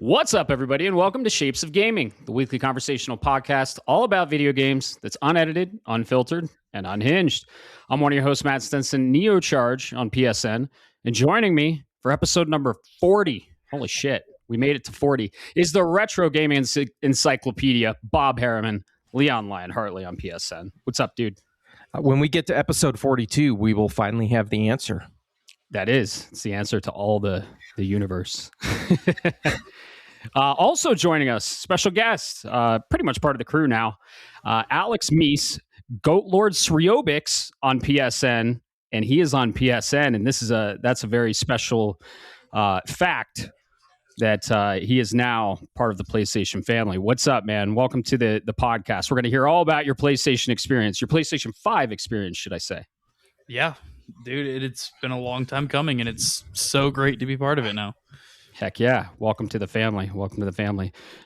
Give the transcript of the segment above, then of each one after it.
What's up, everybody, and welcome to Shapes of Gaming, the weekly conversational podcast all about video games that's unedited, unfiltered, and unhinged. I'm one of your hosts, Matt Stenson, Nioh Charge on PSN, and joining me for episode number 40, holy shit, we made it to 40, is the Retro Gaming Encyclopedia, Bob Harriman, Leon Lionheartley on PSN. What's up, dude? When we get to episode 42, we will finally have the answer. It's the answer to all the universe. Also joining us, special guest, pretty much part of the crew now, Alex Meese, Goat Lord Sriobix on PSN, and he is on PSN, and that's a very special fact that he is now part of the PlayStation family. What's up, man? Welcome to the podcast. We're going to hear all about your PlayStation experience, your PlayStation 5 experience, should I say. Yeah, dude, it's been a long time coming, and it's so great to be part of it now. Heck yeah. Welcome to the family.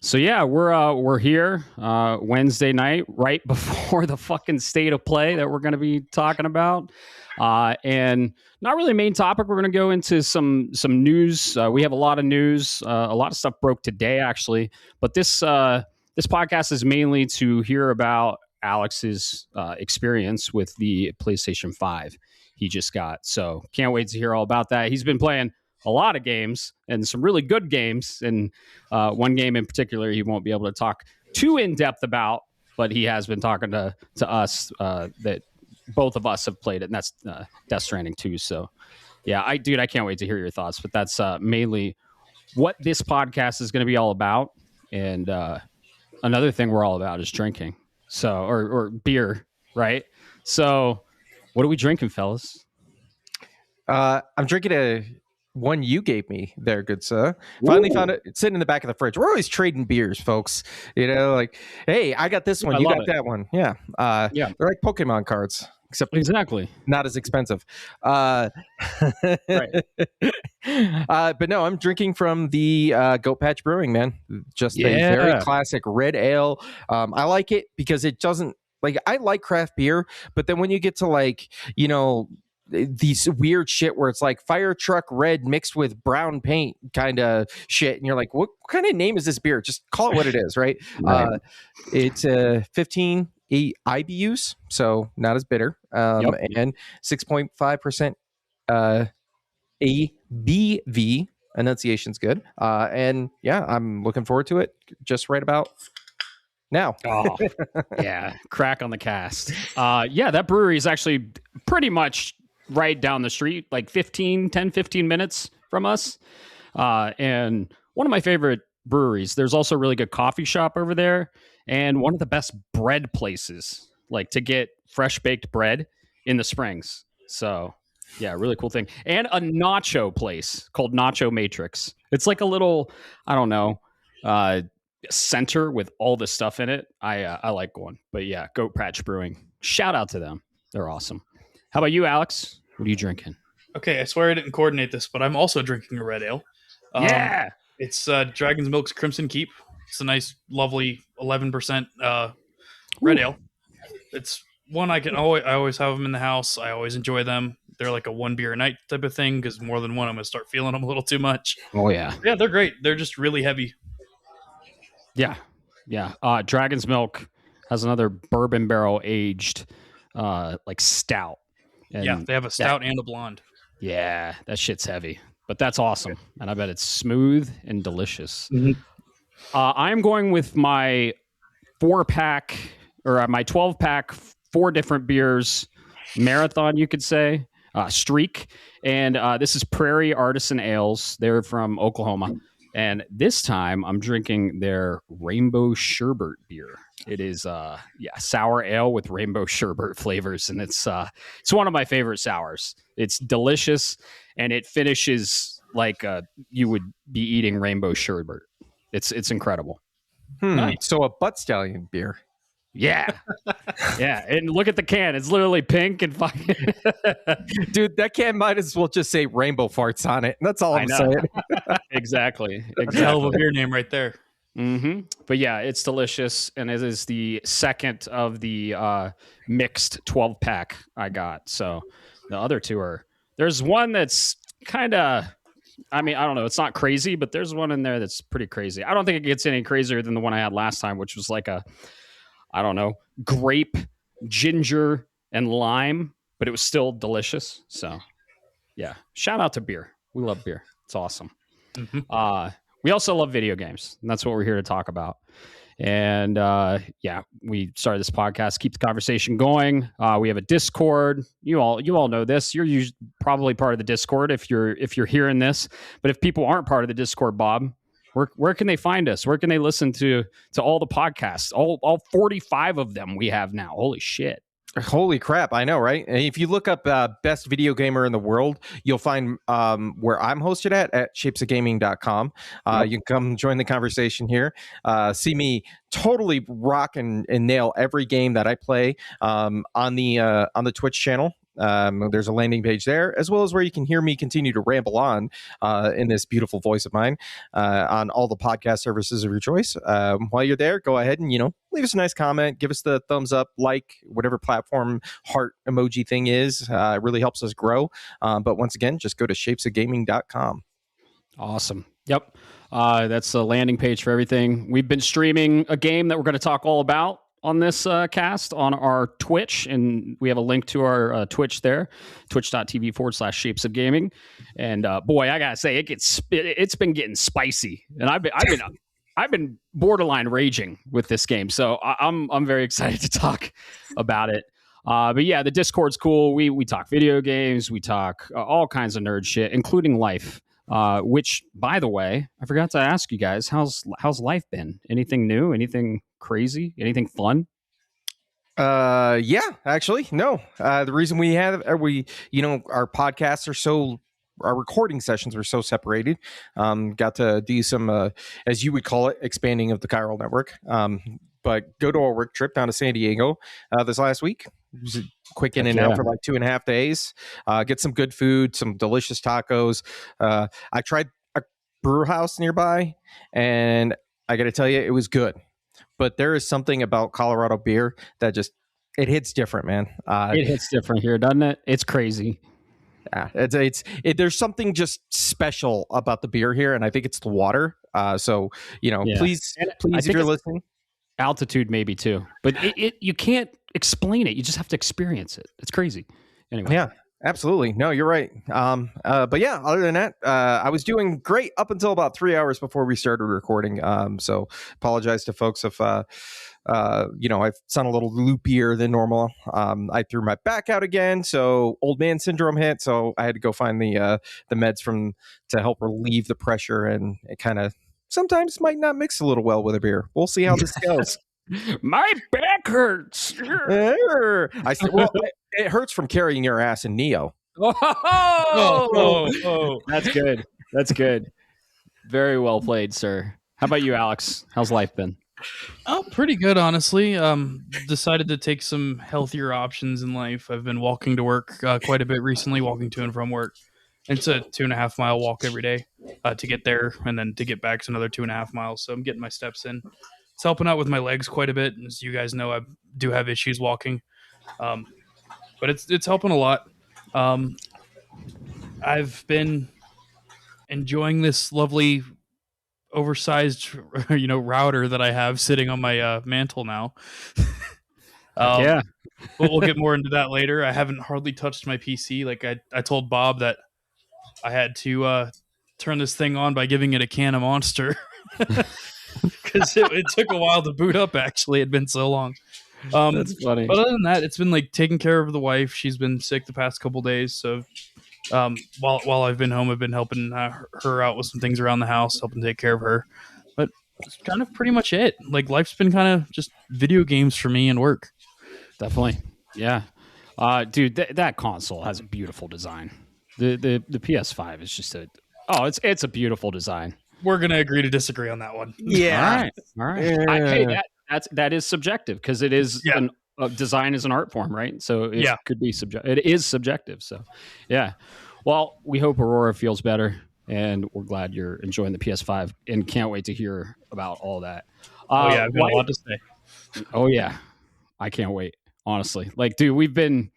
So yeah, we're here Wednesday night, right before the fucking state of play that we're going to be talking about. And not really main topic. We're going to go into some news. We have a lot of news. A lot of stuff broke today, actually. But this podcast is mainly to hear about Alex's experience with the PlayStation 5 he just got. So can't wait to hear all about that. He's been playing a lot of games and some really good games. And one game in particular he won't be able to talk too in depth about, but he has been talking to us that both of us have played it, and that's Death Stranding 2. So yeah, I can't wait to hear your thoughts, but that's mainly what this podcast is going to be all about. And another thing we're all about is drinking. So, or beer, right? So what are we drinking, fellas? I'm drinking one you gave me there, good sir. Finally found it sitting in the back of the fridge. We're always trading beers, folks. You know, like, hey, I got this one, you got that one. Yeah. They're like Pokemon cards, except exactly not as expensive. Right. But no, I'm drinking from the Goat Patch Brewing, man. Just a very classic red ale. I like it because it doesn't, like, I like craft beer, but then when you get to, like, you know, these weird shit where it's like fire truck red mixed with brown paint kind of shit, and you're like, what kind of name is this beer? Just call it what it is, right? Right. It's 15 IBUs, so not as bitter, and 6.5% ABV. Enunciation's good, and yeah, I'm looking forward to it. Just right about now. Oh, yeah. Crack on the cast. Yeah, that brewery is actually pretty much right down the street, like 10, 15 minutes from us. And one of my favorite breweries. There's also a really good coffee shop over there, and one of the best bread places, like to get fresh baked bread in the Springs. So yeah, really cool thing. And a nacho place called Nacho Matrix. It's like a little, I don't know, center with all the stuff in it. I like going. But yeah, Goat Patch Brewing. Shout out to them. They're awesome. How about you, Alex? What are you drinking? Okay, I swear I didn't coordinate this, but I'm also drinking a red ale. Yeah. It's Dragon's Milk's Crimson Keep. It's a nice, lovely 11% red ale. It's one I always have them in the house. I always enjoy them. They're like a one beer a night type of thing, because more than one, I'm going to start feeling them a little too much. Oh, yeah. Yeah, they're great. They're just really heavy. Yeah. Dragon's Milk has another bourbon barrel aged like stout. And yeah, they have a stout and a blonde. Yeah, that shit's heavy, but that's awesome. And I bet it's smooth and delicious. Mm-hmm. I'm going with my 4-pack or my 12-pack, 4 different beers marathon, you could say, streak. And this is Prairie Artisan Ales. They're from Oklahoma. And this time I'm drinking their Rainbow Sherbet beer. It is sour ale with rainbow sherbet flavors, and it's one of my favorite sours. It's delicious, and it finishes like you would be eating rainbow sherbet. It's incredible. Nice. So a butt stallion beer. Yeah. Yeah. And look at the can. It's literally pink and fucking dude, that can might as well just say rainbow farts on it. That's all I'm saying. Exactly. That's a hell of a beer name right there. Mm-hmm. But yeah, it's delicious, and it is the second of the mixed 12-pack I got. So the other two there's one that's kind of I mean, I don't know. It's not crazy, but there's one in there that's pretty crazy. I don't think it gets any crazier than the one I had last time, which was like I don't know, grape, ginger, and lime, but it was still delicious. So, yeah. Shout out to beer. We love beer. It's awesome. Mm-hmm. We also love video games, and that's what we're here to talk about. And yeah, we started this podcast. Keep the conversation going. We have a Discord. You all know this. You're probably part of the Discord if you're hearing this. But if people aren't part of the Discord, Bob, where can they find us? Where can they listen to all the podcasts? All 45 of them we have now. Holy shit. Holy crap, I know, right? And if you look up best video gamer in the world, you'll find where I'm hosted at shapesofgaming.com. You can come join the conversation here. See me totally rock and nail every game that I play on the Twitch channel. There's a landing page there, as well as where you can hear me continue to ramble on in this beautiful voice of mine on all the podcast services of your choice. While you're there, go ahead and, leave us a nice comment, give us the thumbs up, like whatever platform heart emoji thing is. It really helps us grow. But once again, just go to shapesofgaming.com. Awesome. Yep. That's the landing page for everything. We've been streaming a game that we're going to talk all about on this cast on our Twitch, and we have a link to our Twitch there, twitch.tv/shapesofgaming. And boy, I gotta say, it's been getting spicy, and I've been borderline raging with this game, so I'm very excited to talk about it. But yeah, the Discord's cool. We talk video games, we talk all kinds of nerd shit, including life. Which, by the way, I forgot to ask you guys, how's life been? Anything new? Anything crazy? Anything fun? Yeah, actually, no. The reason we have our podcasts our recording sessions were so separated. Got to do some, as you would call it, expanding of the chiral network. But go to a work trip down to San Diego this last week. It was a quick in and out for like 2.5 days. Get some good food, some delicious tacos. I tried a brew house nearby, and I got to tell you, it was good. But there is something about Colorado beer that it hits different, man. It hits different here, doesn't it? It's crazy. Yeah, there's something just special about the beer here, and I think it's the water. So please, if you're listening. Altitude maybe too, but you can't explain it. You just have to experience it. It's crazy. Anyway. Yeah, absolutely. No, you're right. But yeah, other than that, I was doing great up until about 3 hours before we started recording. So apologize to folks if I sound a little loopier than normal. I threw my back out again, so old man syndrome hit. So I had to go find the meds to help relieve the pressure, and it kind of sometimes might not mix a little well with a beer. We'll see how this goes. My back hurts. It hurts from carrying your ass in Nioh. Oh, that's good. That's good. Very well played, sir. How about you, Alex? How's life been? Oh, pretty good, honestly. Decided to take some healthier options in life. I've been walking to work quite a bit recently, walking to and from work. It's a 2.5 mile walk every day to get there, and then to get back to another 2.5 miles. So I'm getting my steps in. It's helping out with my legs quite a bit. As you guys know, I do have issues walking, but it's helping a lot. I've been enjoying this lovely oversized router that I have sitting on my mantle now. Yeah, but we'll get more into that later. I haven't hardly touched my PC. Like I told Bob that I had to turn this thing on by giving it a can of Monster because it took a while to boot up. Actually, it'd been so long. That's funny. But other than that, it's been like taking care of the wife. She's been sick the past couple days, so while I've been home, I've been helping her out with some things around the house, helping take care of her. But it's kind of pretty much it. Like life's been kind of just video games for me and work. Definitely, yeah. Dude, that console has a beautiful design. The PS5 is just it's a beautiful design. We're gonna agree to disagree on that one. Yeah. All right. That is subjective because it is design is an art form, right? So it could be subjective. It is subjective. So yeah. Well, we hope Aurora feels better, and we're glad you're enjoying the PS5 and can't wait to hear about all that. I've got a lot to say. Oh yeah, I can't wait. Honestly, like, dude, we've been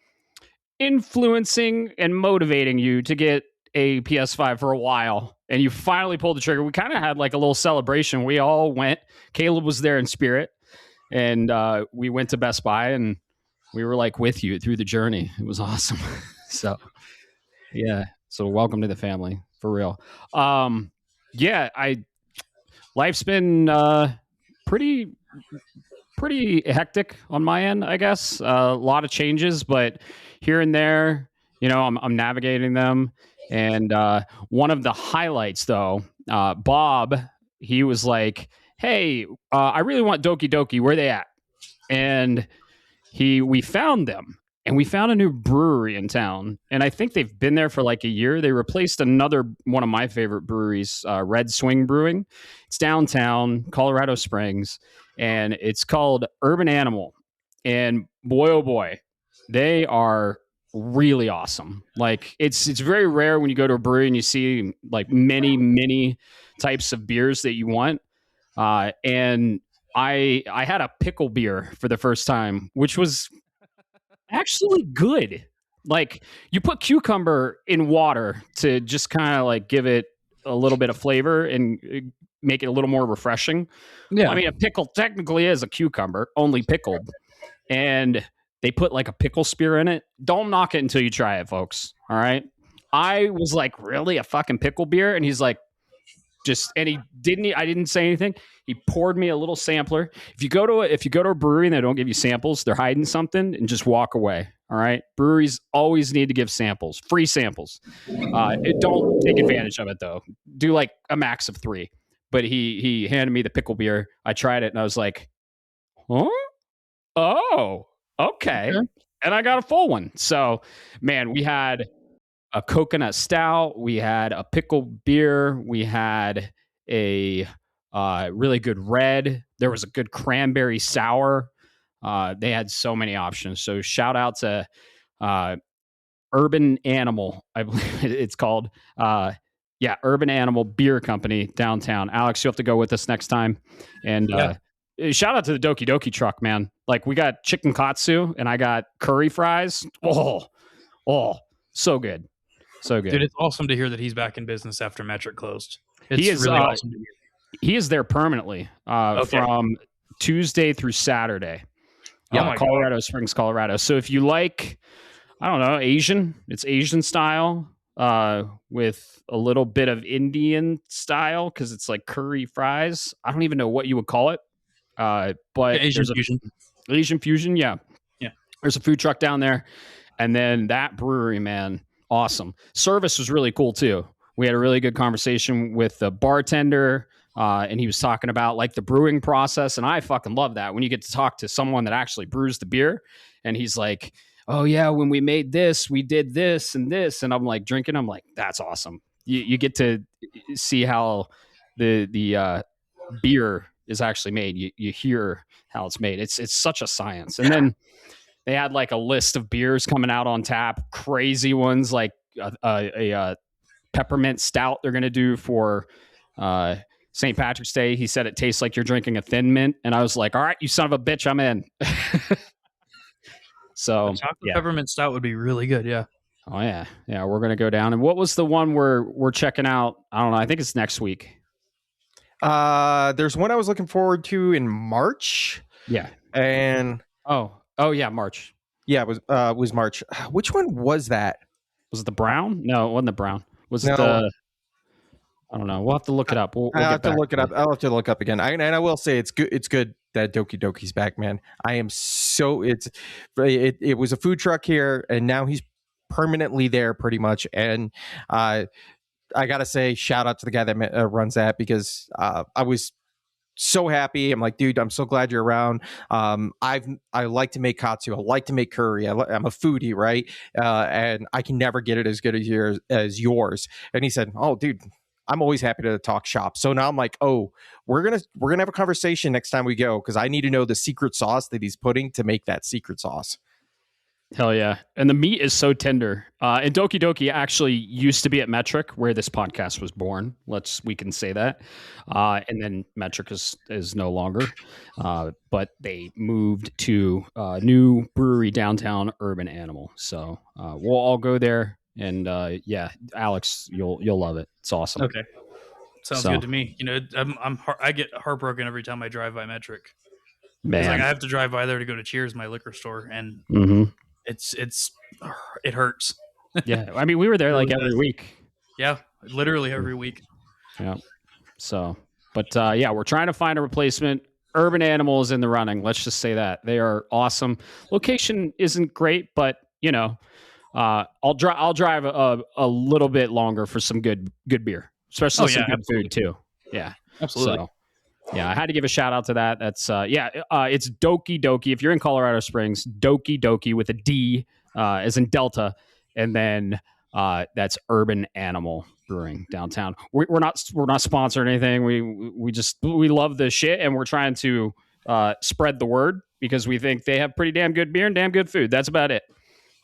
influencing and motivating you to get a PS5 for a while, and you finally pulled the trigger. We kind of had like a little celebration. We all went. Caleb was there in spirit, and we went to Best Buy, and we were like with you through the journey. It was awesome. So, yeah. So welcome to the family for real. Life's been pretty hectic on my end, I guess. A lot of changes, but here and there, I'm navigating them. And one of the highlights, though, Bob, he was like, "Hey, I really want Doki Doki. Where they at?" And we found them, and we found a new brewery in town. And I think they've been there for like a year. They replaced another one of my favorite breweries, Red Swing Brewing. It's downtown Colorado Springs, and it's called Urban Animal. And boy, oh boy, they are really awesome. Like it's very rare when you go to a brewery and you see like many types of beers that you want. And I had a pickle beer for the first time, which was actually good. Like you put cucumber in water to just kind of like give it a little bit of flavor and make it a little more refreshing. Yeah. I mean, a pickle technically is a cucumber, only pickled. And they put like a pickle spear in it. Don't knock it until you try it, folks. All right. I was like, really? A fucking pickle beer? And he's like, I didn't say anything. He poured me a little sampler. If you go to a brewery and they don't give you samples, they're hiding something, and just walk away. All right. Breweries always need to give samples, free samples. Don't take advantage of it though. Do like a max of 3. But he handed me the pickle beer. I tried it and I was like, huh? Oh, okay. And I got a full one. So, man, we had a coconut stout. We had a pickle beer. We had a really good red. There was a good cranberry sour. They had so many options. So shout out to Urban Animal, I believe it's called. Urban Animal Beer Company downtown. Alex, you have to go with us next time. And shout out to the Doki Doki truck, man. Like we got chicken katsu and I got curry fries. Oh, so good. So good. Dude, it's awesome to hear that he's back in business after Metric closed. He is really awesome to hear. He is there permanently from Tuesday through Saturday. Colorado Springs, Colorado. So if you like, I don't know, it's Asian style with a little bit of Indian style because it's like curry fries. I don't even know what you would call it. But Asian fusion. Asian fusion, yeah. There's a food truck down there. And then that brewery, man, awesome. Service was really cool too. We had a really good conversation with the bartender, and he was talking about like the brewing process. And I fucking love that when you get to talk to someone that actually brews the beer. And he's like, "Oh yeah, when we made this, we did this and this." And I'm like drinking. I'm like, that's awesome. You get to see how the beer is actually made. You hear how it's made. It's such a science. And then they had like a list of beers coming out on tap, crazy ones like a peppermint stout they're going to do for St. Patrick's Day. He said it tastes like you're drinking a Thin Mint. And I was like, all right, you son of a bitch, I'm in. So chocolate peppermint stout would be really good. Yeah. Oh yeah. Yeah. We're going to go down. And what was the one we're checking out? I don't know. I think it's next week. There's one I was looking forward to in March. Yeah. And Oh yeah, March. Yeah, it was March. Which one was that? Was it the brown? No, it wasn't the brown. Was it the? I don't know. We'll have to look it up. We'll I'll have to look it up. I'll have to look up again. And I will say it's good. It's good that Doki Doki's back, man. I am so it was a food truck here, and now he's permanently there, pretty much. And I gotta say, shout out to the guy that runs that because I was so happy. I'm like, dude, I'm so glad you're around. I like to make katsu. I like to make curry. I'm a foodie, right? And I can never get it as good as yours. And he said, oh, dude, I'm always happy to talk shop. So now I'm like, oh, we're gonna have a conversation next time we go because I need to know the secret sauce that he's putting to make that secret sauce. Hell yeah. And the meat is so tender. And Doki Doki actually used to be at Metric where this podcast was born. We can say that. And then Metric is no longer. But they moved to a new brewery downtown, Urban Animal. So we'll all go there And yeah, Alex, you'll love it. It's awesome. Okay, sounds good to me. You know, I get heartbroken every time I drive by Metric. Man, it's like I have to drive by there to go to Cheers, my liquor store, and it hurts. Yeah, I mean, we were there like every week. Yeah, literally every week. Yeah. So, but yeah, we're trying to find a replacement. Urban Animal is in the running. Let's just say that they are awesome. Location isn't great, but you know, I'll drive a little bit longer for some good beer, especially some good food too. Yeah, absolutely. So, yeah, I had to give a shout out to that. That's it's Doki Doki. If you're in Colorado Springs, Doki Doki with a D, as in Delta, and then that's Urban Animal Brewing downtown. We're not sponsored or anything. We love this shit, and we're trying to spread the word because we think they have pretty damn good beer and damn good food. That's about it.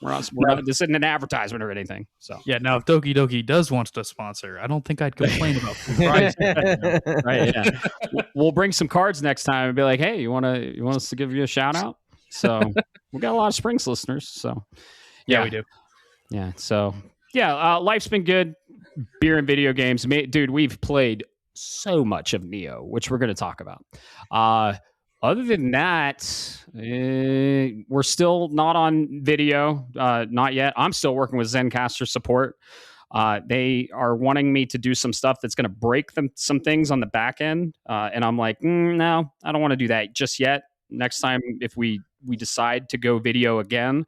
We're not this isn't an advertisement or anything. So yeah, now if Doki Doki does want to sponsor, I don't think I'd complain about price. Right? Yeah, we'll bring some cards next time and be like, hey, you want us to give you a shout out? So we got a lot of Springs listeners. So yeah, we do. Yeah. So yeah, life's been good. Beer and video games, dude. We've played so much of Nioh, which we're going to talk about. Other than that, we're still not on video, not yet. I'm still working with Zencastr support. They are wanting me to do some stuff that's going to break some things on the back end, and I'm like, no, I don't want to do that just yet. Next time, if we decide to go video again,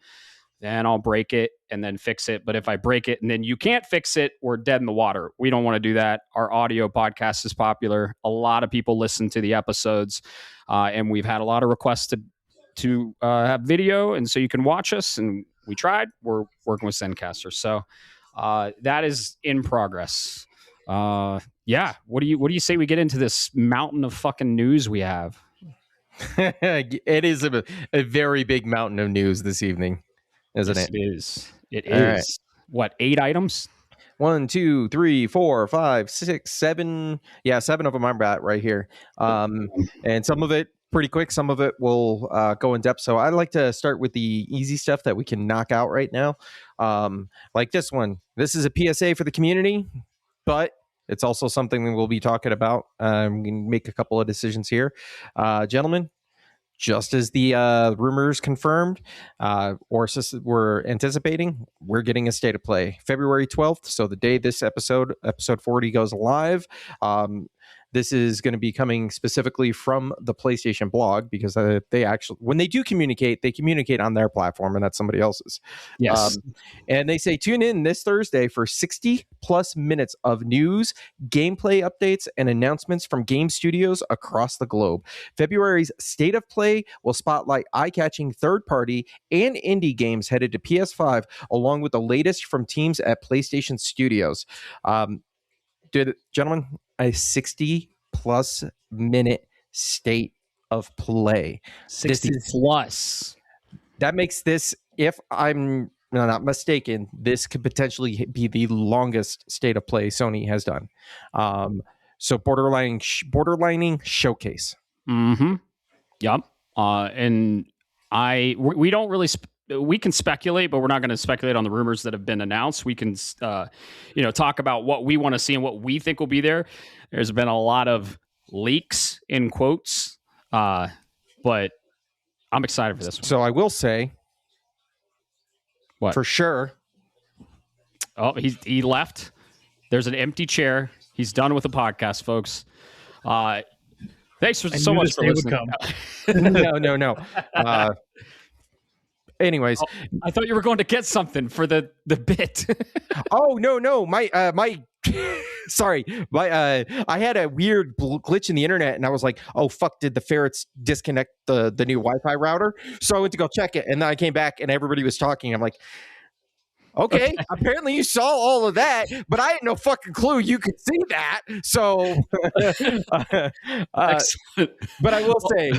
then I'll break it and then fix it. But if I break it and then you can't fix it, we're dead in the water. We don't want to do that. Our audio podcast is popular. A lot of people listen to the episodes, and we've had a lot of requests to have video, and so you can watch us. And we tried. We're working with Zencastr, so that is in progress. Yeah. What do you say we get into this mountain of fucking news we have? It is a very big mountain of news this evening. Isn't it? It is. It is. Right. What, 8 items? 1, 2, 3, 4, 5, 6, 7. Yeah, 7 of them I'm at right here. And some of it pretty quick. Some of it will go in depth. So I'd like to start with the easy stuff that we can knock out right now. Like this one. This is a PSA for the community, but it's also something that we'll be talking about. We can make a couple of decisions here. Gentlemen, just as the rumors confirmed, or we're anticipating, we're getting a state of play February 12th. So the day this episode 40 goes live. This is going to be coming specifically from the PlayStation blog because they actually, when they do communicate, they communicate on their platform and that's somebody else's. Yes. And they say, tune in this Thursday for 60 plus minutes of news, gameplay updates, and announcements from game studios across the globe. February's State of Play will spotlight eye-catching third-party and indie games headed to PS5, along with the latest from teams at PlayStation Studios. Gentlemen, a 60 plus minute state of play. 60 plus. That makes this, if I'm not mistaken, this could potentially be the longest state of play Sony has done. So borderlining showcase. Mm-hmm. Yep. And we don't really we can speculate, but we're not going to speculate on the rumors that have been announced. We can, talk about what we want to see and what we think will be there. There's been a lot of leaks in quotes, but I'm excited for this one. So I will say, what for sure? Oh, he left. There's an empty chair. He's done with the podcast, folks. Thanks so much for listening. No. Anyways, I thought you were going to get something for the bit. Oh no, my sorry, I had a weird glitch in the internet, and I was like, oh fuck, did the ferrets disconnect the new Wi-Fi router? So I went to go check it, and then I came back, and everybody was talking. I'm like, okay, apparently you saw all of that, but I had no fucking clue you could see that. So, but I will say,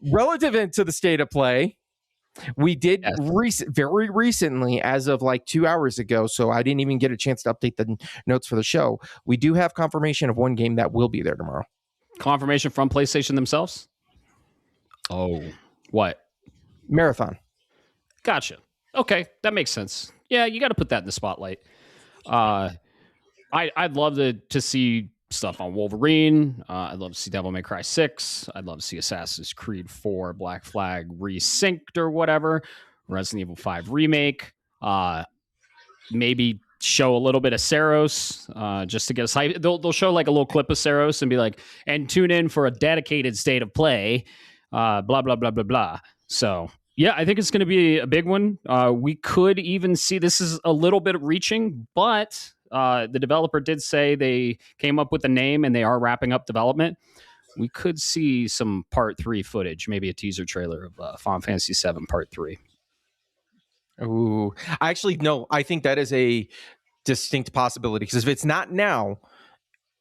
relative to the state of play. We did very recently, as of like 2 hours ago, so I didn't even get a chance to update the notes for the show. We do have confirmation of one game that will be there tomorrow. Confirmation from PlayStation themselves? Oh, what? Marathon. Gotcha. Okay, that makes sense. Yeah, you got to put that in the spotlight. I'd love to see stuff on Wolverine. I'd love to see Devil May Cry 6. I'd love to see Assassin's Creed 4 Black Flag resynced or whatever. Resident Evil 5 remake. Maybe show a little bit of Saros just to get us hyped. They'll show like a little clip of Saros and be like, and tune in for a dedicated state of play. Blah, blah, blah, blah, blah. So yeah, I think it's going to be a big one. We could even see, this is a little bit reaching, but the developer did say they came up with a name and they are wrapping up development. We could see some Part 3 footage, maybe a teaser trailer of Final Fantasy VII Part 3. Ooh, actually, no, I think that is a distinct possibility, because if it's not now,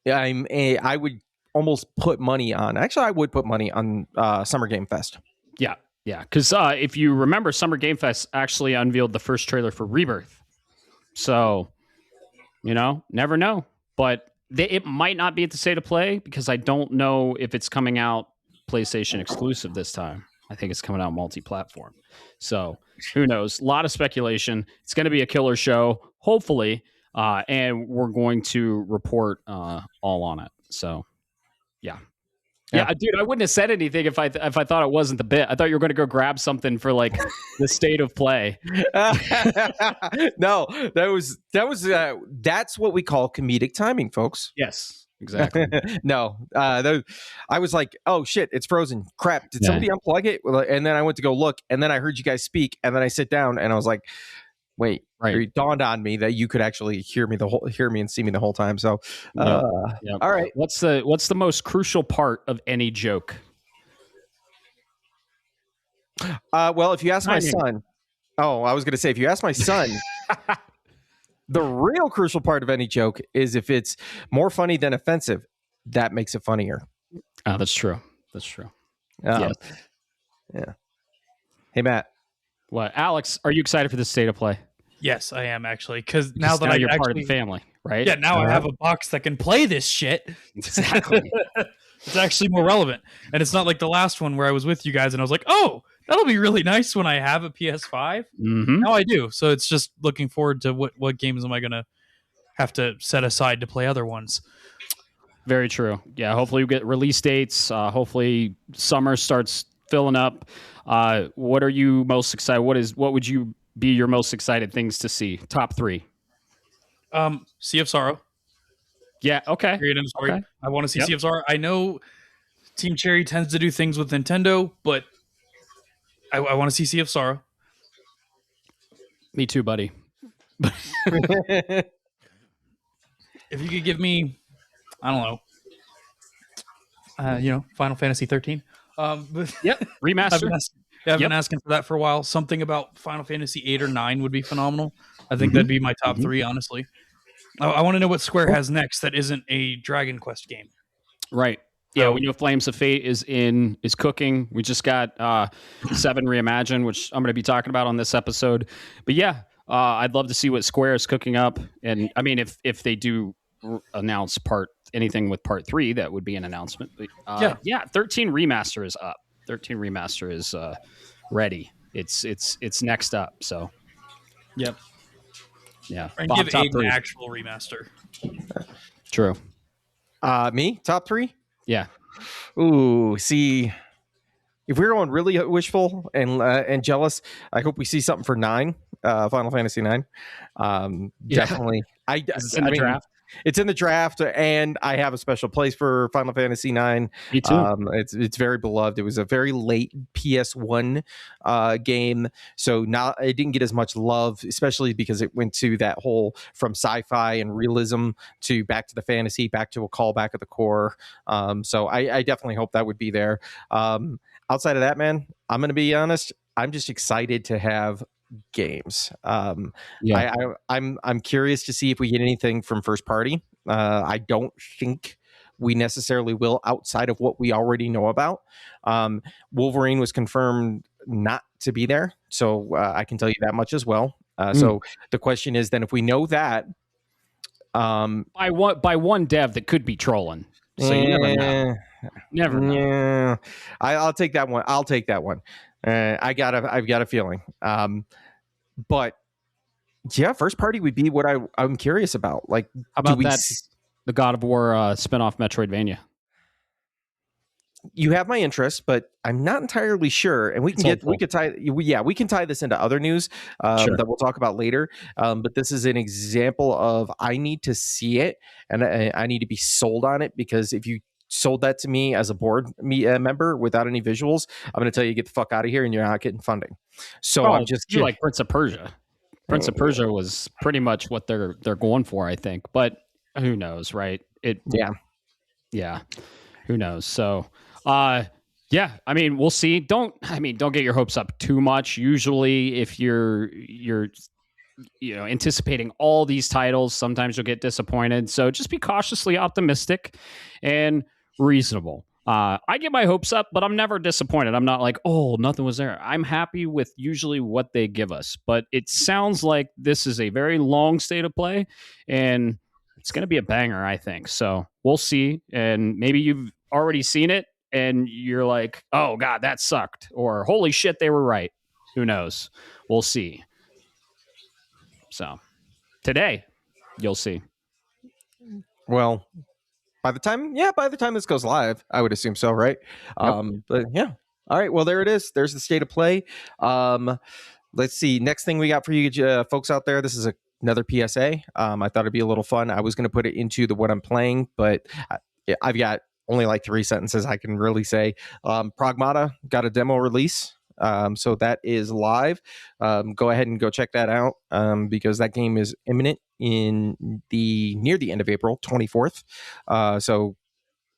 I would almost put money on. Actually, I would put money on Summer Game Fest. Yeah, because if you remember, Summer Game Fest actually unveiled the first trailer for Rebirth. So, never know. But it might not be at the state of play, because I don't know if it's coming out PlayStation exclusive this time. I think it's coming out multi-platform. So who knows? A lot of speculation. It's going to be a killer show, hopefully, and we're going to report all on it. So, yeah, dude, I wouldn't have said anything if I thought it wasn't the bit. I thought you were going to go grab something for like the state of play. No, that's what we call comedic timing, folks. Yes. Exactly. No, I was like, oh shit, it's frozen. Crap. Did somebody unplug it? And then I went to go look, and then I heard you guys speak, and then I sit down and I was like, wait, it dawned on me that you could actually hear me and see me the whole time. So, all right. What's the most crucial part of any joke? Well, if you ask my son, I was going to say, if you ask my son, the real crucial part of any joke is if it's more funny than offensive, that makes it funnier. Oh, that's true. Yeah. Hey, Matt. What? Alex, are you excited for this state of play? Yes, I am, actually. Because now that you're part of the family, right? Yeah, now I have a box that can play this shit. Exactly. It's actually more relevant. And it's not like the last one where I was with you guys and I was like, oh, that'll be really nice when I have a PS5. Mm-hmm. Now I do. So it's just looking forward to what games am I going to have to set aside to play other ones. Very true. Yeah, hopefully we get release dates. Hopefully summer starts filling up. What are you most excited? What would you be your most excited things to see? Top 3. Sea of Sorrow. Yeah, okay. Period, end of story. Okay. I want to see Sea of Sorrow. I know Team Cherry tends to do things with Nintendo, but I want to see Sea of Sorrow. Me too, buddy. If you could give me, I don't know, Final Fantasy 13. Yep, remaster. I've been asking for that for a while. Something about Final Fantasy 8 or 9 would be phenomenal. I think that'd be my top 3, honestly. I want to know what Square has next that isn't a Dragon Quest game. Right. Yeah, we know Flames of Fate is cooking. We just got 7 Reimagined, which I'm going to be talking about on this episode. But yeah, I'd love to see what Square is cooking up. And I mean, if they do announce anything with Part 3, that would be an announcement. But, 13 Remaster is up. 13 Remaster is ready. It's next up. So, yep. Yeah. And give Aiden an actual remaster. True. Me? Top 3? Yeah. Ooh, see, if we're going really wishful and jealous, I hope we see something for 9, Final Fantasy 9. Definitely. It's in the draft. It's in the draft, and I have a special place for Final Fantasy 9. Me too. It's very beloved. It was a very late PS1 game, so it didn't get as much love, especially because it went to that whole from sci-fi and realism to back to the fantasy, back to a callback of the core. So I definitely hope that would be there. Outside of that, man, I'm going to be honest. I'm just excited to have games. I'm curious to see if we get anything from first party. I don't think we necessarily will, outside of what we already know about. Wolverine was confirmed not to be there, so I can tell you that much as well. So the question is then, if we know that, by one dev that could be trolling, so you never know. Yeah, I'll take that one. I've got a feeling. But Yeah, first party would be what I'm curious about. Like, How about that? The God of War spinoff Metroidvania. You have my interest, but I'm not entirely sure. And we can tie this into other news Sure. that we'll talk about later. But this is an example of I need to see it, and I need to be sold on it, because if you sold that to me as a board member without any visuals, I'm going to tell you, get the fuck out of here, and you're not getting funding. So I'm just you like Prince of Persia. Prince of Persia was pretty much what they're going for, I think. But who knows, right? Yeah. Who knows? So, yeah, I mean, we'll see. Don't get your hopes up too much. Usually, if you're anticipating all these titles, sometimes you'll get disappointed. So just be cautiously optimistic and reasonable. I get my hopes up, but I'm never disappointed. I'm not like, oh, nothing was there. I'm happy with usually what they give us. But it sounds like this is a very long state of play, and it's going to be a banger, I think. So we'll see. And maybe you've already seen it and you're like, oh, God, that sucked. Or holy shit, they were right. Who knows? We'll see. So today, you'll see. Well, by the time this goes live, I would assume so, right? Yep. But yeah. All right. Well, there it is. There's the state of play. Let's see. Next thing we got for you folks out there. This is another PSA. I thought it'd be a little fun. I was going to put it into what I'm playing, but I've got only like 3 sentences I can really say. Pragmata got a demo release. So that is live. Go ahead and go check that out, because that game is imminent near the end of April, 24th. So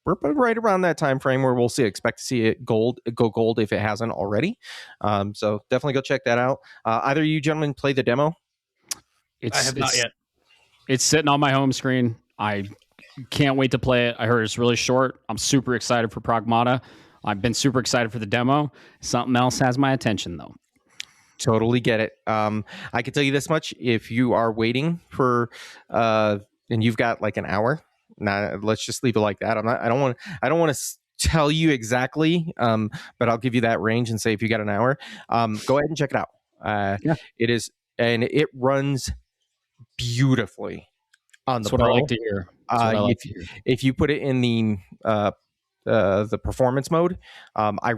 we're right around that time frame where we'll expect to see it go gold if it hasn't already. So definitely go check that out. Either of you gentlemen play the demo? I have not yet. It's sitting on my home screen. I can't wait to play it. I heard it's really short. I'm super excited for Pragmata. I've been super excited for the demo. Something else has my attention, though. Totally get it. I can tell you this much: if you are waiting for, and you've got like an hour, let's just leave it like that. I don't want to tell you exactly, but I'll give you that range and say if you got an hour, go ahead and check it out. Yeah. It is, and it runs beautifully on the That's what I like to hear. If you put it in the performance mode, I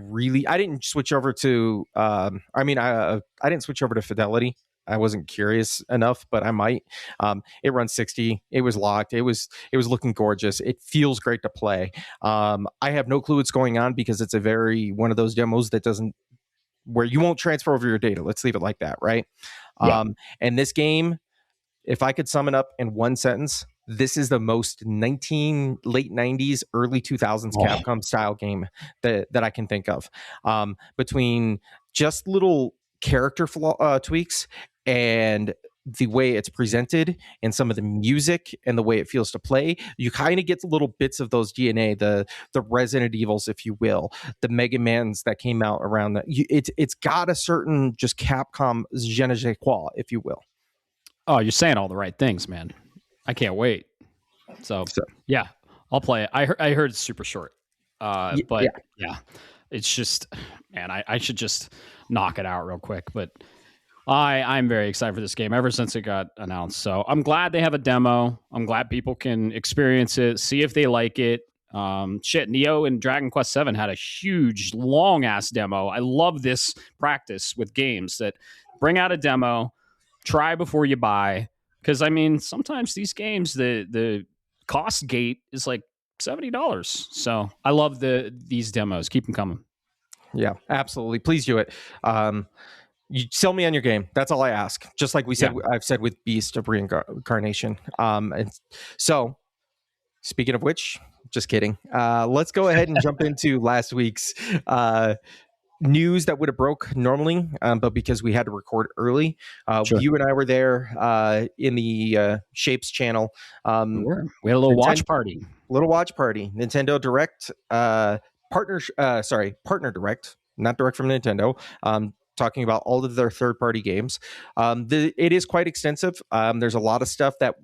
didn't switch over to I didn't switch over to fidelity. I wasn't curious enough, but I might. It runs 60. It was locked. It was looking gorgeous. It feels great to play. I have no clue what's going on, because it's one of those demos that doesn't, where you won't transfer over your data. Let's leave it like that, right? Yeah. And this game, if I could sum it up in one sentence, this is the most late 90s, early 2000s Capcom style game that I can think of. Between just little character tweaks and the way it's presented and some of the music and the way it feels to play, you kind of get little bits of those DNA, the Resident Evils, if you will, the Mega Mans that came out around that. It's got a certain just Capcom je ne sais quoi, if you will. Oh, you're saying all the right things, man. I can't wait. So yeah, I'll play it. I heard it's super short. But yeah, it's just, man, I should just knock it out real quick. But I'm very excited for this game ever since it got announced. So I'm glad they have a demo. I'm glad people can experience it, see if they like it. Nioh and Dragon Quest VII had a huge, long ass demo. I love this practice with games that bring out a demo, try before you buy. Because I mean, sometimes these games, the cost gate is like $70. So I love these demos. Keep them coming. Yeah, absolutely. Please do it. You sell me on your game. That's all I ask. Just like I've said with Beast of Reincarnation. And so, speaking of which, just kidding. Let's go ahead and jump into last week's news that would have broke normally, but because we had to record early, Sure. You and I were there in the Shapes channel. We had a little watch party. Nintendo Direct, partner Direct, not direct from Nintendo. Talking about all of their third-party games. It is quite extensive. There's a lot of stuff that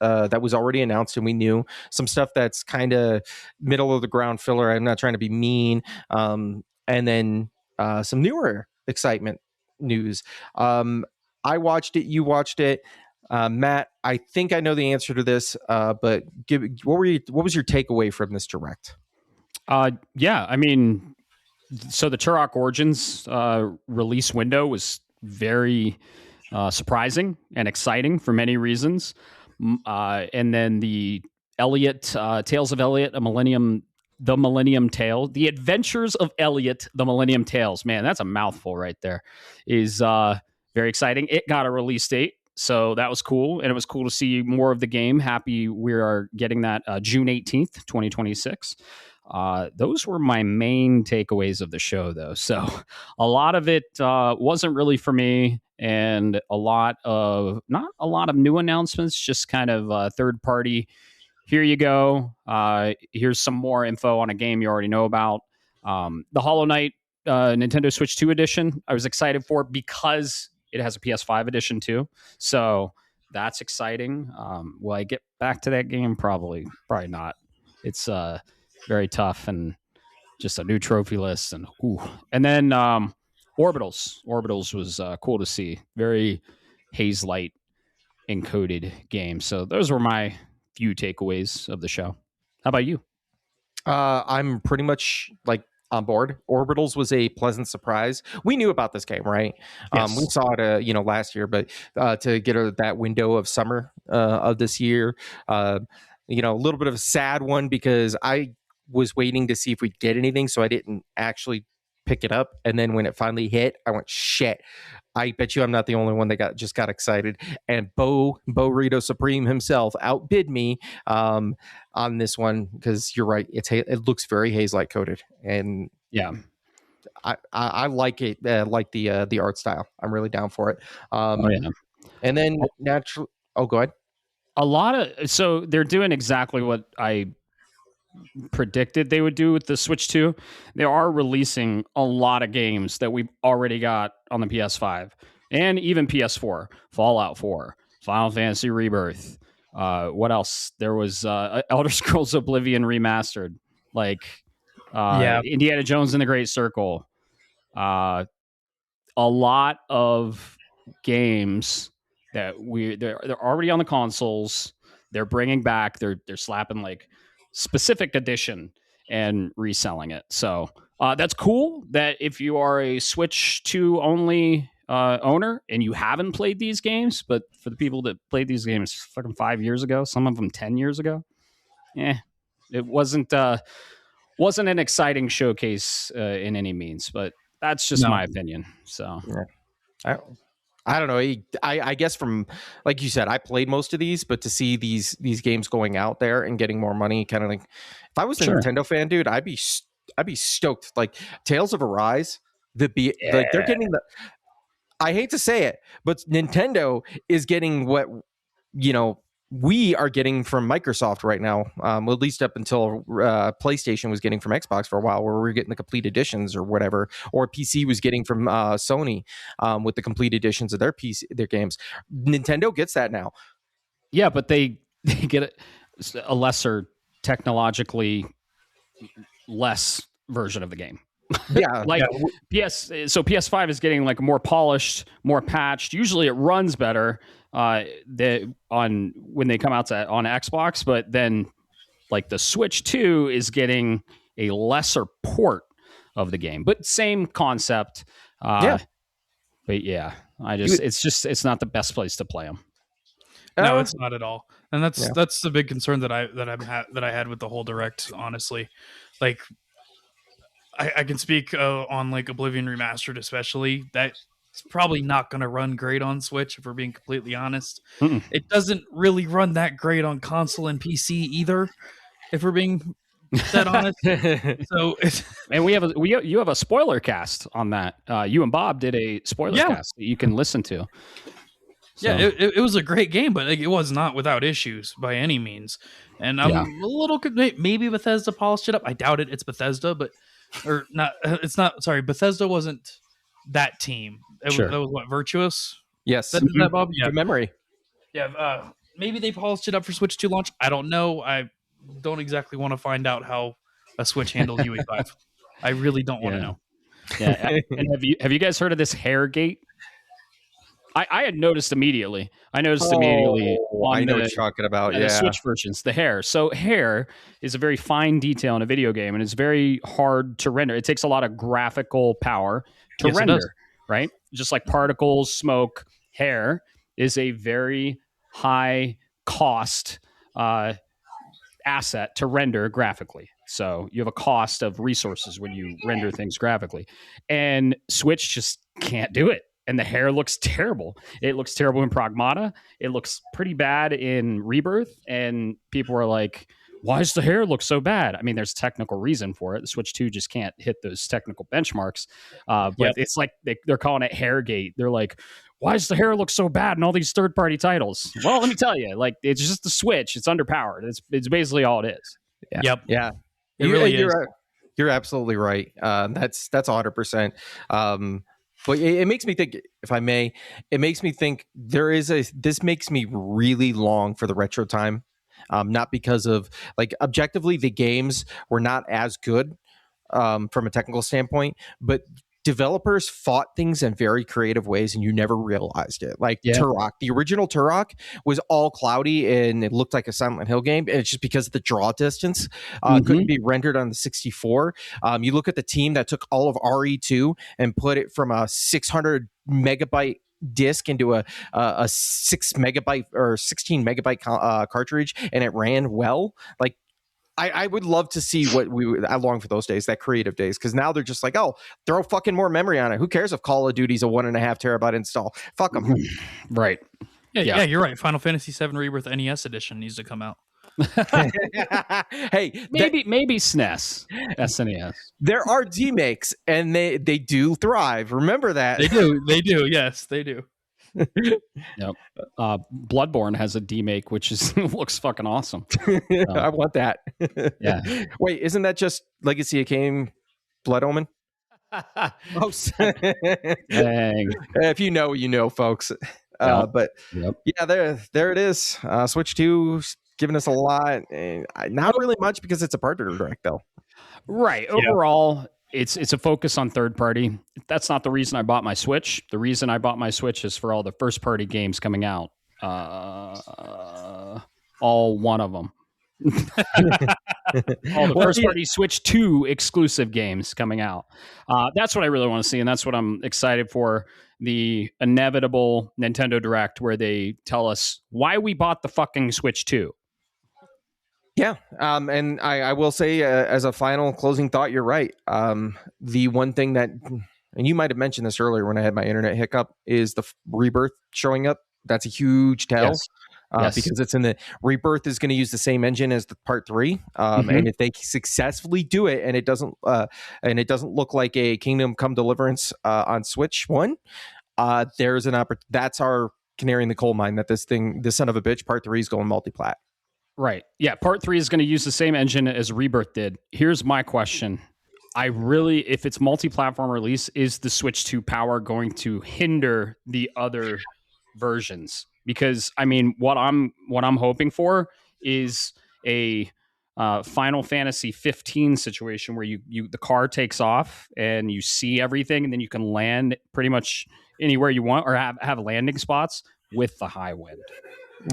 that was already announced and we knew. Some stuff that's kind of middle of the ground filler. I'm not trying to be mean. And then some newer excitement news. I I watched it. You watched it. Matt, I think I know the answer to this, but what was your takeaway from this direct? Yeah, I mean, so the Turok Origins release window was very surprising and exciting for many reasons. And then the Tales of Elliot, the Millennium Tale, The Adventures of Elliot, the Millennium Tales. Man, that's a mouthful right there. Is very exciting. It got a release date, so that was cool, and it was cool to see more of the game. Happy we are getting that June 18th, 2026. Those were my main takeaways of the show, though. So a lot of it wasn't really for me, and not a lot of new announcements, just kind of third party. Here you go. Here's some more info on a game you already know about. The Hollow Knight Nintendo Switch 2 edition, I was excited for because it has a PS5 edition too. So that's exciting. Will I get back to that game? Probably not. It's very tough and just a new trophy list. And then Orbitals was cool to see. Very haze light encoded game. So those were my few takeaways of the show. How about you? I'm pretty much like on board. Orbitals was a pleasant surprise. We knew about this game, right? Yes. We saw it, last year, but to get that window of summer of this year, a little bit of a sad one because I was waiting to see if we'd get anything, so I didn't actually pick it up. And then when it finally hit, I went, shit. I bet you I'm not the only one that got excited. And Bo Rito Supreme himself outbid me on this one because you're right. It looks very haze light coated, and yeah, I like it. Like the art style. I'm really down for it. Yeah. And then naturally, go ahead. So they're doing exactly what I predicted they would do with the Switch 2. They are releasing a lot of games that we've already got on the PS5 and even PS4. Fallout 4, Final Fantasy Rebirth. What else? There was Elder Scrolls Oblivion Remastered, Indiana Jones and the Great Circle. A lot of games that they're already on the consoles. They're bringing back. They're slapping like specific edition and reselling it. So that's cool that if you are a Switch 2 only owner and you haven't played these games, but for the people that played these games fucking 5 years ago, some of them 10 years ago, it wasn't an exciting showcase in any means, but that's just my opinion. So I don't know. I guess from, like you said, I played most of these, but to see these games going out there and getting more money, kind of like, if I was a Nintendo fan, dude, I'd be stoked. Like Tales of Arise, like they're getting I hate to say it, but Nintendo is getting what we are getting from Microsoft right now, at least up until PlayStation was getting from Xbox for a while, where we were getting the complete editions or whatever, or PC was getting from Sony with the complete editions of their games. Nintendo gets that now. Yeah, but they get a lesser, technologically less version of the game. Yeah, PS5 is getting like more polished, more patched. Usually it runs better when they come out on Xbox, but then like the Switch 2 is getting a lesser port of the game, but same concept. But it's not the best place to play them. No, it's not at all, and that's the big concern that I had with the whole direct. Honestly, like I can speak on like Oblivion Remastered, especially that. It's probably not going to run great on Switch, if we're being completely honest. Mm-mm. It doesn't really run that great on console and PC either, if we're being that honest. So, and you have a spoiler cast on that. You and Bob did a spoiler cast that you can listen to. So. Yeah, it was a great game, but it was not without issues by any means. And I'm a little maybe Bethesda polished it up. I doubt it. It's Bethesda, or not. It's not. Sorry, Bethesda wasn't that team. That was what, Virtuous? Yes. That Bob? Yeah. Good memory. Yeah. Maybe they polished it up for Switch 2 launch. I don't know. I don't exactly want to find out how a Switch handled UE5. I really don't want to know. Yeah. And have you guys heard of this Hairgate? I had noticed immediately. I noticed immediately on I know the, what you're talking about. the Switch versions, the hair. So hair is a very fine detail in a video game, and it's very hard to render. It takes a lot of graphical power to render, right? Just like particles, smoke, hair is a very high cost asset to render graphically. So you have a cost of resources when you render things graphically. And Switch just can't do it. And the hair looks terrible. It looks terrible in Pragmata. It looks pretty bad in Rebirth. And people were like, why does the hair look so bad? I mean, there's technical reason for it. The Switch 2 just can't hit those technical benchmarks. But it's like they're calling it Hairgate. They're like, why does the hair look so bad in all these third-party titles? Well, let me tell you, like, it's just the Switch. It's underpowered. It's basically all it is. Yeah. Yep. Yeah. It really is. You're absolutely right. That's 100%. But it makes me think, if I may, it makes me think this makes me really long for the retro time. Not because of, like, objectively the games were not as good from a technical standpoint, but developers fought things in very creative ways and you never realized it. Like Turok, the original Turok was all cloudy and it looked like a Silent Hill game, and it's just because of the draw distance couldn't be rendered on the 64. You look at the team that took all of RE2 and put it from a 600 megabyte disk into a 6 megabyte or 16 megabyte cartridge, and it ran well. Like, I would love to see I long for those days, that creative days, because now they're just like, oh, throw fucking more memory on it. Who cares if Call of Duty's a 1.5 terabyte install? Fuck them. Right. Yeah, you're right. Final Fantasy VII Rebirth NES edition needs to come out. Hey, maybe SNES, SNES. There are demakes, and they do thrive. Remember that. They do. Yes, they do. Yep. Bloodborne has a demake, which is looks fucking awesome. I want that. Yeah. Wait, isn't that just Legacy of Kain, Blood Omen? Oh, dang. If you know, you know, folks. But yeah, there it is. Switch 2 giving us a lot, and not really much because it's a partner direct, though. Right. Overall, it's a focus on third party. That's not the reason I bought my Switch. The reason I bought my Switch is for all the first party games coming out. All one of them. All the first party Switch 2 exclusive games coming out. That's what I really want to see, and that's what I'm excited for. The inevitable Nintendo Direct where they tell us why we bought the fucking Switch 2. Yeah, and I will say, as a final closing thought, you're right. The one thing that, and you might have mentioned this earlier when I had my internet hiccup, is the Rebirth showing up. That's a huge tell. Yes. Because it's in the Rebirth is going to use the same engine as the Part 3, and if they successfully do it, and it doesn't look like a Kingdom Come Deliverance on Switch 1, there's an that's our canary in the coal mine that this son of a bitch Part 3 is going multi-plat. Right. Yeah. Part 3 is going to use the same engine as Rebirth did. Here's my question. If it's multi-platform release, is the Switch 2 power going to hinder the other versions? Because I mean, what I'm hoping for is a Final Fantasy 15 situation where the car takes off and you see everything, and then you can land pretty much anywhere you want, or have landing spots with the high wind.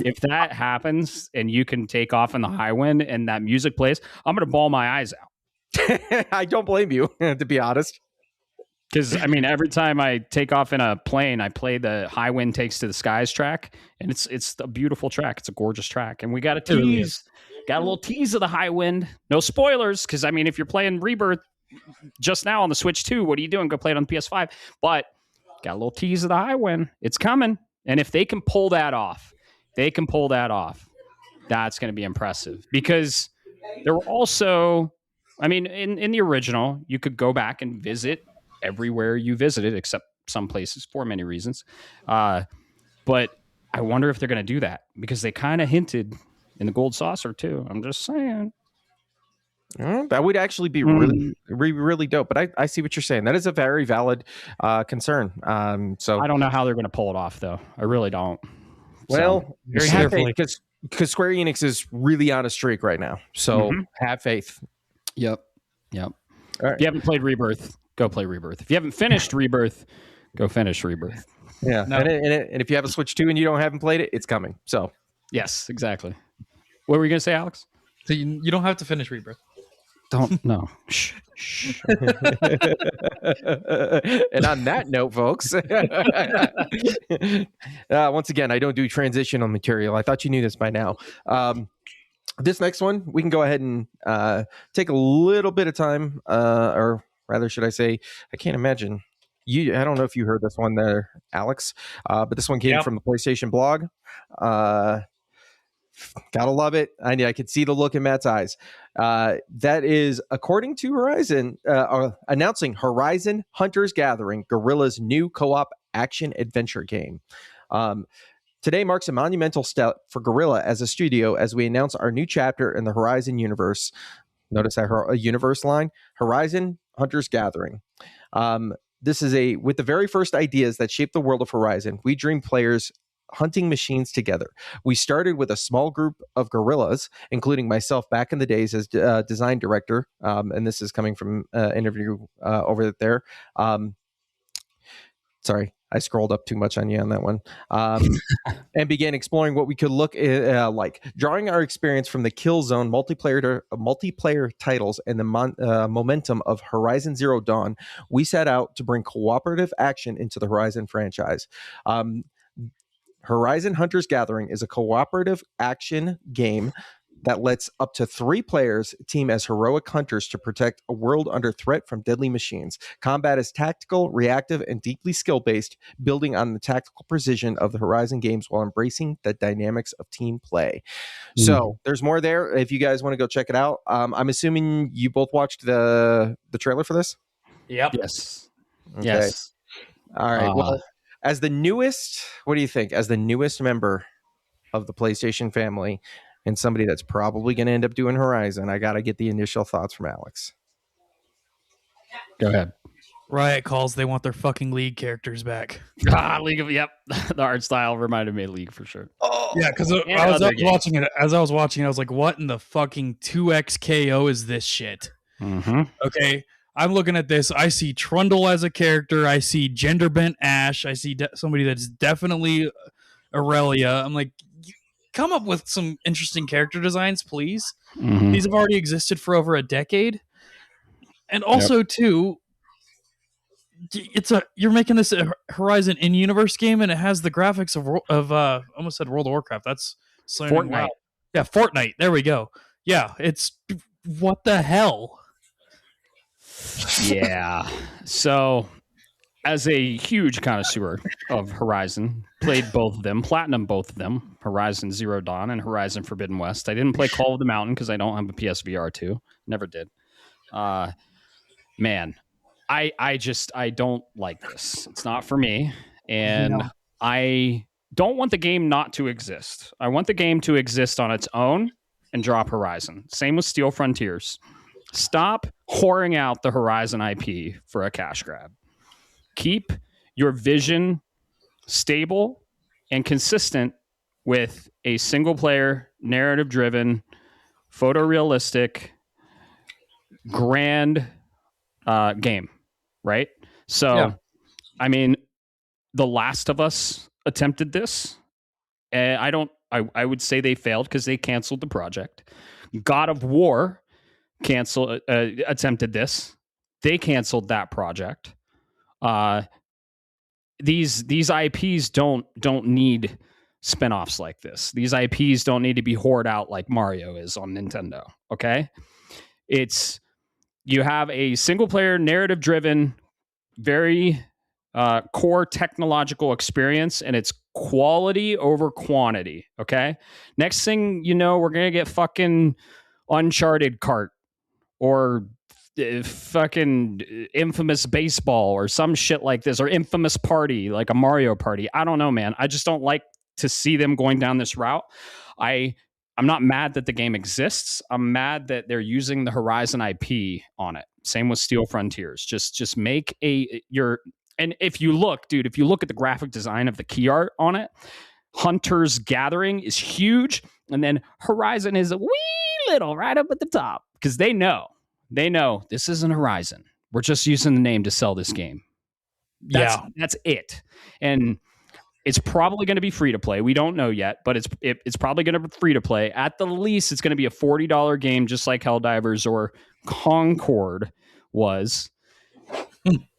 If that happens and you can take off in the high wind and that music plays, I'm going to bawl my eyes out. I don't blame you, to be honest. Because, I mean, every time I take off in a plane, I play the High Wind Takes to the Skies track, and it's a beautiful track. It's a gorgeous track. And we got a tease. Got a little tease of the high wind. No spoilers, because, I mean, if you're playing Rebirth just now on the Switch 2, what are you doing? Go play it on PS5. But got a little tease of the high wind. It's coming. And if they can pull that off, that's going to be impressive. Because there were also, I mean, in the original, you could go back and visit everywhere you visited, except some places for many reasons. But I wonder if they're going to do that, because they kind of hinted in the Gold Saucer too. I'm just saying. That would actually be really dope. But I see what you're saying. That is a very valid concern. So I don't know how they're going to pull it off, though. I really don't. Well, have faith, because Square Enix is really on a streak right now. So have faith. Yep. All right. If you haven't played Rebirth, go play Rebirth. If you haven't finished Rebirth, go finish Rebirth. Yeah, No. and if you have a Switch 2 and you haven't played it, it's coming. So Yes, exactly. What were you gonna say, Alex? So you don't have to finish Rebirth. Don't no. Shh. and on that note, folks, once again, I don't do transitional material. I thought you knew this by now. This next one, we can go ahead and take a little bit of time, or rather, should I say, I can't imagine. I don't know if you heard this one there, Alex, but this one came from the PlayStation blog. Gotta love it. I could see the look in Matt's eyes. That is, according to Horizon, announcing Horizon Hunters Gathering, Guerrilla's new co-op action adventure game. Today marks a monumental step for Guerrilla as a studio as we announce our new chapter in the Horizon universe. Notice that universe line, Horizon Hunters Gathering. This is with the very first ideas that shaped the world of Horizon. We dream players hunting machines together. We started with a small group of guerrillas, including myself back in the days as design director. And this is coming from an interview over there. Sorry, I scrolled up too much on you on that one. And began exploring what we could look like. Drawing our experience from the Killzone multiplayer titles and the momentum of Horizon Zero Dawn, we set out to bring cooperative action into the Horizon franchise. Horizon Hunters Gathering is a cooperative action game that lets up to 3 players team as heroic hunters to protect a world under threat from deadly machines. Combat is tactical, reactive, and deeply skill-based, building on the tactical precision of the Horizon games while embracing the dynamics of team play. So there's more there if you guys want to go check it out. I'm assuming you both watched the trailer for this? Yep. Yes. Okay. Yes. All right. Well, as the newest, what do you think? As the newest member of the PlayStation family and somebody that's probably going to end up doing Horizon, I got to get the initial thoughts from Alex. Go ahead. Riot calls. They want their fucking League characters back. League of the art style reminded me of League for sure. Oh yeah, because I was watching it. As I was watching it, I was like, "What in the fucking 2XKO is this shit?" Mm-hmm. Okay, I'm looking at this. I see Trundle as a character. I see gender bent Ash. I see somebody that's definitely Aurelia. I'm like, come up with some interesting character designs, please. Mm-hmm. These have already existed for over a decade, and also too, you're making this a Horizon in-universe game, and it has the graphics of I almost said World of Warcraft. That's Fortnite. Wow. Yeah, Fortnite. There we go. Yeah, it's what the hell. Yeah. So, as a huge connoisseur of Horizon, played both of them, platinum both of them, Horizon Zero Dawn and Horizon Forbidden West. I didn't play Call of the Mountain because I don't have a PSVR 2. Never did. Man, I don't like this. It's not for me. And I don't want the game not to exist. I want the game to exist on its own and drop Horizon. Same with Steel Frontiers. Stop whoring out the Horizon IP for a cash grab. Keep your vision stable and consistent with a single player, narrative driven, photorealistic, grand game, right? So, I mean, The Last of Us attempted this. I would say they failed because they canceled the project. God of War attempted this. They canceled that project. These IPs don't need spinoffs like this. These IPs don't need to be hoarded out like Mario is on Nintendo. Okay, you have a single player, narrative driven, very core technological experience, and it's quality over quantity. Okay, next thing you know, we're gonna get fucking Uncharted Kart or fucking Infamous Baseball or some shit like this, or Infamous Party, like a Mario Party. I don't know, man. I just don't like to see them going down this route. I'm not mad that the game exists. I'm mad that they're using the Horizon IP on it. Same with Steel Frontiers. Just make and if you look at the graphic design of the key art on it, Hunter's Gathering is huge, and then Horizon is a wee little right up at the top because they know this isn't Horizon. We're just using the name to sell this game. That's it. And it's probably going to be free to play. We don't know yet, but it's probably going to be free to play. At the least, it's going to be a $40 game, just like Helldivers or Concord was.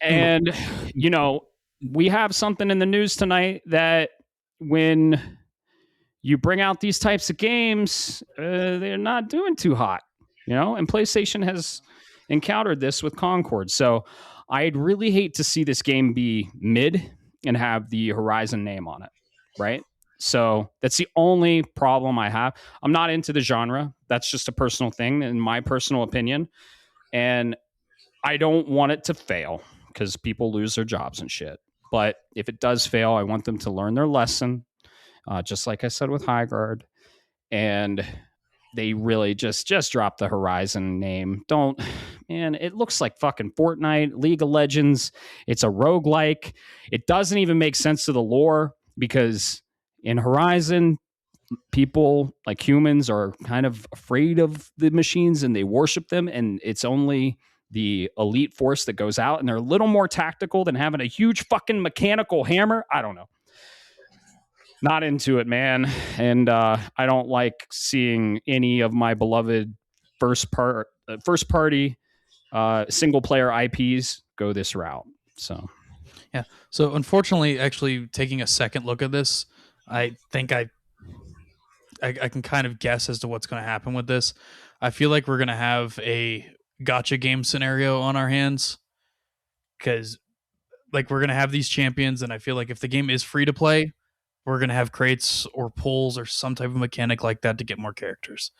And, you know, we have something in the news tonight that when you bring out these types of games, they're not doing too hot, you know, and PlayStation has encountered this with Concord. So I'd really hate to see this game be mid and have the Horizon name on it, right? So that's the only problem I have. I'm not into the genre. That's just a personal thing, in my personal opinion. And I don't want it to fail because people lose their jobs and shit. But if it does fail, I want them to learn their lesson, just like I said with Highguard. And they really just drop the Horizon name. Don't, man, it looks like fucking Fortnite, League of Legends. It's a roguelike. It doesn't even make sense to the lore because in Horizon, people like humans are kind of afraid of the machines and they worship them. And it's only the elite force that goes out and they're a little more tactical than having a huge fucking mechanical hammer. I don't know. Not into it, man. And I don't like seeing any of my beloved first party single player IPs go this route. So, yeah. So unfortunately, actually taking a second look at this, I think I can kind of guess as to what's going to happen with this. I feel like we're going to have a gacha game scenario on our hands because like we're going to have these champions. And I feel like if the game is free to play, we're going to have crates or pulls or some type of mechanic like that to get more characters.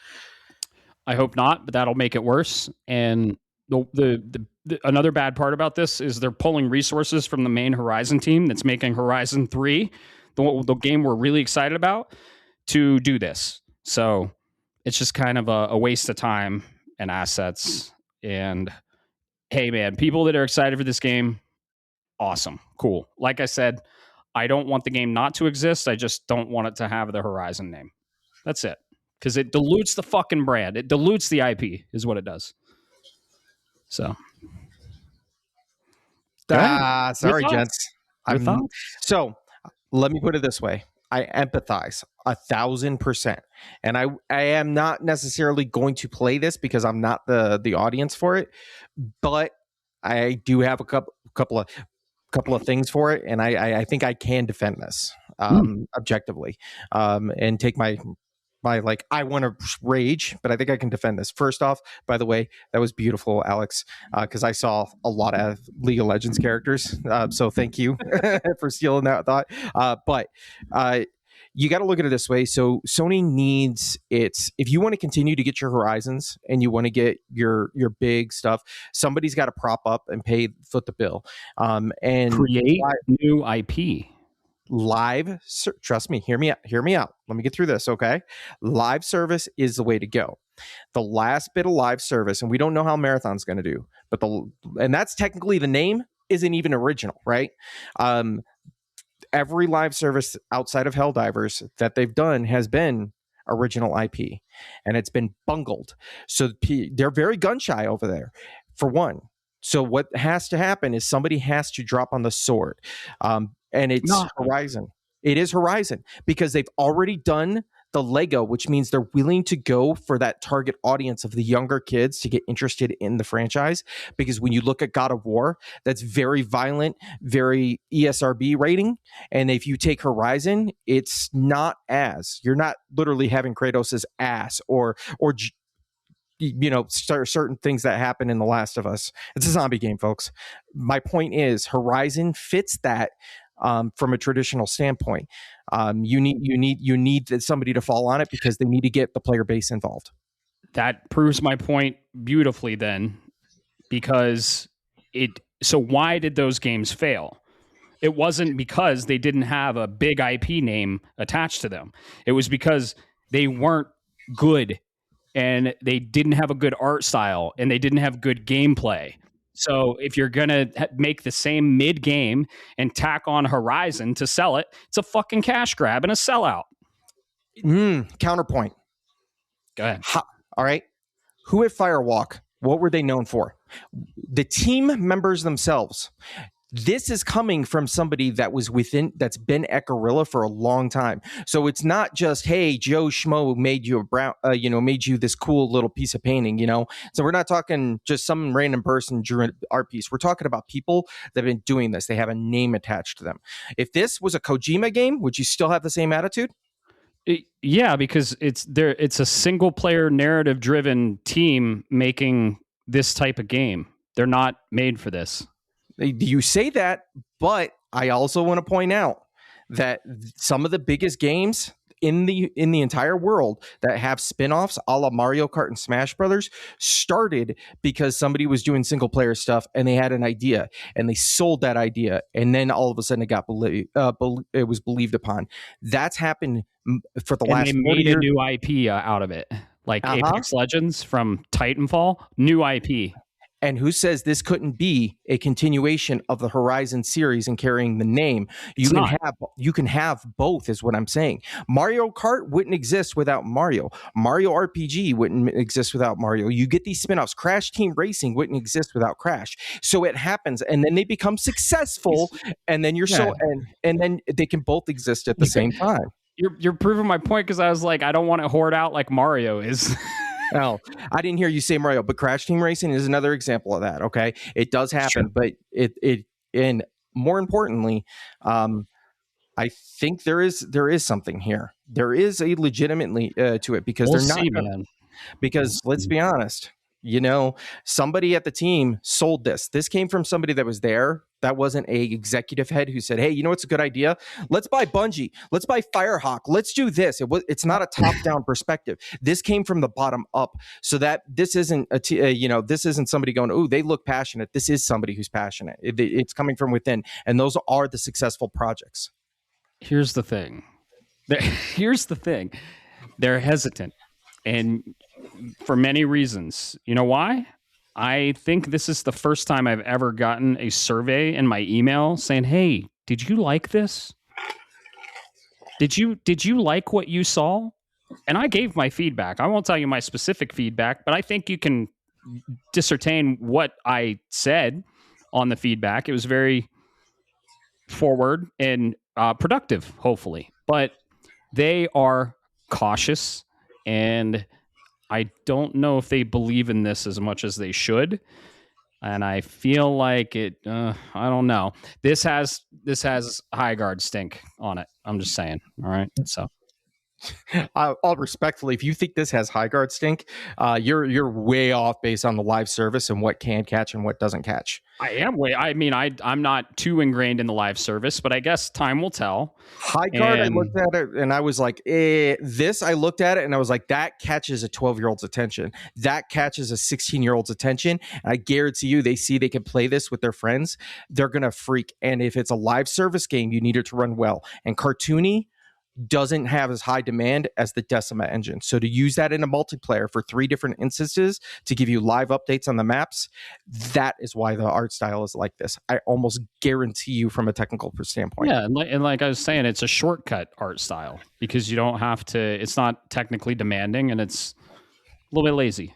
I hope not, but that'll make it worse. And the another bad part about this is they're pulling resources from the main Horizon team that's making Horizon 3, the game we're really excited about, to do this. So it's just kind of a waste of time and assets. And hey, man, people that are excited for this game, awesome, cool. Like I said, I don't want the game not to exist. I just don't want it to have the Horizon name. That's it. Because it dilutes the fucking brand. It dilutes the IP, is what it does. So. Sorry, gents. Thoughts? So let me put it this way. I empathize 1,000%. And I am not necessarily going to play this because I'm not the audience for it. But I do have a couple of things for it, and I think I can defend this objectively, and take my like, I want to rage, but I think I can defend this. First off, by the way, that was beautiful, Alex, because I saw a lot of League of Legends characters, so thank you for stealing that thought. But you got to look at it this way. So Sony needs if you want to continue to get your Horizons and you want to get your big stuff, somebody's got to prop up and foot the bill, and create new IP. Trust me, hear me out. Let me get through this, okay? Live service is the way to go. The last bit of live service, and we don't know how Marathon's going to do, but and that's technically the name isn't even original, right? Every live service outside of Helldivers that they've done has been original IP, and it's been bungled. So they're very gun shy over there, for one. So what has to happen is somebody has to drop on the sword. And it's Horizon. It is Horizon because they've already done the Lego, which means they're willing to go for that target audience of the younger kids to get interested in the franchise. Because when you look at God of War, that's very violent, very ESRB rating. And if you take Horizon, it's not you're not literally having Kratos' ass or you know, certain things that happen in The Last of Us. It's a zombie game, folks. My point is Horizon fits that. From a traditional standpoint, you need somebody to fall on it because they need to get the player base involved. That proves my point beautifully then, because so why did those games fail? It wasn't because they didn't have a big IP name attached to them. It was because they weren't good and they didn't have a good art style and they didn't have good gameplay. So if you're going to make the same mid game and tack on Horizon to sell it, it's a fucking cash grab and a sellout. Counterpoint. Go ahead. All right. Who at Firewalk, what were they known for? The team members themselves. This is coming from somebody that's been at Gorilla for a long time. So it's not just, hey, Joe Schmo made you made you this cool little piece of painting, So we're not talking just some random person drew an art piece. We're talking about people that have been doing this. They have a name attached to them. If this was a Kojima game, would you still have the same attitude? Yeah, because it's a single player narrative driven team making this type of game. They're not made for this. You say that, but I also want to point out that some of the biggest games in the entire world that have spin-offs a la Mario Kart and Smash Brothers started because somebody was doing single player stuff and they had an idea and they sold that idea, and then all of a sudden it was believed upon. That's happened for the last 40 years. They made a new IP out of it, like Apex Legends from Titanfall, new IP. And who says this couldn't be a continuation of the Horizon series and carrying the name? You can have both, is what I'm saying. Mario Kart wouldn't exist without Mario. Mario RPG wouldn't exist without Mario. You get these spin-offs. Crash Team Racing wouldn't exist without Crash. So it happens, and then they become successful, and then and then they can both exist at the same time. You're proving my point, because I was like, I don't want to hoard out like Mario is. Oh, I didn't hear you say Mario, but Crash Team Racing is another example of that. Okay, it does happen, but and more importantly, I think there is something here. There is a legitimately to it, because because let's be honest, somebody at the team sold this. This came from somebody that was there. That wasn't a executive head who said, hey, it's a good idea. Let's buy Bungie. Let's buy Firehawk. Let's do this. It's not a top-down perspective. This came from the bottom up, so that this isn't this isn't somebody going, oh, they look passionate. This is somebody who's passionate. It's coming from within, and those are the successful projects. Here's the thing. They're hesitant, and for many reasons. You know why? I think this is the first time I've ever gotten a survey in my email saying, hey, did you like this? Did you like what you saw? And I gave my feedback. I won't tell you my specific feedback, but I think you can discern what I said on the feedback. It was very forward and productive, hopefully. But they are cautious, and I don't know if they believe in this as much as they should. And I feel like I don't know. This has high guard stink on it. I'm just saying. All right. So I'll respectfully, if you think this has high guard stink, you're way off based on the live service and what can catch and what doesn't catch. I'm not too ingrained in the live service, but I guess time will tell. High guard, I looked at it and I was like, I looked at it and I was like, that catches a 12-year-old's attention. That catches a 16-year-old's attention. And I guarantee you, they see they can play this with their friends. They're going to freak. And if it's a live service game, you need it to run well. And cartoony doesn't have as high demand as the Decima engine. So to use that in a multiplayer for 3 different instances to give you live updates on the maps, that is why the art style is like this. I almost guarantee you from a technical standpoint. Yeah, and like I was saying, it's a shortcut art style because you don't have to, it's not technically demanding, and it's a little bit lazy.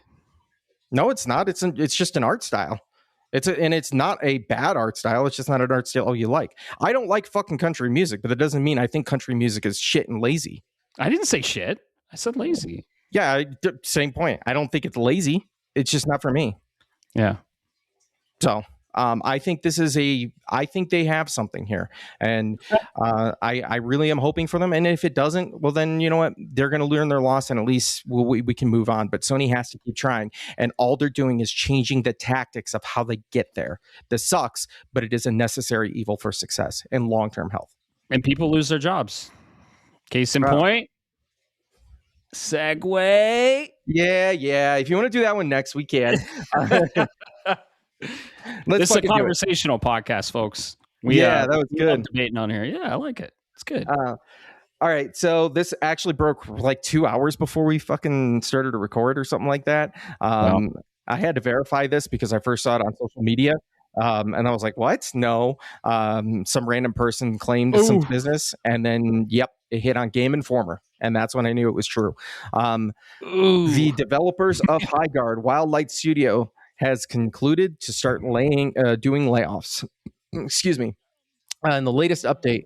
No, it's not. It's just an art style. And it's not a bad art style. It's just not an art style you like. I don't like fucking country music, but that doesn't mean I think country music is shit and lazy. I didn't say shit. I said lazy. Yeah, same point. I don't think it's lazy. It's just not for me. Yeah. So I think I think they have something here, and I really am hoping for them. And if it doesn't, well, then you know what? They're going to learn their loss, and at least we can move on. But Sony has to keep trying, and all they're doing is changing the tactics of how they get there. This sucks, but it is a necessary evil for success and long-term health. And people lose their jobs. Case in point. Segue. Yeah. If you want to do that one next, we can. This is a conversational podcast, folks. That was good. Debating on here. Yeah, I like it. It's good. All right. So this actually broke like 2 hours before we fucking started to record or something like that. I had to verify this because I first saw it on social media. And I was like, what? No. Some random person claimed some business, and then, it hit on Game Informer. And that's when I knew it was true. The developers of High Guard, Wildlight Studio, has concluded to start doing layoffs. excuse me. In the latest update,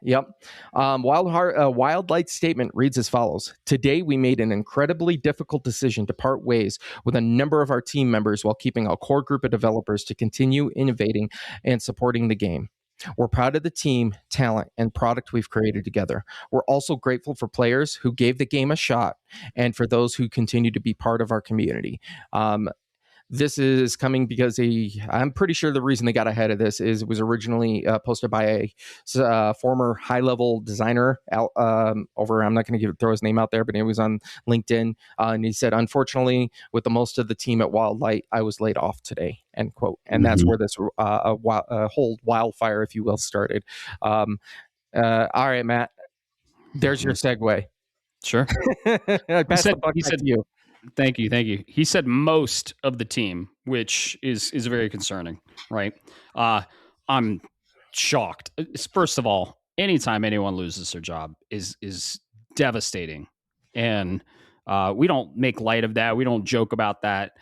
yep. Wildlight's statement reads as follows: Today, we made an incredibly difficult decision to part ways with a number of our team members while keeping a core group of developers to continue innovating and supporting the game. We're proud of the team, talent, and product we've created together. We're also grateful for players who gave the game a shot and for those who continue to be part of our community. This is coming because I'm pretty sure the reason they got ahead of this is it was originally posted by a former high-level designer over. I'm not going to throw his name out there, but he was on LinkedIn, and he said, "Unfortunately, with the most of the team at Wildlight, I was laid off today." End quote. And that's where this whole wildfire, if you will, started. All right, Matt. There's your segue. Sure. Pass the buck back to you. Thank you. He said most of the team, which is very concerning, right? I'm shocked. First of all, anytime anyone loses their job is devastating, and we don't make light of that. We don't joke about that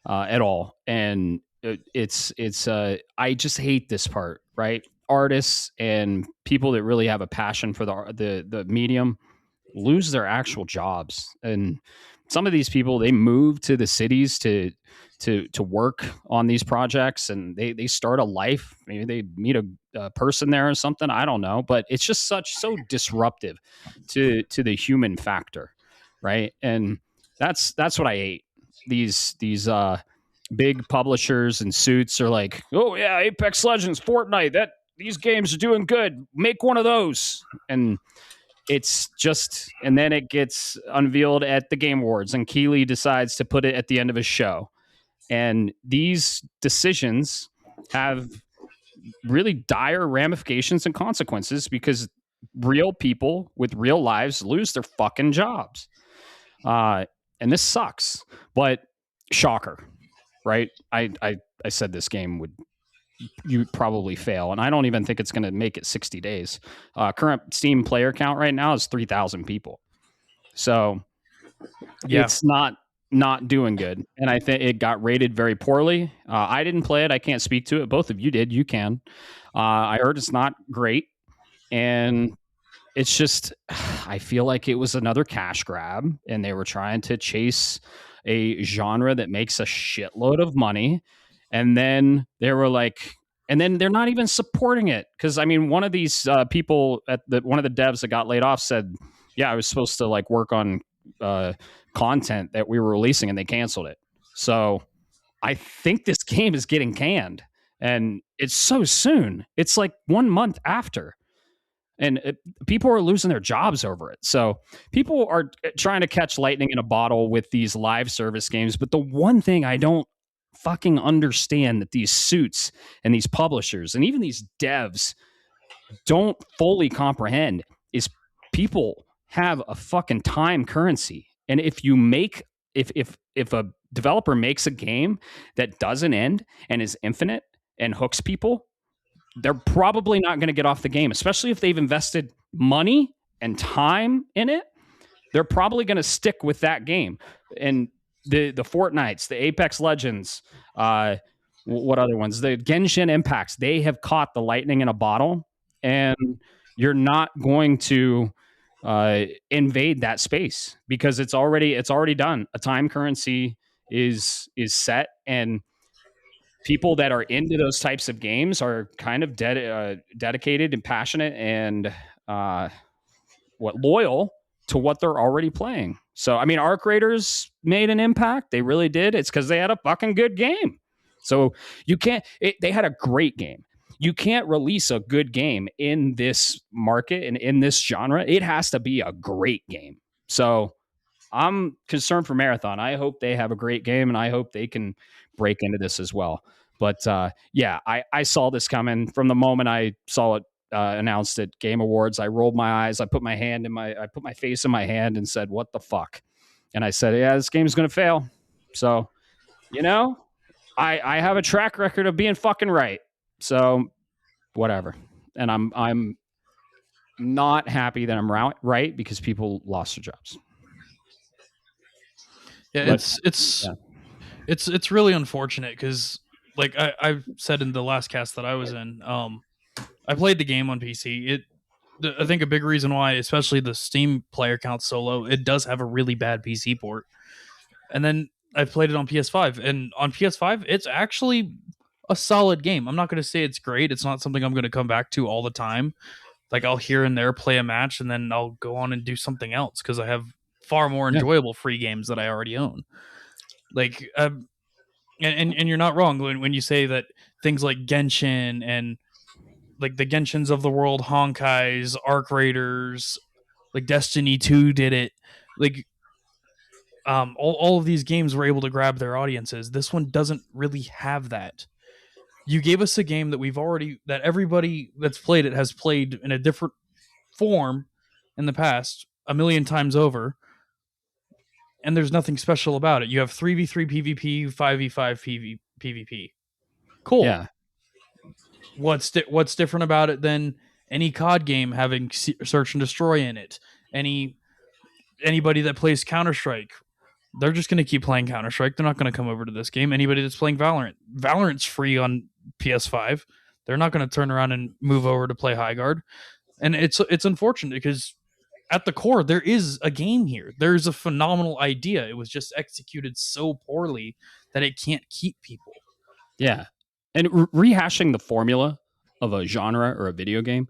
at all. And it's I just hate this part, right? Artists and people that really have a passion for the medium lose their actual jobs. And some of these people, they move to the cities to work on these projects, and they start a life. Maybe they meet a person there or something. I don't know, but it's just so disruptive to the human factor, right? And that's what I hate. These big publishers and suits are like, oh yeah, Apex Legends, Fortnite, these games are doing good. Make one of those. And it's just, and then it gets unveiled at the Game Awards, and Keighley decides to put it at the end of his show. And these decisions have really dire ramifications and consequences because real people with real lives lose their fucking jobs. And this sucks, but shocker, right? I said this game would you probably fail, and I don't even think it's going to make it 60 days. Current Steam player count right now is 3,000 people, so it's not doing good, and I think it got rated very poorly. I didn't play it. I can't speak to it. Both of you did. You can. I heard it's not great, and it's just, I feel like it was another cash grab, and they were trying to chase a genre that makes a shitload of money. And then they were like, and then they're not even supporting it. Cause I mean, one of these people one of the devs that got laid off said, yeah, I was supposed to like work on content that we were releasing, and they canceled it. So I think this game is getting canned, and it's so soon. It's like 1 month after. And people are losing their jobs over it. So people are trying to catch lightning in a bottle with these live service games. But the one thing I don't fucking understand that these suits and these publishers and even these devs don't fully comprehend is people have a fucking time currency. And if a developer makes a game that doesn't end and is infinite and hooks people, they're probably not going to get off the game, especially if they've invested money and time in it. They're probably going to stick with that game. And the Fortnites, the Apex Legends, what other ones? The Genshin Impacts, they have caught the lightning in a bottle, and you're not going to invade that space because it's already done. A time currency is set, and people that are into those types of games are kind of dedicated and passionate and loyal to what they're already playing. So, I mean, Arc Raiders made an impact. They really did. It's because they had a fucking good game. So they had a great game. You can't release a good game in this market and in this genre. It has to be a great game. So I'm concerned for Marathon. I hope they have a great game, and I hope they can break into this as well. But I saw this coming from the moment I saw it announced at Game Awards. I rolled my eyes. I put my face in my hand and said, "What the fuck?" And I said, "Yeah, this game's gonna fail." So, I have a track record of being fucking right. So, whatever. And I'm not happy that I'm right because people lost their jobs. Yeah, it's really unfortunate because like I've said in the last cast that I was in, I played the game on PC. I think a big reason why, especially the Steam player count so low, it does have a really bad PC port. And then I played it on PS5, and on PS5, it's actually a solid game. I'm not going to say it's great. It's not something I'm going to come back to all the time. Like I'll here and there play a match, and then I'll go on and do something else because I have far more enjoyable free games that I already own. Like, and you're not wrong when you say that things like Genshin and like the Genshins of the world, Honkai's, Arc Raiders, like Destiny 2 did it. Like all of these games were able to grab their audiences. This one doesn't really have that. You gave us a game that everybody that's played it has played in a different form in the past a million times over, and there's nothing special about it. You have 3v3 PvP, 5v5 PvP. Cool. Yeah. What's different about it than any COD game having search and destroy in it? Anybody that plays Counter-Strike, they're just going to keep playing Counter-Strike. They're not going to come over to this game. Anybody that's playing Valorant's free on PS5. They're not going to turn around and move over to play High Guard. And it's unfortunate because at the core, there is a game here. There's a phenomenal idea. It was just executed so poorly that it can't keep people. Yeah. And rehashing the formula of a genre or a video game,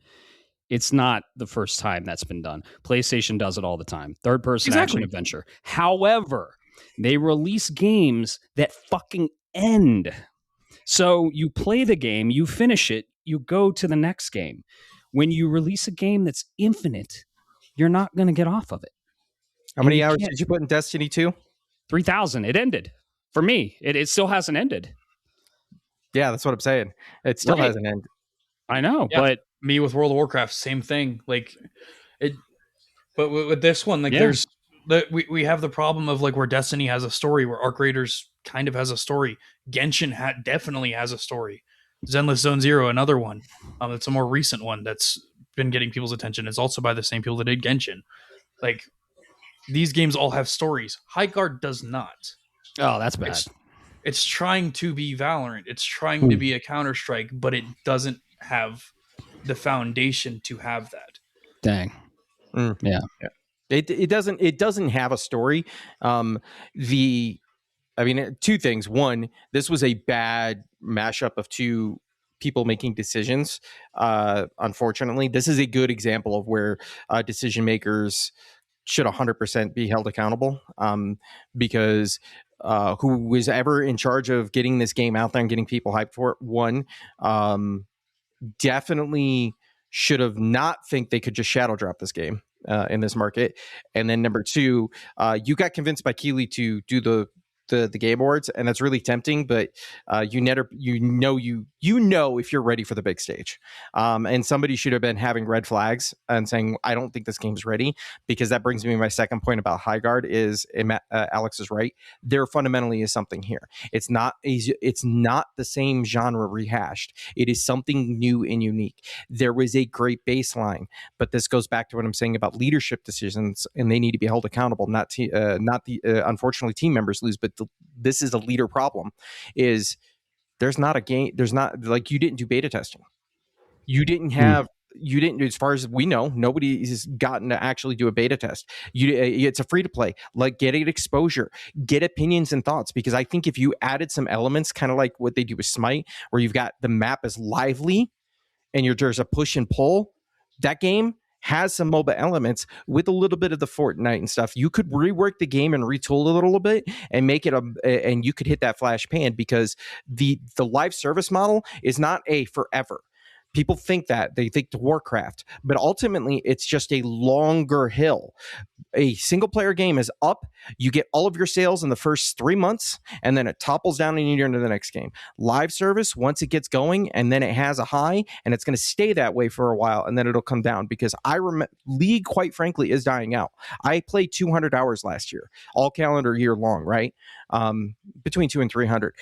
it's not the first time that's been done. PlayStation does it all the time. Third-person action adventure. However, they release games that fucking end. So you play the game, you finish it, you go to the next game. When you release a game that's infinite, you're not going to get off of it. How many hours did you put in Destiny 2? 3,000. It ended. For me, it still hasn't ended. Yeah, that's what I'm saying. It still hasn't ended. I know, but me with World of Warcraft, same thing. Like it, but with this one, like there's we have the problem of like where Destiny has a story, where Arc Raiders kind of has a story. Genshin definitely has a story. Zenless Zone Zero, another one. It's a more recent one that's been getting people's attention. It's also by the same people that did Genshin. Like these games all have stories. High Guard does not. Oh, that's bad. It's trying to be Valorant. It's trying to be a Counter-Strike, but it doesn't have the foundation to have that. Dang. Yeah. It doesn't have a story. Two things. One, this was a bad mashup of two people making decisions. Unfortunately, this is a good example of where decision makers should 100% be held accountable, because who was ever in charge of getting this game out there and getting people hyped for it, one, definitely should have not think they could just shadow drop this game in this market. And then number two, you got convinced by Keeley to do the Game Awards, and that's really tempting, but you know if you're ready for the big stage. And somebody should have been having red flags and saying, I don't think this game's ready, because that brings me to my second point about High Guard is, Alex is right. There fundamentally is something here. It's not the same genre rehashed. It is something new and unique. There was a great baseline, but this goes back to what I'm saying about leadership decisions, and they need to be held accountable, not unfortunately team members lose, but this is a leader problem. Is there's not like, you didn't do beta testing. You didn't, as far as we know, nobody has gotten to actually do a beta test. It's a free to play. Like, get it exposure, get opinions and thoughts, because I think if you added some elements, kind of like what they do with Smite, where you've got the map is lively and there's a push and pull, that game has some MOBA elements with a little bit of the Fortnite and stuff. You could rework the game and retool it a little bit and make it and you could hit that flash pan, because the live service model is not a forever. People think that. They think to Warcraft, but ultimately it's just a longer hill. A single player game is up. You get all of your sales in the first 3 months, and then it topples down and you're into the next game. Live service, once it gets going, and then it has a high, and it's going to stay that way for a while, and then it'll come down, because League, quite frankly, is dying out. I played 200 hours last year, all calendar year long, right? Between 200 and 300.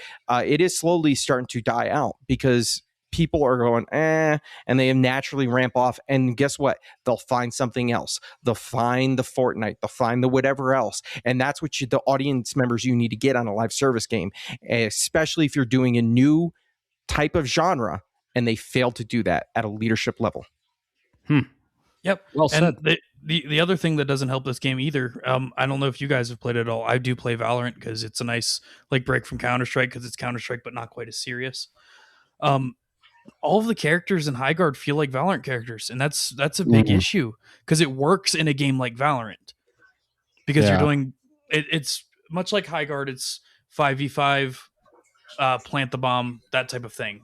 It is slowly starting to die out, because people are going, and they naturally ramp off. And guess what? They'll find something else. They'll find the Fortnite. They'll find the whatever else. And that's what the audience members you need to get on a live service game, especially if you're doing a new type of genre and they fail to do that at a leadership level. Yep. Well said. And the other thing that doesn't help this game either, I don't know if you guys have played it at all. I do play Valorant because it's a nice like break from Counter-Strike because it's Counter-Strike but not quite as serious. All of the characters in Highguard feel like Valorant characters, and that's a big issue because it works in a game like Valorant because you're doing it. It's much like Highguard. It's 5v5, plant the bomb, that type of thing.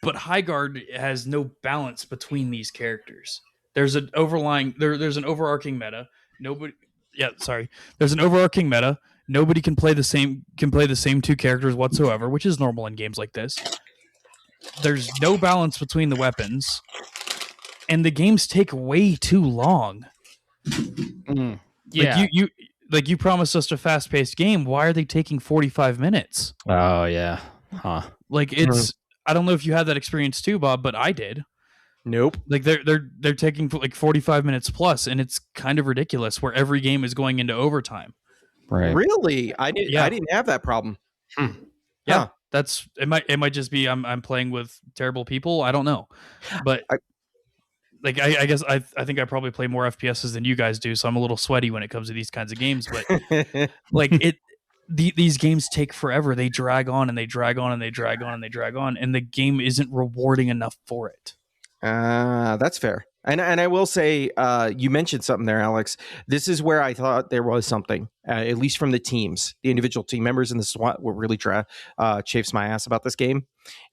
But Highguard has no balance between these characters. There's an there's an overarching meta. There's an overarching meta. Nobody can play the same two characters whatsoever, which is normal in games like this. There's no balance between the weapons, and the games take way too long. Yeah, like you promised us a fast-paced game. Why are they taking 45 minutes? Oh yeah, huh? Like it's. I don't know if you had that experience too, Bob, but I did. Nope. Like they're taking like 45 minutes plus, and it's kind of ridiculous. Where every game is going into overtime. Right. Really? I didn't have that problem. Yeah. That's it might just be I'm playing with terrible people. I don't know. But I guess I think I probably play more FPSs than you guys do, so I'm a little sweaty when it comes to these kinds of games. But like these games take forever. They drag on and they drag on and they drag on and they drag on, and the game isn't rewarding enough for it. That's fair. And I will say, you mentioned something there, Alex. This is where I thought there was something, at least from the teams, the individual team members, and this is what really chafes my ass about this game.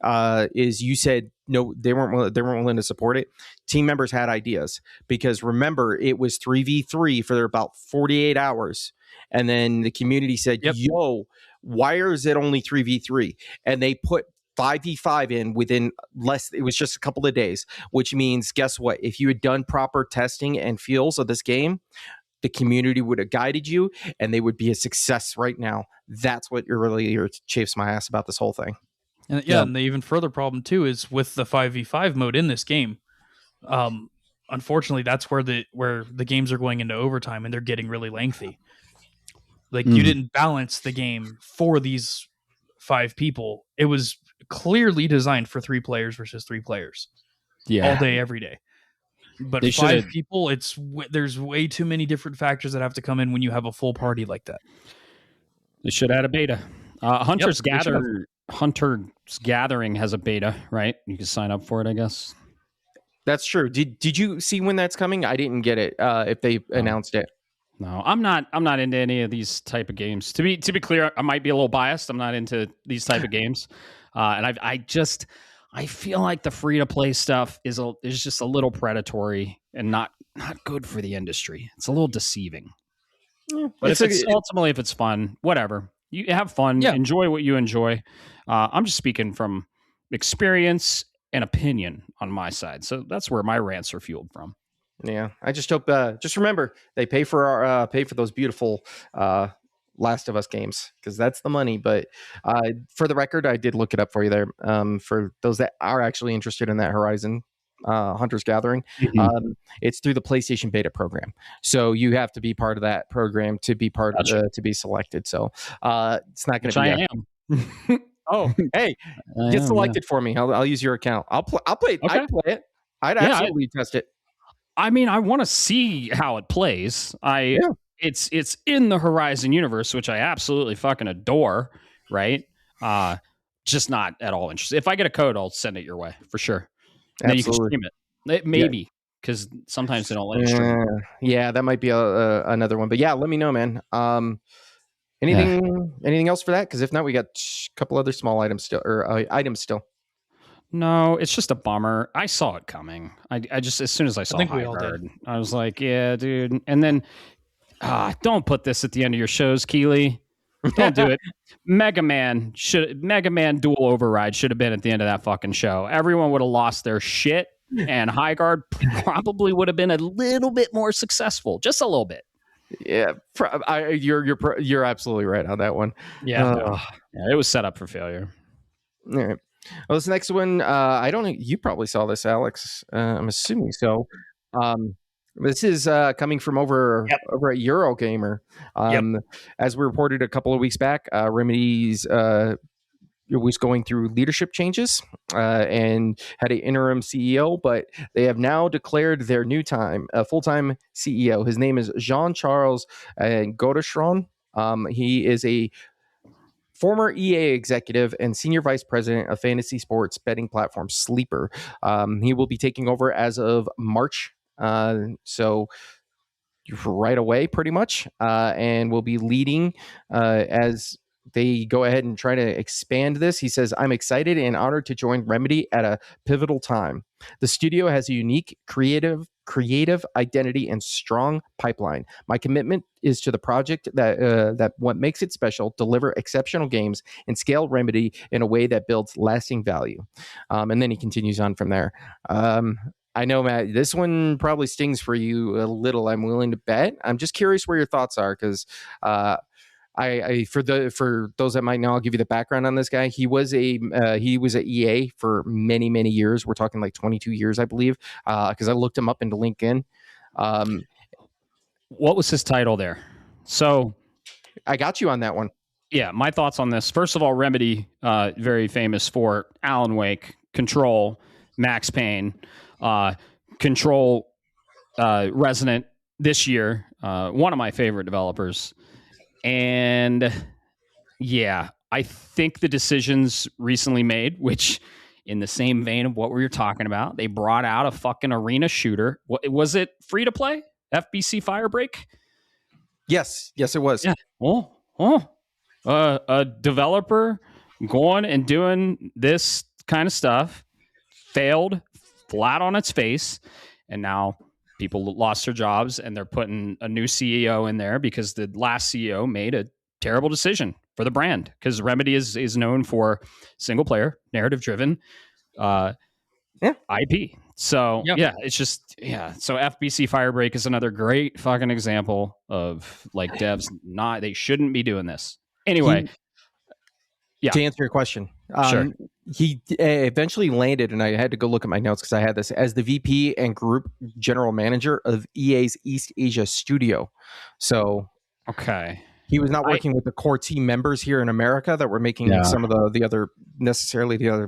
Is you said no, they weren't willing to support it. Team members had ideas because remember it was 3v3 for about 48 hours, and then the community said, "Yo, why is it only 3v3?" And they put 5v5 in within it was just a couple of days, which means guess what? If you had done proper testing and feels of this game, the community would have guided you and they would be a success right now. That's what really chafes my ass about this whole thing. And and the even further problem too is with the 5v5 mode in this game. Unfortunately, that's where the games are going into overtime and they're getting really lengthy. Like you didn't balance the game for these 5 people. It was clearly designed for 3 players versus 3 players. All day, every day. But 5 people, there's way too many different factors that have to come in when you have a full party like that. They should add a beta. Hunter's Gathering has a beta, right? You can sign up for it, I guess. That's true. Did you see when that's coming? I didn't get it. If they announced it. No, I'm not into any of these type of games. To be clear, I might be a little biased. I'm not into these type of games, and I feel like the free to play stuff is just a little predatory and not good for the industry. It's a little deceiving. But ultimately, if it's fun, whatever, you have fun, enjoy what you enjoy. I'm just speaking from experience and opinion on my side, so that's where my rants are fueled from. Yeah, I just hope. Just remember, they pay for those beautiful Last of Us games because that's the money. But for the record, I did look it up for you there. For those that are actually interested in that Horizon Hunter's Gathering, it's through the PlayStation Beta program. So you have to be part of that program to be to be selected. So it's not going to be. I am. Oh, hey, get selected for me. I'll use your account. I'll play it. Okay. I'd play it. I'd absolutely test it. I mean, I want to see how it plays. It's in the Horizon universe, which I absolutely fucking adore, right? Just not at all interested. If I get a code, I'll send it your way for sure. And then you can stream it. Maybe because sometimes they don't let you stream. Yeah, that might be another one. But yeah, let me know, man. Anything else for that? Because if not, we got a couple other small items still. No, it's just a bummer. I saw it coming. I just, as soon as I saw Highguard, I was like, yeah, dude. And then, don't put this at the end of your shows, Keeley. Don't do it. Mega Man Dual Override should have been at the end of that fucking show. Everyone would have lost their shit, and Highguard probably would have been a little bit more successful, just a little bit. Yeah, you're absolutely right on that one. Yeah, it was set up for failure. All right. Well, this next one, I don't know. You probably saw this, Alex. I'm assuming so. This is coming from over Yep. at Eurogamer. As we reported a couple of weeks back, Remedy's was going through leadership changes and had an interim CEO, but they have now declared their new full-time CEO. His name is Jean-Charles Godechron. He is a former EA executive and senior vice president of fantasy sports betting platform Sleeper. He will be taking over as of March. So right away, pretty much, and will be leading as they go ahead and try to expand this. He says, "I'm excited and honored to join Remedy at a pivotal time. The studio has a unique creative identity and strong pipeline. My commitment is to the project that what makes it special, deliver exceptional games, and scale Remedy in a way that builds lasting value." And then he continues on from there. I know, Matt, this one probably stings for you a little, I'm willing to bet. I'm just curious where your thoughts are, because for those that might know, I'll give you the background on this guy. He was at EA for many, many years. We're talking like 22 years, I believe, because I looked him up into LinkedIn. What was his title there? So I got you on that one. Yeah, my thoughts on this. First of all, Remedy, very famous for Alan Wake, Control, Max Payne, Control, Resident this year. One of my favorite developers. And yeah, I think the decisions recently made, which in the same vein of what we were talking about, they brought out a fucking arena shooter. Was it free to play? FBC Firebreak? Yes, it was. Yeah. A developer going and doing this kind of stuff failed flat on its face, and now people lost their jobs, and they're putting a new CEO in there because the last CEO made a terrible decision for the brand, because Remedy is known for single player, narrative driven IP. So it's just So FBC Firebreak is another great fucking example of like devs they shouldn't be doing this. Anyway, to answer your question, sure. He eventually landed, and I had to go look at my notes because I had this, as the VP and group general manager of EA's East Asia studio. So okay, he was not working with the core team members here in America that were making some of the other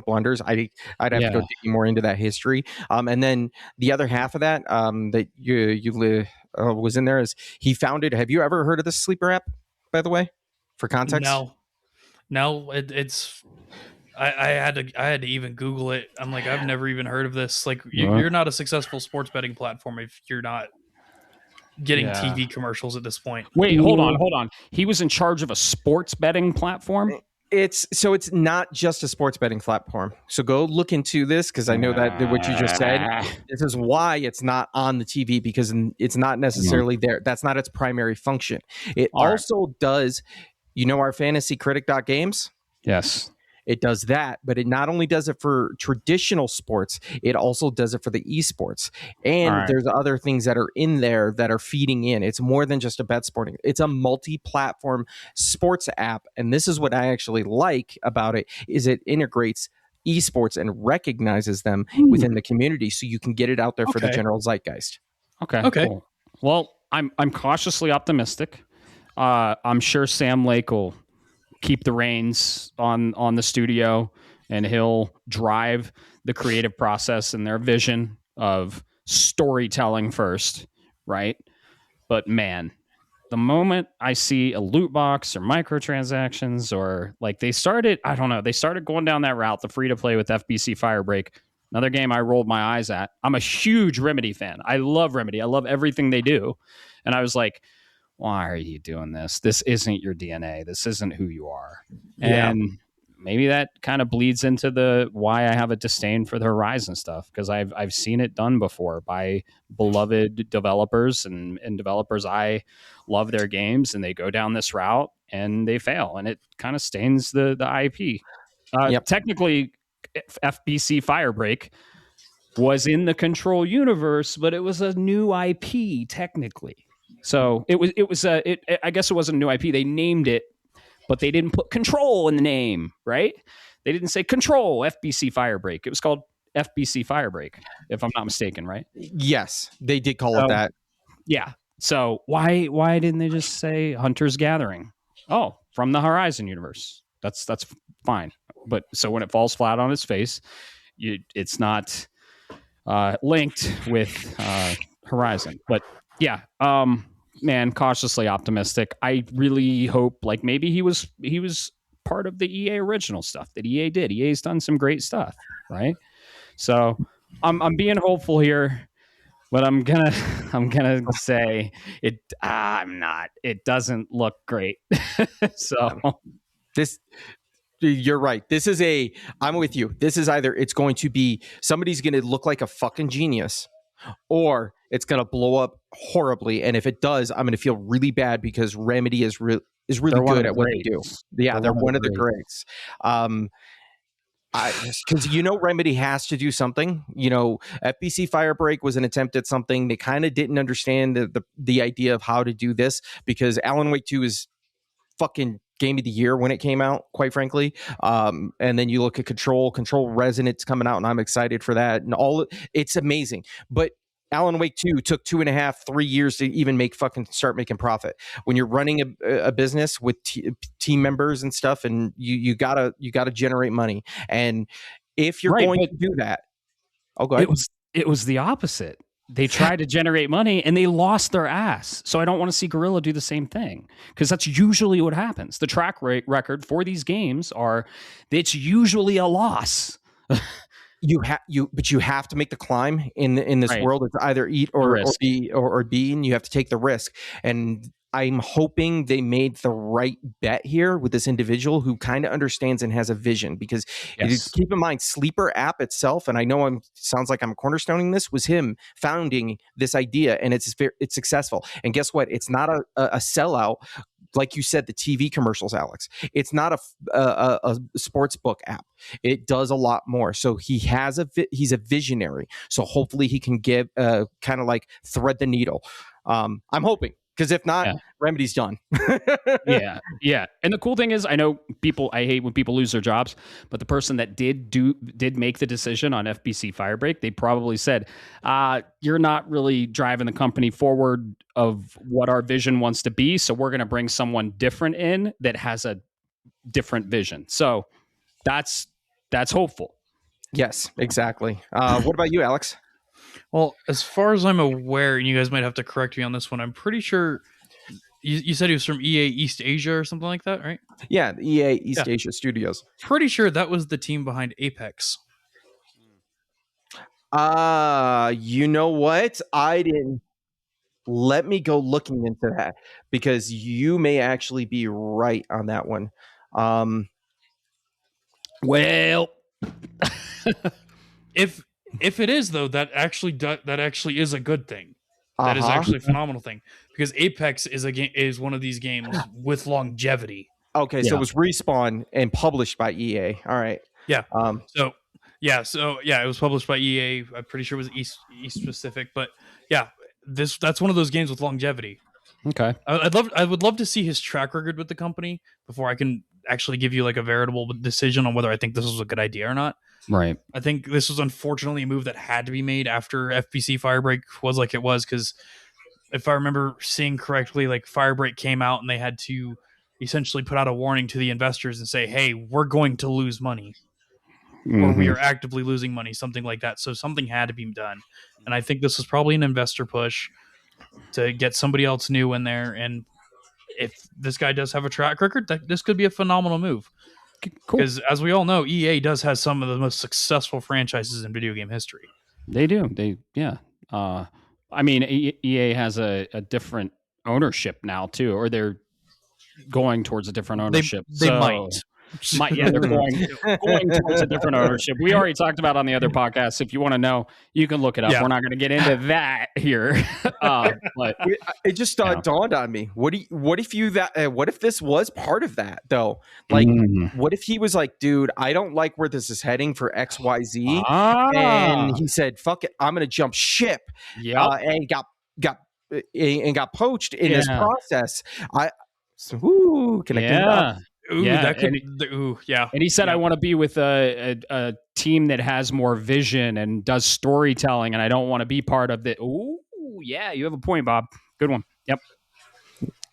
blunders. I'd have to go digging more into that history. And then the other half of that that you was in there is he founded. Have you ever heard of this Sleeper app, by the way, for context? No, it's. I had to even Google it. I'm like, I've never even heard of this. Like, you're not a successful sports betting platform if you're not getting TV commercials at this point. Wait, hold on. He was in charge of a sports betting platform? It's not just a sports betting platform. So go look into this, because I know that what you just said. This is why it's not on the TV, because it's not necessarily there. That's not its primary function. It also does, our fantasy critic.games? Yes. It does that, but it not only does it for traditional sports, it also does it for the esports. And there's other things that are in there that are feeding in. It's more than just a bet sporting. It's a multi-platform sports app. And this is what I actually like about it, is it integrates esports and recognizes them within the community, so you can get it out there for the general zeitgeist. Okay. Cool. Well, I'm cautiously optimistic. I'm sure Sam Lake will keep the reins on the studio, and he'll drive the creative process and their vision of storytelling first, right? But man, the moment I see a loot box or microtransactions, or like they started going down that route, the free to play with FBC Firebreak, another game I rolled my eyes at. I'm a huge Remedy fan. I love Remedy. I love everything they do. And I was like, why are you doing this? This isn't your DNA. This isn't who you are. Yeah. And maybe that kind of bleeds into the why I have a disdain for the Horizon stuff, because I've seen it done before by beloved developers and developers. I love their games, and they go down this route and they fail, and it kind of stains the IP. Technically, FBC Firebreak was in the Control universe, but it was a new IP technically. So I guess it wasn't a new IP. They named it, but they didn't put Control in the name, right? They didn't say Control FBC Firebreak. It was called FBC Firebreak, if I'm not mistaken, right? Yes, they did call it that. Yeah. So why didn't they just say Hunter's Gathering? Oh, from the Horizon universe. That's fine. But so when it falls flat on its face, it's not linked with Horizon. But yeah, man, cautiously optimistic. I really hope like maybe he was part of the EA original stuff that EA did. EA's done some great stuff, right? So I'm being hopeful here. But I'm gonna say it. I'm not. It doesn't look great. So you're right. I'm with you. This is either it's going to be somebody's going to look like a fucking genius, or it's going to blow up horribly. And if it does, I'm going to feel really bad because Remedy is really good at what they do. Yeah, they're one of the greats. Because Remedy has to do something. FBC Firebreak was an attempt at something. They kind of didn't understand the idea of how to do this because Alan Wake 2 is fucking game of the year when it came out, quite frankly. And then you look at Control Resonance coming out, and I'm excited for that. And it's amazing. But Alan Wake 2 took 2.5-3 years to even start making profit. When you're running a business with team members and stuff, and you gotta generate money. And if you're going to do that, go ahead. It was the opposite. They tried to generate money and they lost their ass. So I don't want to see Guerrilla do the same thing because that's usually what happens. The track record for these games it's usually a loss. But you have to make the climb in this world. It's either eat or be, and you have to take the risk. And I'm hoping they made the right bet here with this individual who kind of understands and has a vision. Because keep in mind, Sleeper app itself, and I know sounds like I'm cornerstoning this, was him founding this idea, and it's successful. And guess what? It's not a sellout. Like you said, the TV commercials, Alex. It's not a sports book app. It does a lot more. So he's a visionary. So hopefully he can give kind of like thread the needle. I'm hoping. Because if not, Remedy's done. Yeah. And the cool thing is, I hate when people lose their jobs, but the person that did make the decision on FBC Firebreak, they probably said, you're not really driving the company forward of what our vision wants to be. So we're going to bring someone different in that has a different vision. So that's hopeful. Yes, exactly. What about you, Alex? Well, as far as I'm aware, and you guys might have to correct me on this one, I'm pretty sure you said he was from EA East Asia or something like that, right? Yeah, the EA East Asia Studios. Pretty sure that was the team behind Apex. You know what? I didn't. Let me go looking into that because you may actually be right on that one. Well, If it is though, that actually is a good thing. That is actually a phenomenal thing because Apex is one of these games with longevity. Okay, so it was Respawn and published by EA. All right. Yeah. So it was published by EA. I'm pretty sure it was East Pacific, but yeah, that's one of those games with longevity. Okay. I would love to see his track record with the company before I can actually give you like a veritable decision on whether I think this was a good idea or not. Right. I think this was unfortunately a move that had to be made after FBC Firebreak was like it was, because if I remember seeing correctly, like Firebreak came out and they had to essentially put out a warning to the investors and say, hey, we're going to lose money. Or we are actively losing money, something like that. So something had to be done. And I think this was probably an investor push to get somebody else new in there. And if this guy does have a track record, this could be a phenomenal move. Cool. Because as we all know, EA does have some of the most successful franchises in video game history. They do. I mean, EA has a different ownership now too, or they're going towards a different ownership. They might. They're going towards a different ownership. We already talked about on the other podcast. If you want to know, you can look it up. Yeah. We're not going to get into that here. But it just dawned on me. What if this was part of that though? Like, what if he was like, dude, I don't like where this is heading for XYZ, and he said, "Fuck it, I'm going to jump ship." Yeah, and got poached in this process. Connecting the dots. Ooh, Yeah, that could. Yeah. And he said, Yeah. I want to be with a team that has more vision and does storytelling, and I don't want to be part of the. Ooh, yeah, you have a point, Bob. Good one. Yep.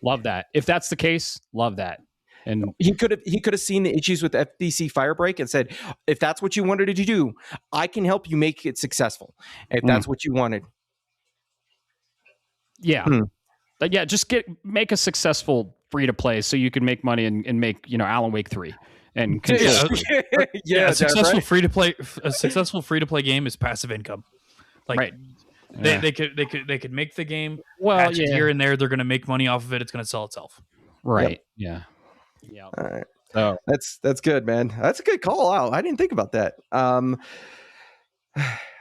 Love that. If that's the case, love that. And he could have seen the issues with FBC Firebreak and said, if that's what you wanted to do, I can help you make it successful. If that's what you wanted. Yeah. But yeah, just make a successful free to play so you can make money and make, Alan Wake 3 and Control 3. A successful free to play game is passive income. Like right. They could make the game. Well, here and there, they're going to make money off of it. It's going to sell itself. Right. Yep. Yeah. All right. So that's good, man. That's a good call out. I didn't think about that. All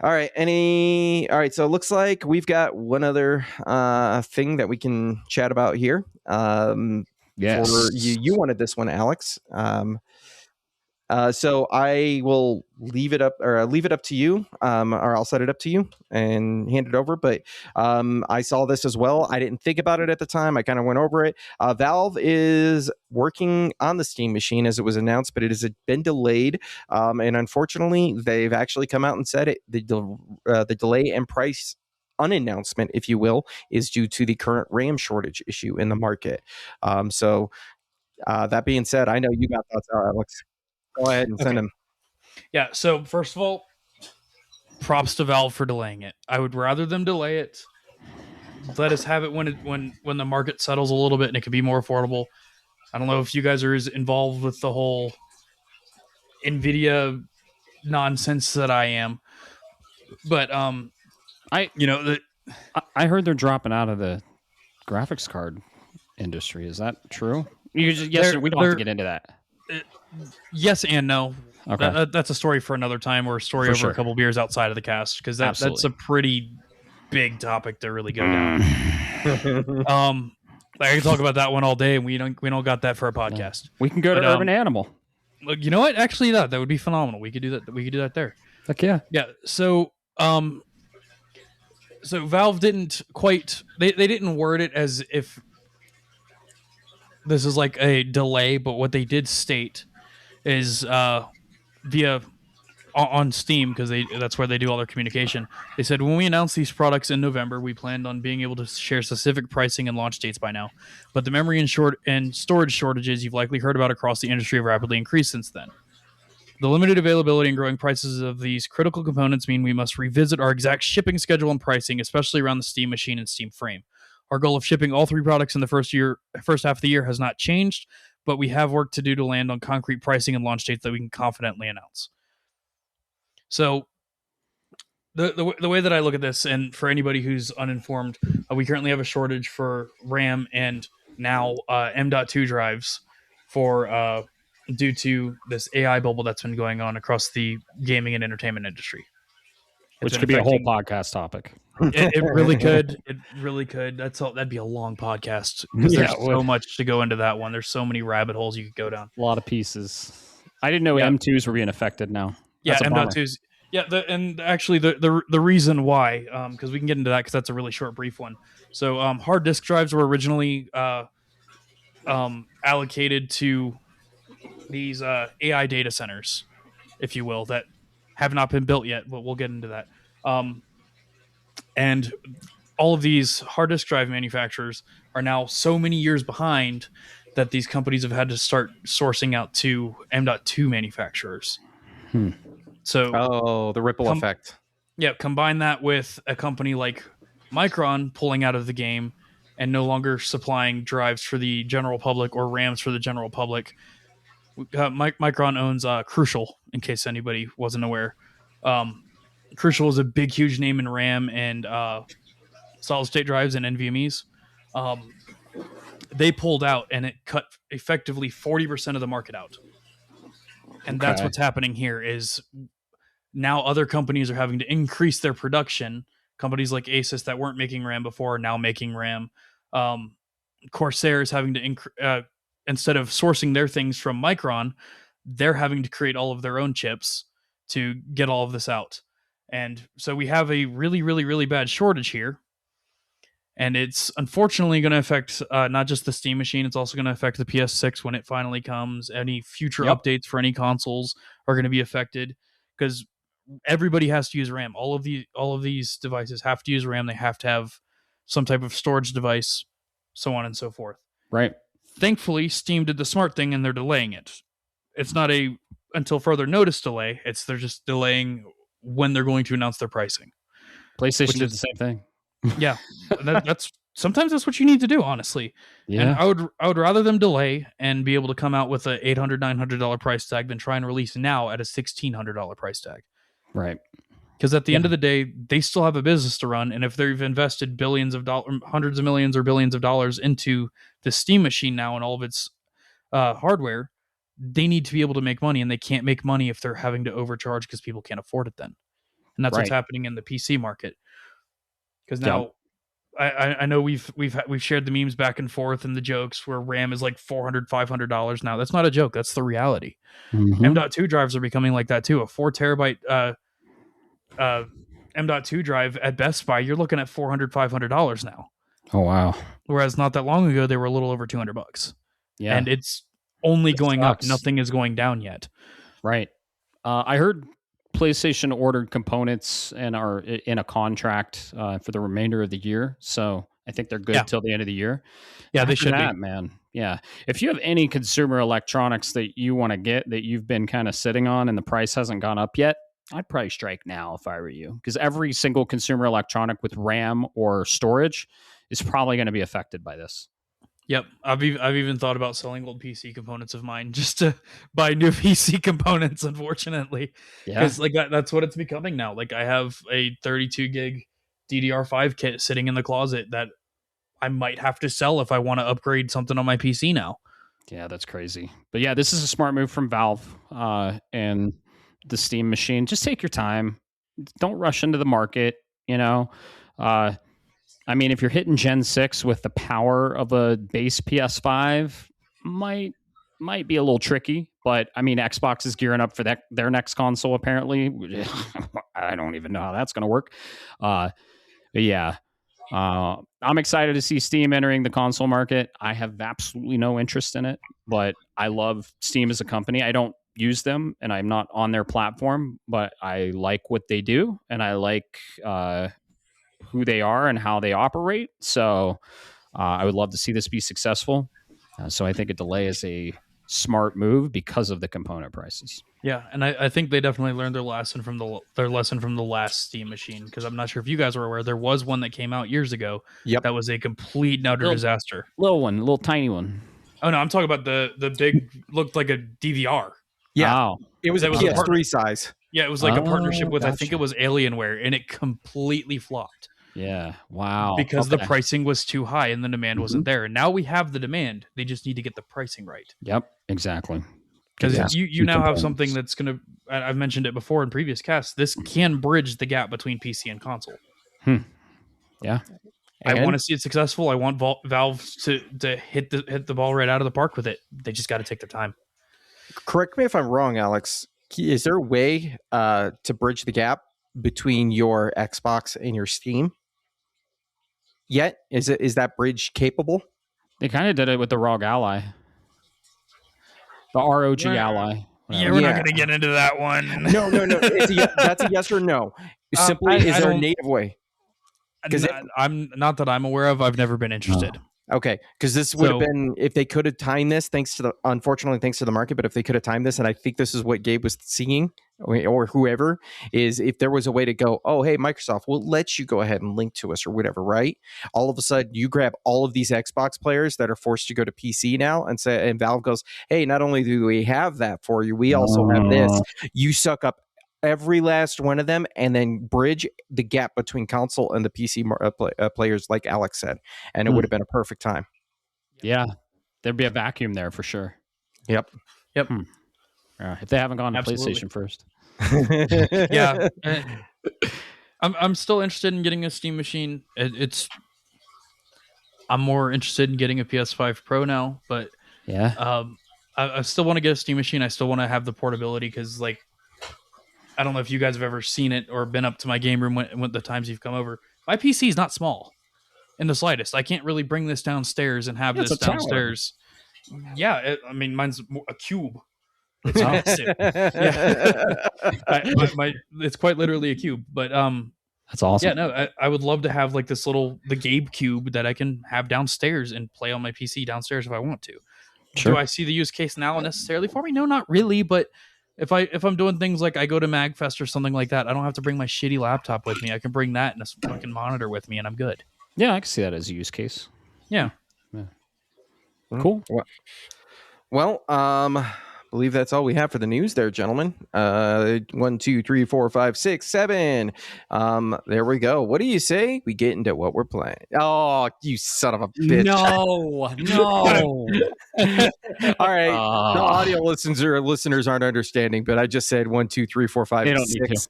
right. All right. So it looks like we've got one other thing that we can chat about here. Yes. For you wanted this one, Alex. So I will leave it up to you, or I'll set it up to you and hand it over. But I saw this as well. I didn't think about it at the time. I kind of went over it. Valve is working on the Steam machine as it was announced, but it has been delayed. And unfortunately, they've actually come out and said it. The delay and price unannouncement, if you will, is due to the current RAM shortage issue in the market. So that being said, I know you got thoughts, Alex. Go ahead and send them. Yeah. So first of all, props to Valve for delaying it. I would rather them delay it. Let us have it when the market settles a little bit and it can be more affordable. I don't know if you guys are as involved with the whole Nvidia nonsense that I am, but I heard they're dropping out of the graphics card industry. Is that true? We don't have to get into that. Yes and no. Okay. That's a story for another time, or a story over a couple beers outside of the cast, because that's a pretty big topic to really go down. I can talk about that one all day, and we don't got that for a podcast. No. We can go to Urban Animal. Look, you know what? Actually, that would be phenomenal. We could do that. We could do that there. Heck yeah. Yeah. So Valve didn't quite. They didn't word it as if this is like a delay, but what they did state is via on Steam, because that's where they do all their communication. They said, when we announced these products in November, we planned on being able to share specific pricing and launch dates by now, but the memory and storage shortages you've likely heard about across the industry have rapidly increased since then. The limited availability and growing prices of these critical components mean we must revisit our exact shipping schedule and pricing, especially around the Steam machine and Steam frame. Our goal of shipping all three products in the first half of the year has not changed, but we have work to do to land on concrete pricing and launch dates that we can confidently announce. So the way that I look at this, and for anybody who's uninformed, we currently have a shortage for RAM and now M.2 drives for due to this AI bubble that's been going on across the gaming and entertainment industry. Which could be a whole podcast topic. It really could. It really could. That'd be a long podcast, because there's so much to go into that one. There's so many rabbit holes you could go down. A lot of pieces. I didn't know M2s were being affected now. That's M.2s. Yeah, and actually the reason why, because we can get into that, because that's a really short, brief one. So hard disk drives were originally allocated to these AI data centers, if you will, that have not been built yet, but we'll get into that. And all of these hard disk drive manufacturers are now so many years behind that these companies have had to start sourcing out to M.2 manufacturers. So, the ripple effect. Yeah, combine that with a company like Micron pulling out of the game and no longer supplying drives for the general public or RAMs for the general public. Micron owns Crucial, in case anybody wasn't aware. Crucial is a big, huge name in RAM and solid-state drives and NVMEs. They pulled out, and it cut effectively 40% of the market out. And that's what's happening here is now other companies are having to increase their production. Companies like Asus that weren't making RAM before are now making RAM. Corsair is having to instead of sourcing their things from Micron, they're having to create all of their own chips to get all of this out. And so we have a really, really, really bad shortage here. And it's unfortunately going to affect not just the Steam machine, it's also going to affect the PS6 when it finally comes. Any future updates for any consoles are going to be affected because everybody has to use RAM. All of these devices have to use RAM. They have to have some type of storage device, so on and so forth. Right. Thankfully, Steam did the smart thing and they're delaying it. It's not a until further notice delay. They're just delaying when they're going to announce their pricing. PlayStation did the same thing. Yeah, that's sometimes that's what you need to do, honestly. Yeah. And I would rather them delay and be able to come out with a $800, $900 price tag than try and release now at a $1,600 price tag. Right. Because at the end of the day, they still have a business to run, and if they've invested billions of dollars, hundreds of millions or billions of dollars into the Steam machine now and all of its hardware, they need to be able to make money, and they can't make money if they're having to overcharge because people can't afford it then. And that's what's happening in the PC market. Because now, I know we've shared the memes back and forth and the jokes where RAM is like $400, $500 now. That's not a joke. That's the reality. Mm-hmm. M.2 drives are becoming like that too. A 4 terabyte M.2 drive at Best Buy, you're looking at $400, $500 now. Oh wow! Whereas not that long ago, they were a little over $200. Yeah, and it's only going up. Nothing is going down yet. Right. I heard PlayStation ordered components and are in a contract for the remainder of the year, so I think they're good till the end of the year. Yeah, they should be, man. Yeah, if you have any consumer electronics that you want to get that you've been kind of sitting on and the price hasn't gone up yet, I'd probably strike now if I were you, because every single consumer electronic with RAM or storage is probably going to be affected by this. Yep, I've even thought about selling old PC components of mine just to buy new PC components. Unfortunately, because like that's what it's becoming now. Like I have a 32 gig DDR5 kit sitting in the closet that I might have to sell if I want to upgrade something on my PC now. Yeah, that's crazy. But yeah, this is a smart move from Valve and the Steam machine. Just take your time. Don't rush into the market. You know. I mean, if you're hitting Gen 6 with the power of a base PS5, might be a little tricky. But, I mean, Xbox is gearing up for their next console, apparently. I don't even know how that's going to work. But yeah, I'm excited to see Steam entering the console market. I have absolutely no interest in it, but I love Steam as a company. I don't use them, and I'm not on their platform, but I like what they do, and I like who they are and how they operate. So I would love to see this be successful. So I think a delay is a smart move because of the component prices. Yeah, and I think they definitely learned their lesson from the last Steam machine, because I'm not sure if you guys were aware, there was one that came out years ago. Yep. That was a complete and utter disaster. Little tiny one. Oh no, I'm talking about the big, looked like a DVR. Yeah, wow. It was a PS3 size. Yeah, it was like a partnership with, I think it was Alienware, and it completely flopped. Yeah, wow. Because the pricing was too high and the demand wasn't there. And now we have the demand. They just need to get the pricing right. Yep, exactly. Because you now have something that's going to, I've mentioned it before in previous casts, this can bridge the gap between PC and console. Yeah. I want to see it successful. I want Valve to hit the ball right out of the park with it. They just got to take the time. Correct me if I'm wrong, Alex. Is there a way to bridge the gap between your Xbox and your Steam yet? Is that bridge capable? They kind of did it with the ROG Ally. The ROG Ally. Yeah, we're not going to get into that one. No. That's a yes or no. Simply, is there a native way? I'm not that I'm aware of. I've never been interested. No. Okay, because this would have been, if they could have timed this, unfortunately, thanks to the market, but if they could have timed this, and I think this is what Gabe was seeing, or whoever, is if there was a way to go, oh, hey, Microsoft, we'll let you go ahead and link to us or whatever, right? All of a sudden, you grab all of these Xbox players that are forced to go to PC now, and Valve goes, hey, not only do we have that for you, we also have this. You suck up every last one of them and then bridge the gap between console and the PC players, like Alex said, and it would have been a perfect time. Yeah, there'd be a vacuum there for sure. Yep. If they haven't gone to PlayStation first. Yeah. I'm still interested in getting a Steam machine. I'm more interested in getting a PS5 Pro now, but yeah, I still want to get a Steam machine. I still want to have the portability, because like, I don't know if you guys have ever seen it or been up to my game room when the times you've come over. My PC is not small. in the slightest. I can't really bring this downstairs and have this downstairs. Yeah, mine's a cube. It's massive. It's quite literally a cube. But that's awesome. Yeah, no, I would love to have like this the Gabe cube that I can have downstairs and play on my PC downstairs if I want to. Sure. Do I see the use case now necessarily for me? No, not really. But if I'm doing things like I go to MagFest or something like that, I don't have to bring my shitty laptop with me. I can bring that and a fucking monitor with me, and I'm good. Yeah, I can see that as a use case. Yeah. Cool. Well, I believe that's all we have for the news there, gentlemen. 1, 2, 3, 4, 5, 6, 7. There we go. What do you say we get into what we're playing? Oh, you son of a bitch. No. All right. The audio listeners aren't understanding, but I just said 1, 2, 3, 4, 5, 6,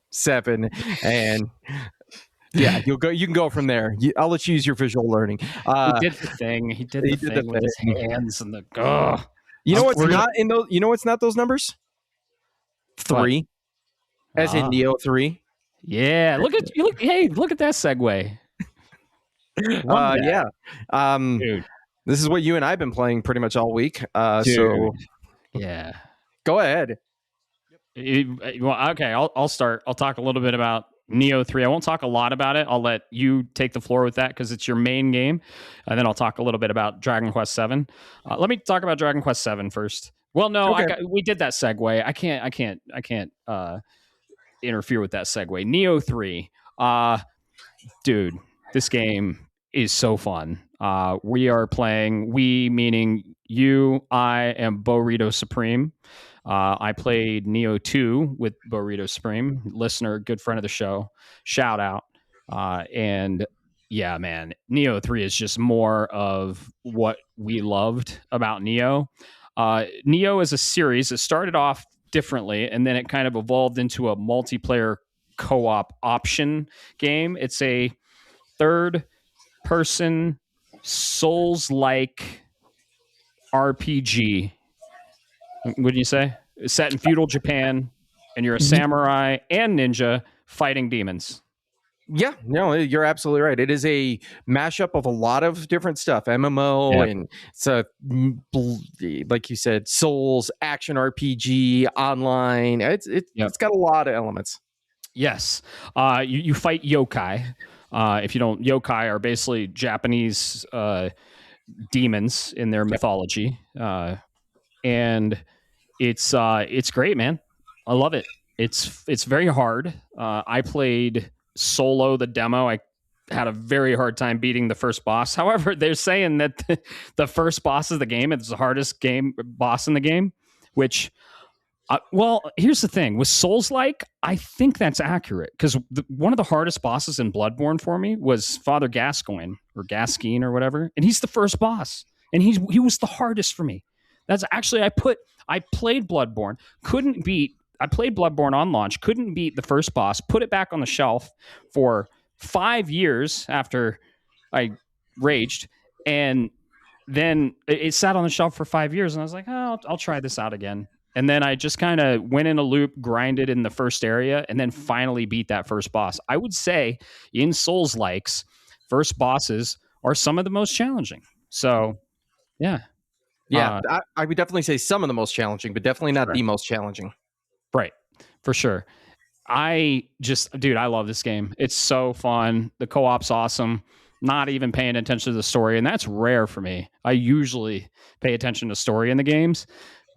7. And yeah, you can go from there. I'll let you use your visual learning. He did the thing. He did the thing with his hands and the You know what's not in those? You know what's not those numbers? 3, as in Nioh 3. Yeah, look at that segue. Yeah. Dude. This is what you and I've been playing pretty much all week. So yeah, go ahead. Well, okay, I'll start. I'll talk a little bit about Nioh 3. I won't talk a lot about it. I'll let you take the floor with that because it's your main game. And then I'll talk a little bit about Dragon Quest 7. Let me talk about Dragon Quest 7 first. Well, no, okay. We did that segue. I can't interfere with that segue. Nioh 3. Dude, this game is so fun. We are playing, meaning you, I, and Burrito Supreme. I played Nioh 2 with Burrito Supreme, listener, good friend of the show. Shout out. And yeah, man, Nioh 3 is just more of what we loved about Nioh. Nioh is a series that started off differently, and then it kind of evolved into a multiplayer co-op option game. It's a third-person Souls-like RPG. What do you say? It's set in feudal Japan, and you're a samurai and ninja fighting demons. Yeah, no, you're absolutely right. It is a mashup of a lot of different stuff. MMO, and it's like you said, Souls, action RPG, online. It's got a lot of elements. Yes. You fight yokai. If you don't, yokai are basically Japanese demons in their mythology. And it's great, man. I love it. It's very hard. I played solo the demo. I had a very hard time beating the first boss. However, they're saying that the first boss of the game is the hardest boss in the game, which well, here's the thing with Souls-like, I think that's accurate because one of the hardest bosses in Bloodborne for me was Father Gascoigne or Gascoigne or whatever, and he's the first boss, and he was the hardest for me. That's actually I played Bloodborne, I played Bloodborne on launch, couldn't beat the first boss, put it back on the shelf for 5 years after I raged, and then it sat on the shelf for 5 years, and I was like, oh, I'll try this out again. And then I just kind of went in a loop, grinded in the first area, and then finally beat that first boss. I would say in Souls-likes, first bosses are some of the most challenging. So, yeah. Yeah, I would definitely say some of the most challenging, but definitely not the most challenging. Right, for sure. I love this game. It's so fun. The co-op's awesome. Not even paying attention to the story, and that's rare for me. I usually pay attention to story in the games.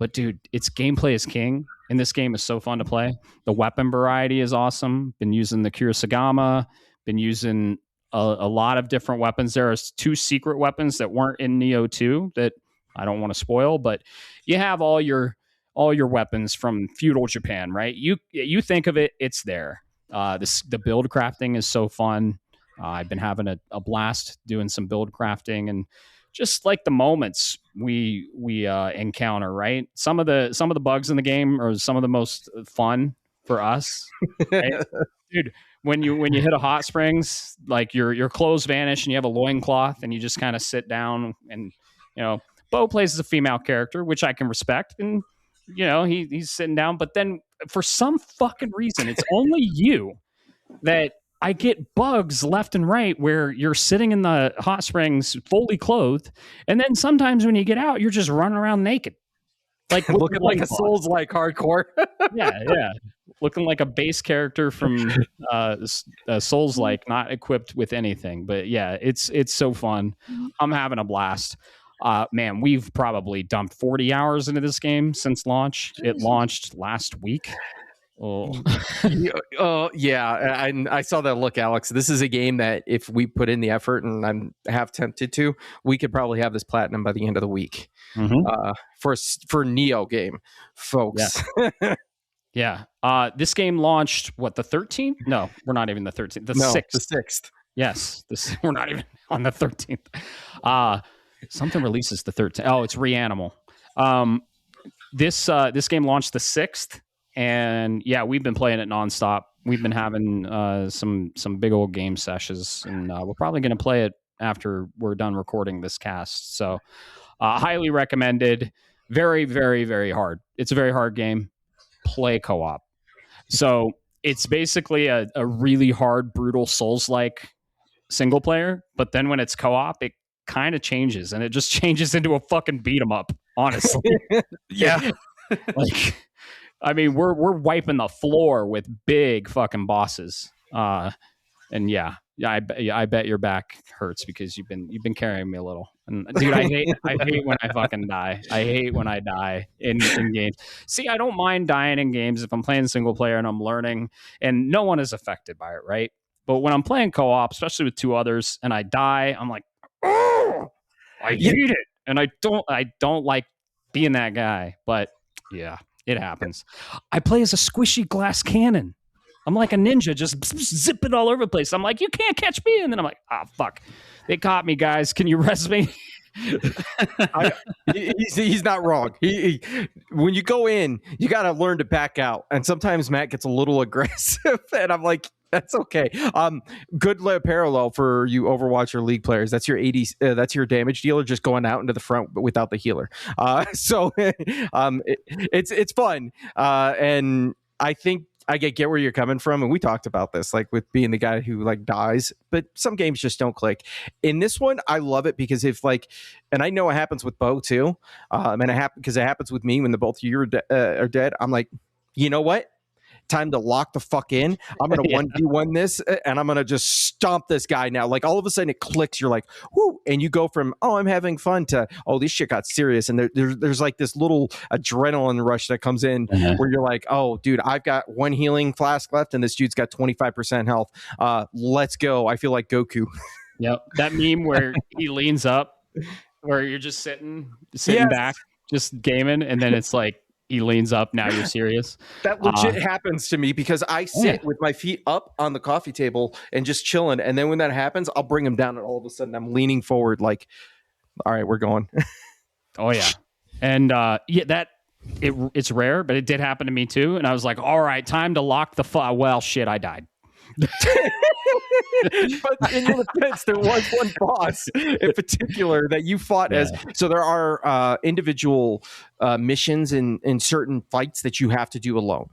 But dude, its gameplay is king, and this game is so fun to play. The weapon variety is awesome. Been using the Kurosagama, been using a lot of different weapons. There are 2 secret weapons that weren't in Nioh 2 that I don't want to spoil, but you have all your weapons from feudal Japan, right? You think of it, it's there. The build crafting is so fun. I've been having a blast doing some build crafting and just like the moments we encounter, right? Some of the bugs in the game are some of the most fun for us, right? Dude. When you hit a hot springs, like your clothes vanish and you have a loincloth and you just kind of sit down and Bo plays as a female character, which I can respect, and he's sitting down, but then for some fucking reason, it's only you that I get bugs left and right where you're sitting in the hot springs fully clothed, and then sometimes when you get out, you're just running around naked. Like looking like a Souls-like hardcore. yeah. Looking like a base character from Souls-like, not equipped with anything. But yeah, it's so fun. I'm having a blast. Man, we've probably dumped 40 hours into this game since launch. It launched last week. Oh, yeah. I saw that look, Alex. This is a game that if we put in the effort, and I'm half tempted to, we could probably have this platinum by the end of the week. For Nioh game, folks. Yeah. This game launched the 13th? No, we're not even the 13th. The 6th. The 6th. Yes, we're not even on the 13th. Something releases the 13th. Oh, it's Reanimal. This game launched the 6th. And yeah, we've been playing it nonstop. We've been having some big old game sessions, and we're probably going to play it after we're done recording this cast. So highly recommended. Very, very, very hard. It's a very hard game. Play co-op. So it's basically a really hard, brutal Souls-like single player. But then when it's co-op, it kind of changes, and it just changes into a fucking beat 'em up, honestly. Yeah. Like... I mean, we're wiping the floor with big fucking bosses, and I bet your back hurts because you've been carrying me a little. And dude, I hate when I fucking die. I hate when I die in games. See, I don't mind dying in games if I'm playing single player and I'm learning, and no one is affected by it, right? But when I'm playing co-op, especially with two others, and I die, I'm like, oh, I hate it, and I don't like being that guy. But yeah. It happens. I play as a squishy glass cannon. I'm like a ninja, just zipping all over the place. I'm like, you can't catch me. And then I'm like, fuck. They caught me, guys. Can you rest me? He's not wrong. When you go in, you got to learn to back out. And sometimes Matt gets a little aggressive. And I'm like, that's okay. Good parallel for you Overwatch or League players. That's your 80. That's your damage dealer just going out into the front, but without the healer. So it's fun. And I think I get where you're coming from, and we talked about this, like with being the guy who like dies, but some games just don't click. In this one, I love it because and I know it happens with Bo too, and it happens with me when the both of you are dead. I'm like, you know what? Time to lock the fuck in. I'm gonna 1v1 this, and I'm gonna just stomp this guy now. Like all of a sudden it clicks. You're like, whoo, and you go from I'm having fun to this shit got serious. And there's like this little adrenaline rush that comes in where you're like, oh, dude, I've got one healing flask left, and this dude's got 25% health. Let's go. I feel like Goku. Yep, that meme where he leans up, where you're just sitting back, just gaming, and then it's like. He leans up. Now you're serious. That legit happens to me because I sit with my feet up on the coffee table and just chilling. And then when that happens, I'll bring him down, and all of a sudden I'm leaning forward, like, all right, we're going. Oh yeah, and it's rare, but it did happen to me too. And I was like, all right, time to lock the well, shit, I died. But in your defense, there was one boss in particular that you fought as. So there are individual missions in certain fights that you have to do alone.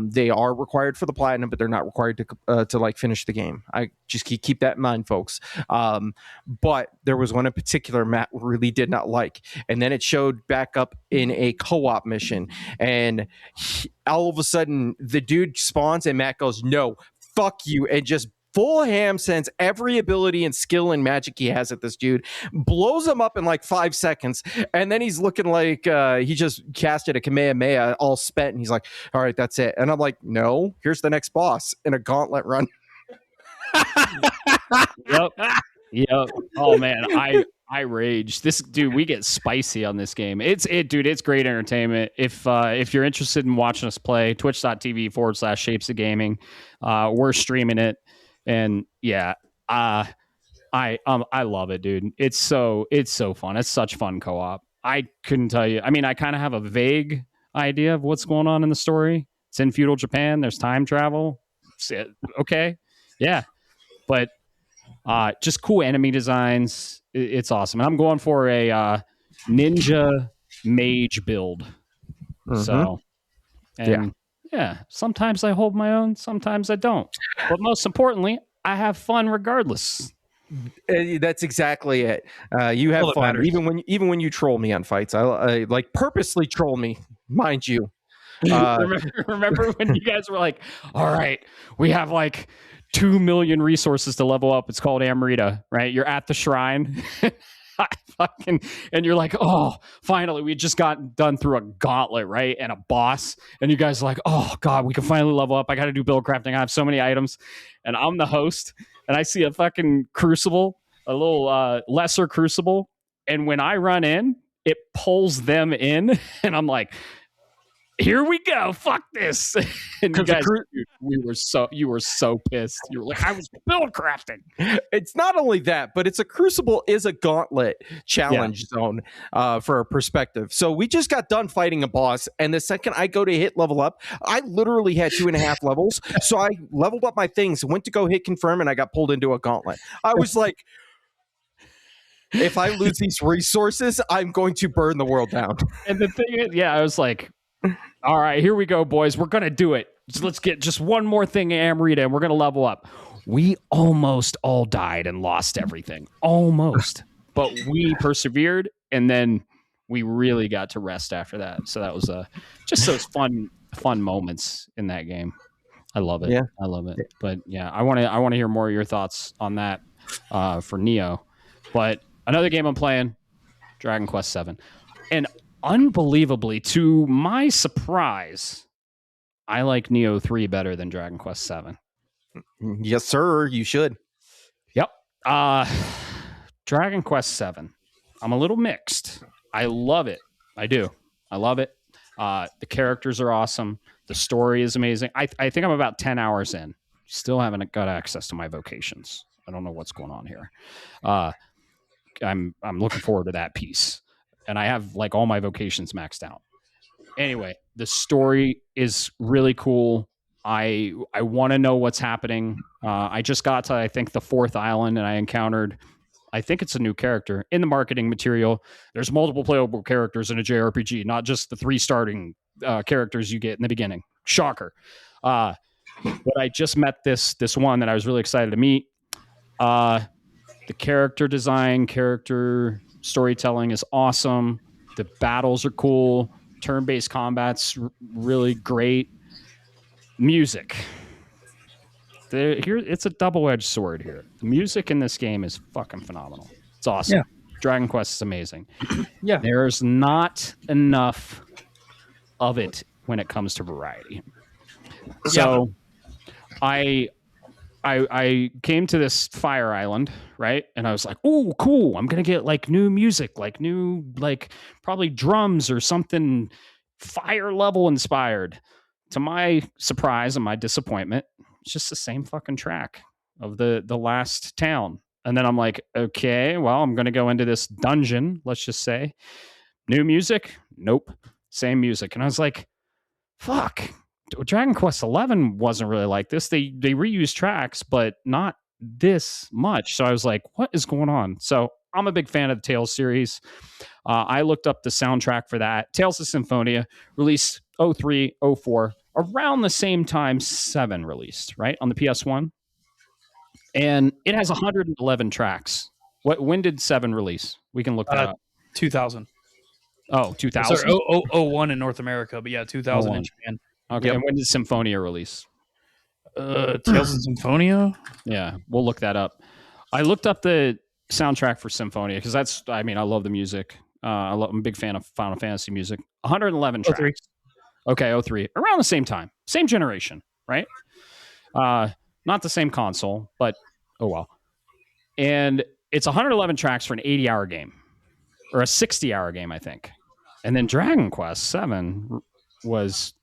They are required for the platinum, but they're not required to like finish the game. I just keep that in mind, folks. But there was one in particular Matt really did not like, and then it showed back up in a co-op mission, and all of a sudden the dude spawns, and Matt goes, "No, fuck you," and just full ham sends every ability and skill and magic he has at this dude, blows him up in like 5 seconds, and then he's looking like he just casted a Kamehameha all spent, and he's like, all right, that's it. And I'm like, no, here's the next boss in a gauntlet run. Yep. Oh man, I rage. This dude, we get spicy on this game. It's great entertainment. If you're interested in watching us play, twitch.tv/Shapes of Gaming. We're streaming it. And yeah, I love it, dude. It's so fun. It's such fun co-op. I couldn't tell you. I mean, I kind of have a vague idea of what's going on in the story. It's in feudal Japan. There's time travel. Okay. Yeah. But just cool enemy designs. It's awesome. And I'm going for a ninja mage build. So, and Yeah, sometimes I hold my own, sometimes I don't. But most importantly, I have fun regardless. That's exactly it. You have fun, even when you troll me on fights. I like purposely troll me, mind you. Remember when you guys were like, all right, we have like 2 million resources to level up. It's called Amrita, right? You're at the shrine. And you're like, oh, finally, we just got done through a gauntlet, right? And a boss. And you guys are like, oh, God, we can finally level up. I got to do build crafting. I have so many items. And I'm the host. And I see a fucking crucible, a little lesser crucible. And when I run in, it pulls them in. And I'm like, here we go. Fuck this. And you guys, you were so pissed. You were like, I was build crafting. It's not only that, but it's a crucible is a gauntlet challenge zone for a perspective. So we just got done fighting a boss. And the second I go to hit level up, I literally had 2.5 levels. So I leveled up my things, went to go hit confirm, and I got pulled into a gauntlet. I was like, if I lose these resources, I'm going to burn the world down. And the thing is, I was like, all right, here we go, boys. We're going to do it. Let's get just one more thing, Amrita, and we're going to level up. We almost all died and lost everything. Almost. But we persevered, and then we really got to rest after that. So that was just those fun moments in that game. I love it. Yeah. I love it. But yeah, I want to hear more of your thoughts on that for Nioh. But another game I'm playing, Dragon Quest VII. And unbelievably, to my surprise, I like Nioh 3 better than Dragon Quest VII. Yes, sir. You should. Yep. Dragon Quest VII. I'm a little mixed. I love it. I do. I love it. The characters are awesome. The story is amazing. I think I'm about 10 hours in. Still haven't got access to my vocations. I don't know what's going on here. I'm looking forward to that piece. And I have like all my vocations maxed out. Anyway, the story is really cool. I want to know what's happening. I just got to, I think, the 4th island, and I encountered, I think it's a new character in the marketing material. There's multiple playable characters in a JRPG, not just the 3 starting characters you get in the beginning. Shocker. But I just met this one that I was really excited to meet. The character design, character storytelling is awesome. The battles are cool. Turn-based combat's really great. Music. Here, it's a double-edged sword here. The music in this game is fucking phenomenal. It's awesome. Yeah. Dragon Quest is amazing. Yeah. There's not enough of it when it comes to variety. So I came to this fire island, right? And I was like, oh, cool. I'm going to get like new music, like new, like probably drums or something fire level inspired. To my surprise and my disappointment, it's just the same fucking track of the last town. And then I'm like, okay, well, I'm going to go into this dungeon, let's just say. New music? Nope. Same music. And I was like, fuck. Dragon Quest XI wasn't really like this. They reused tracks, but not this much. So I was like, what is going on? So I'm a big fan of the Tales series. I looked up the soundtrack for that. Tales of Symphonia released 03, 04, around the same time 7 released, right? On the PS1. And it has 111 tracks. When did 7 release? We can look that up. 2000. Oh, 2000? Sorry, 01 in North America, but yeah, 2000 in Japan. Okay, and when did Symphonia release? Tales of Symphonia? Yeah, we'll look that up. I looked up the soundtrack for Symphonia because I love the music. I'm a big fan of Final Fantasy music. 111 tracks. 03. Okay, 03. Around the same time. Same generation, right? Not the same console, but oh well. And it's 111 tracks for an 80-hour game. Or a 60-hour game, I think. And then Dragon Quest VII was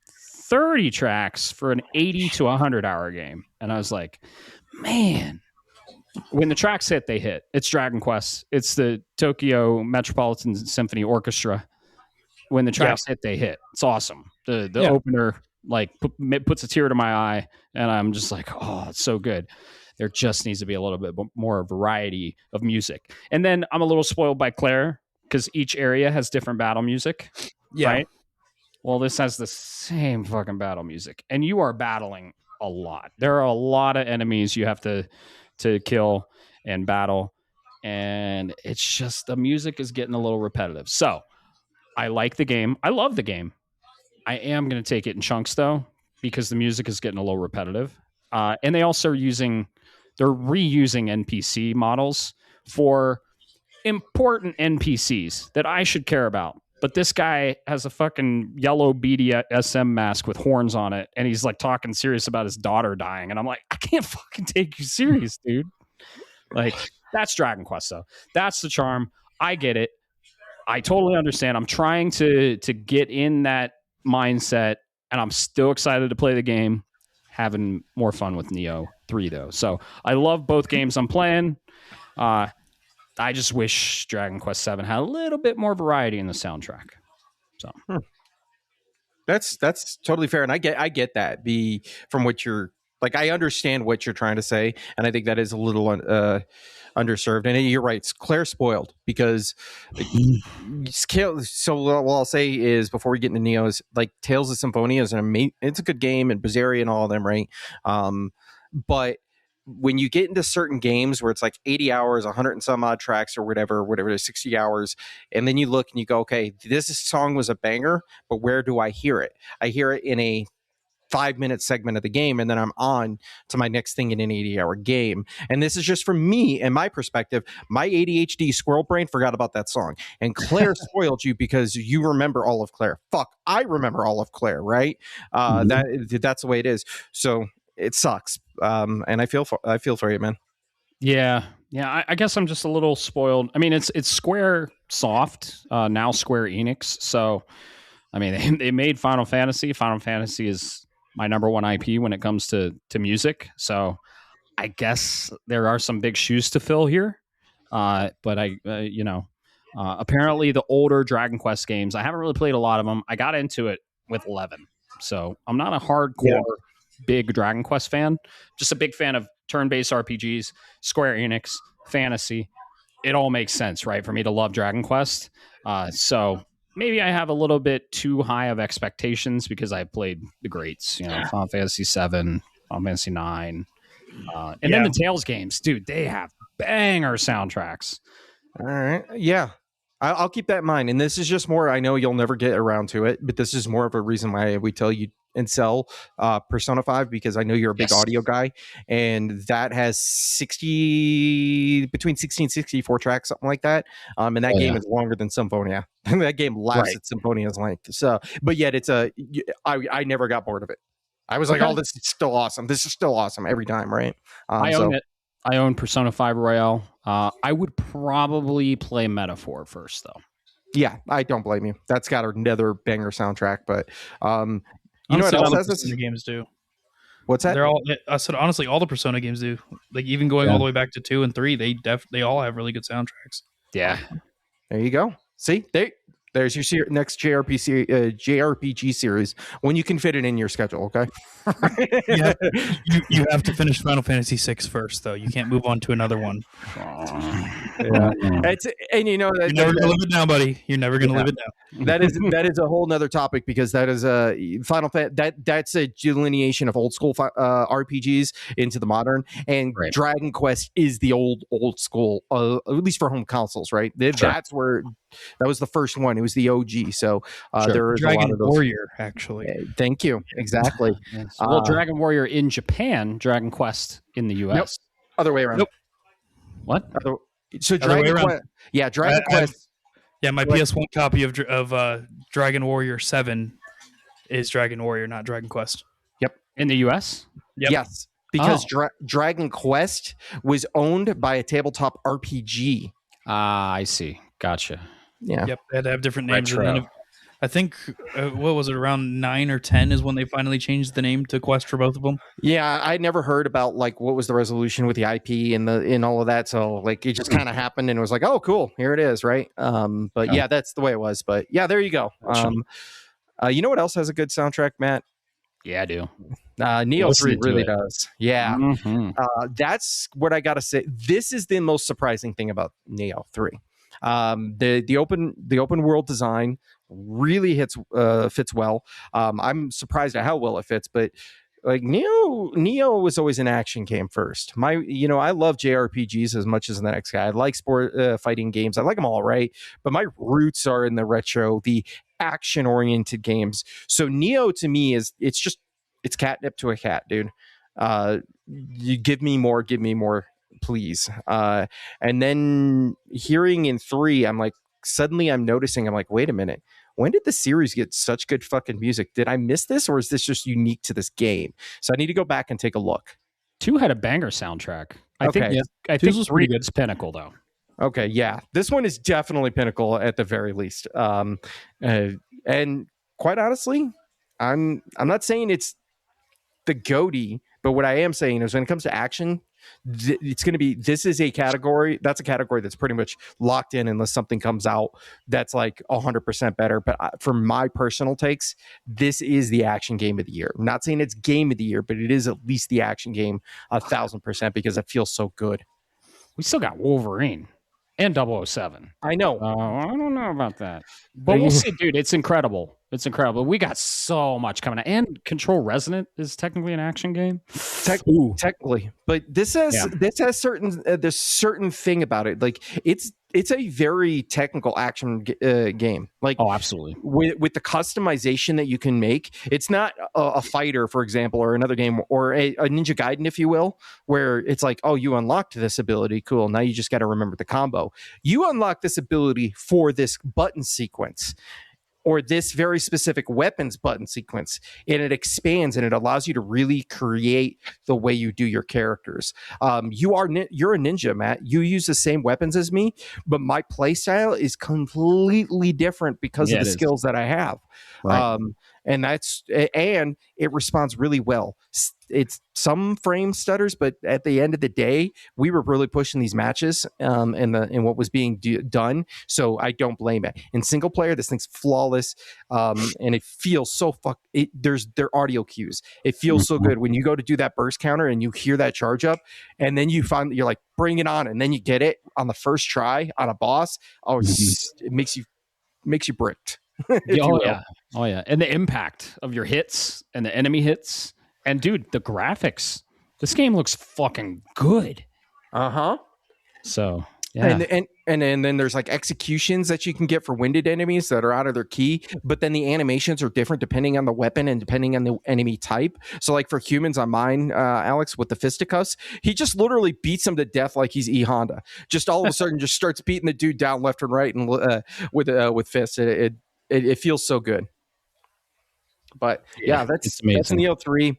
30 tracks for an 80 to 100-hour game. And I was like, man, when the tracks hit, they hit. It's Dragon Quest. It's the Tokyo Metropolitan Symphony Orchestra. When the tracks hit, they hit. It's awesome. The opener like puts a tear to my eye, and I'm just like, oh, it's so good. There just needs to be a little bit more variety of music. And then I'm a little spoiled by Clair because each area has different battle music, right? Well, this has the same fucking battle music, and you are battling a lot. There are a lot of enemies you have to kill and battle, and it's just the music is getting a little repetitive. So I like the game. I love the game. I am going to take it in chunks though, because the music is getting a little repetitive. And they also they're reusing NPC models for important NPCs that I should care about. But this guy has a fucking yellow BDSM mask with horns on it, and he's like talking serious about his daughter dying. And I'm like, I can't fucking take you serious, dude. Like, that's Dragon Quest, though. That's the charm. I get it. I totally understand. I'm trying to get in that mindset, and I'm still excited to play the game. Having more fun with Nioh 3, though. So I love both games I'm playing. I just wish Dragon Quest 7 had a little bit more variety in the soundtrack. So that's totally fair, and I get that. From what you're like, I understand what you're trying to say, and I think that is a little underserved. And you're right, it's Claire spoiled because so what I'll say is, before we get into Nioh, is like Tales of Symphonia is it's a good game, and Berseria and all of them, right? But when you get into certain games where it's like 80 hours, 100 and some odd tracks or whatever it is, 60 hours, and then you look and you go, okay, this song was a banger, but where do I hear it? I hear it in a 5-minute segment of the game, and then I'm on to my next thing in an 80-hour game. And this is just from me and my perspective. My ADHD squirrel brain forgot about that song, and Claire spoiled you because you remember all of Claire. Fuck, I remember all of Claire, right? That's the way it is. So it sucks, and I feel for you, man. Yeah. I guess I'm just a little spoiled. I mean, it's Square Soft, now Square Enix. So, I mean, they made Final Fantasy. Final Fantasy is my number one IP when it comes to music. So, I guess there are some big shoes to fill here. But apparently the older Dragon Quest games, I haven't really played a lot of them. I got into it with 11, so I'm not a hardcore big Dragon Quest fan. Just a big fan of turn-based RPGs, Square Enix, fantasy. It all makes sense, right, for me to love Dragon Quest. So maybe I have a little bit too high of expectations because I played the greats, Final Fantasy 7, Final Fantasy 9, and then the Tales games, dude. They have banger soundtracks. All right, yeah. I'll keep that in mind. And this is just more, I know you'll never get around to it, but this is more of a reason why we tell you and sell Persona 5, because I know you're a big audio guy, and that has between 60 and 64 tracks, something like that. And that game is longer than Symphonia. That game lasts at Symphonia's length. So, but yet I never got bored of it. I was like, oh, this is still awesome. This is still awesome every time, right? I own it. I own Persona 5 Royale. I would probably play Metaphor first, though. Yeah, I don't blame you. That's got another banger soundtrack, but you know what else has this? Games do. What's that? They're all. I said honestly, all the Persona games do. Like even going all the way back to 2 and 3, they all have really good soundtracks. Yeah, there you go. See, there's your next JRPG series when you can fit it in your schedule. Okay. you have to finish Final Fantasy 6 first, though. You can't move on to another one. Yeah. And you know that you're never gonna live it down, buddy. You're never gonna live it down. That is a whole nother topic, because that is that's a delineation of old school RPGs into the modern, and Dragon Quest is the old school, at least for home consoles, right? That's where that was the first one. It was the OG. So there is Dragon a lot of those. Warrior, actually. Thank you. Exactly. Yes. Well, Dragon Warrior in Japan, Dragon Quest in the US. Nope. Other way around. Nope. What? So Dragon Quest. Yeah, Dragon Quest. Yeah, my PS1 copy of Dragon Warrior 7 is Dragon Warrior, not Dragon Quest. Yep. In the US? Yep. Yes. Because Dragon Quest was owned by a tabletop RPG. I see. Gotcha. Yeah. Yep. They had to have different names. And then I think, what was it, around 9 or 10 is when they finally changed the name to Quest for both of them. Yeah, I never heard about like what was the resolution with the IP and all of that. So like it just kind of happened and it was like, oh, cool, here it is, right? But yeah, that's the way it was. But yeah, there you go. You know what else has a good soundtrack, Matt? Yeah, I do. Nioh 3 really does. Yeah. Mm-hmm. That's what I got to say. This is the most surprising thing about Nioh 3. The open world design really fits well. I'm surprised at how well it fits, but like Nioh was always an action game first. I love JRPGs as much as the next guy. I like sport fighting games. I like them all, right? But my roots are in the retro, the action oriented games. So Nioh to me it's catnip to a cat, dude. You give me more, please. And then hearing in 3, I'm like, suddenly I'm noticing, I'm like, wait a minute. When did the series get such good fucking music? Did I miss this, or is this just unique to this game? So I need to go back and take a look. 2 had a banger soundtrack. I think 3 is pinnacle, though. Okay, yeah. This one is definitely pinnacle at the very least. And quite honestly, I'm not saying it's the GOATY, but what I am saying is when it comes to action, it's going to be, this is a category that's pretty much locked in unless something comes out that's like 100% better. But for my personal takes, this is the action game of the year. I'm not saying it's game of the year, but it is at least the action game 1,000% because it feels so good. We still got Wolverine and 007. I know. I don't know about that, but we'll see, dude. It's incredible. It's incredible. We got so much coming out. And Control Resonant is technically an action game. Technically, but this has certain there's certain thing about it. Like it's a very technical action game. Like, oh, absolutely. With the customization that you can make, it's not a fighter, for example, or another game, or a Ninja Gaiden, if you will, where it's like, oh, you unlocked this ability, cool. Now you just got to remember the combo. You unlock this ability for this button sequence, or this very specific weapons button sequence, and it expands and it allows you to really create the way you do your characters. You're a ninja, Matt. You use the same weapons as me, but my play style is completely different because of the skills that I have. Right. And it responds really well. It's some frame stutters, but at the end of the day, we were really pushing these matches in what was being done. So I don't blame it. In single player, this thing's flawless, and it feels so there's their audio cues. It feels so good when you go to do that burst counter and you hear that charge up, and then you find that you're like, bring it on, and then you get it on the first try on a boss. Oh, it makes you bricked. Oh yeah, and the impact of your hits and the enemy hits, and dude, the graphics. This game looks fucking good. So yeah, and then there's like executions that you can get for winded enemies that are out of their key, but then the animations are different depending on the weapon and depending on the enemy type. So like for humans on mine, Alex, with the fisticuffs, he just literally beats him to death like he's E Honda. Just all of a sudden, just starts beating the dude down left and right, and with fists. It feels so good. But yeah, that's Nioh 3.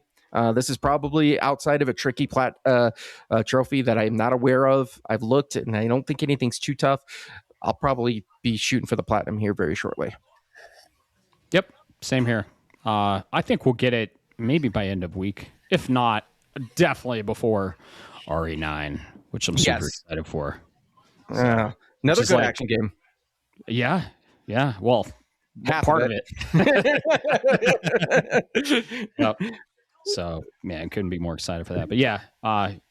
This is probably outside of a tricky trophy that I'm not aware of. I've looked and I don't think anything's too tough. I'll probably be shooting for the platinum here very shortly. Yep, same here. I think we'll get it maybe by end of week. If not, definitely before RE9, which I'm super excited for. Another good action game. Yeah. Well, half part of it. Yep. So, man, couldn't be more excited for that. But yeah,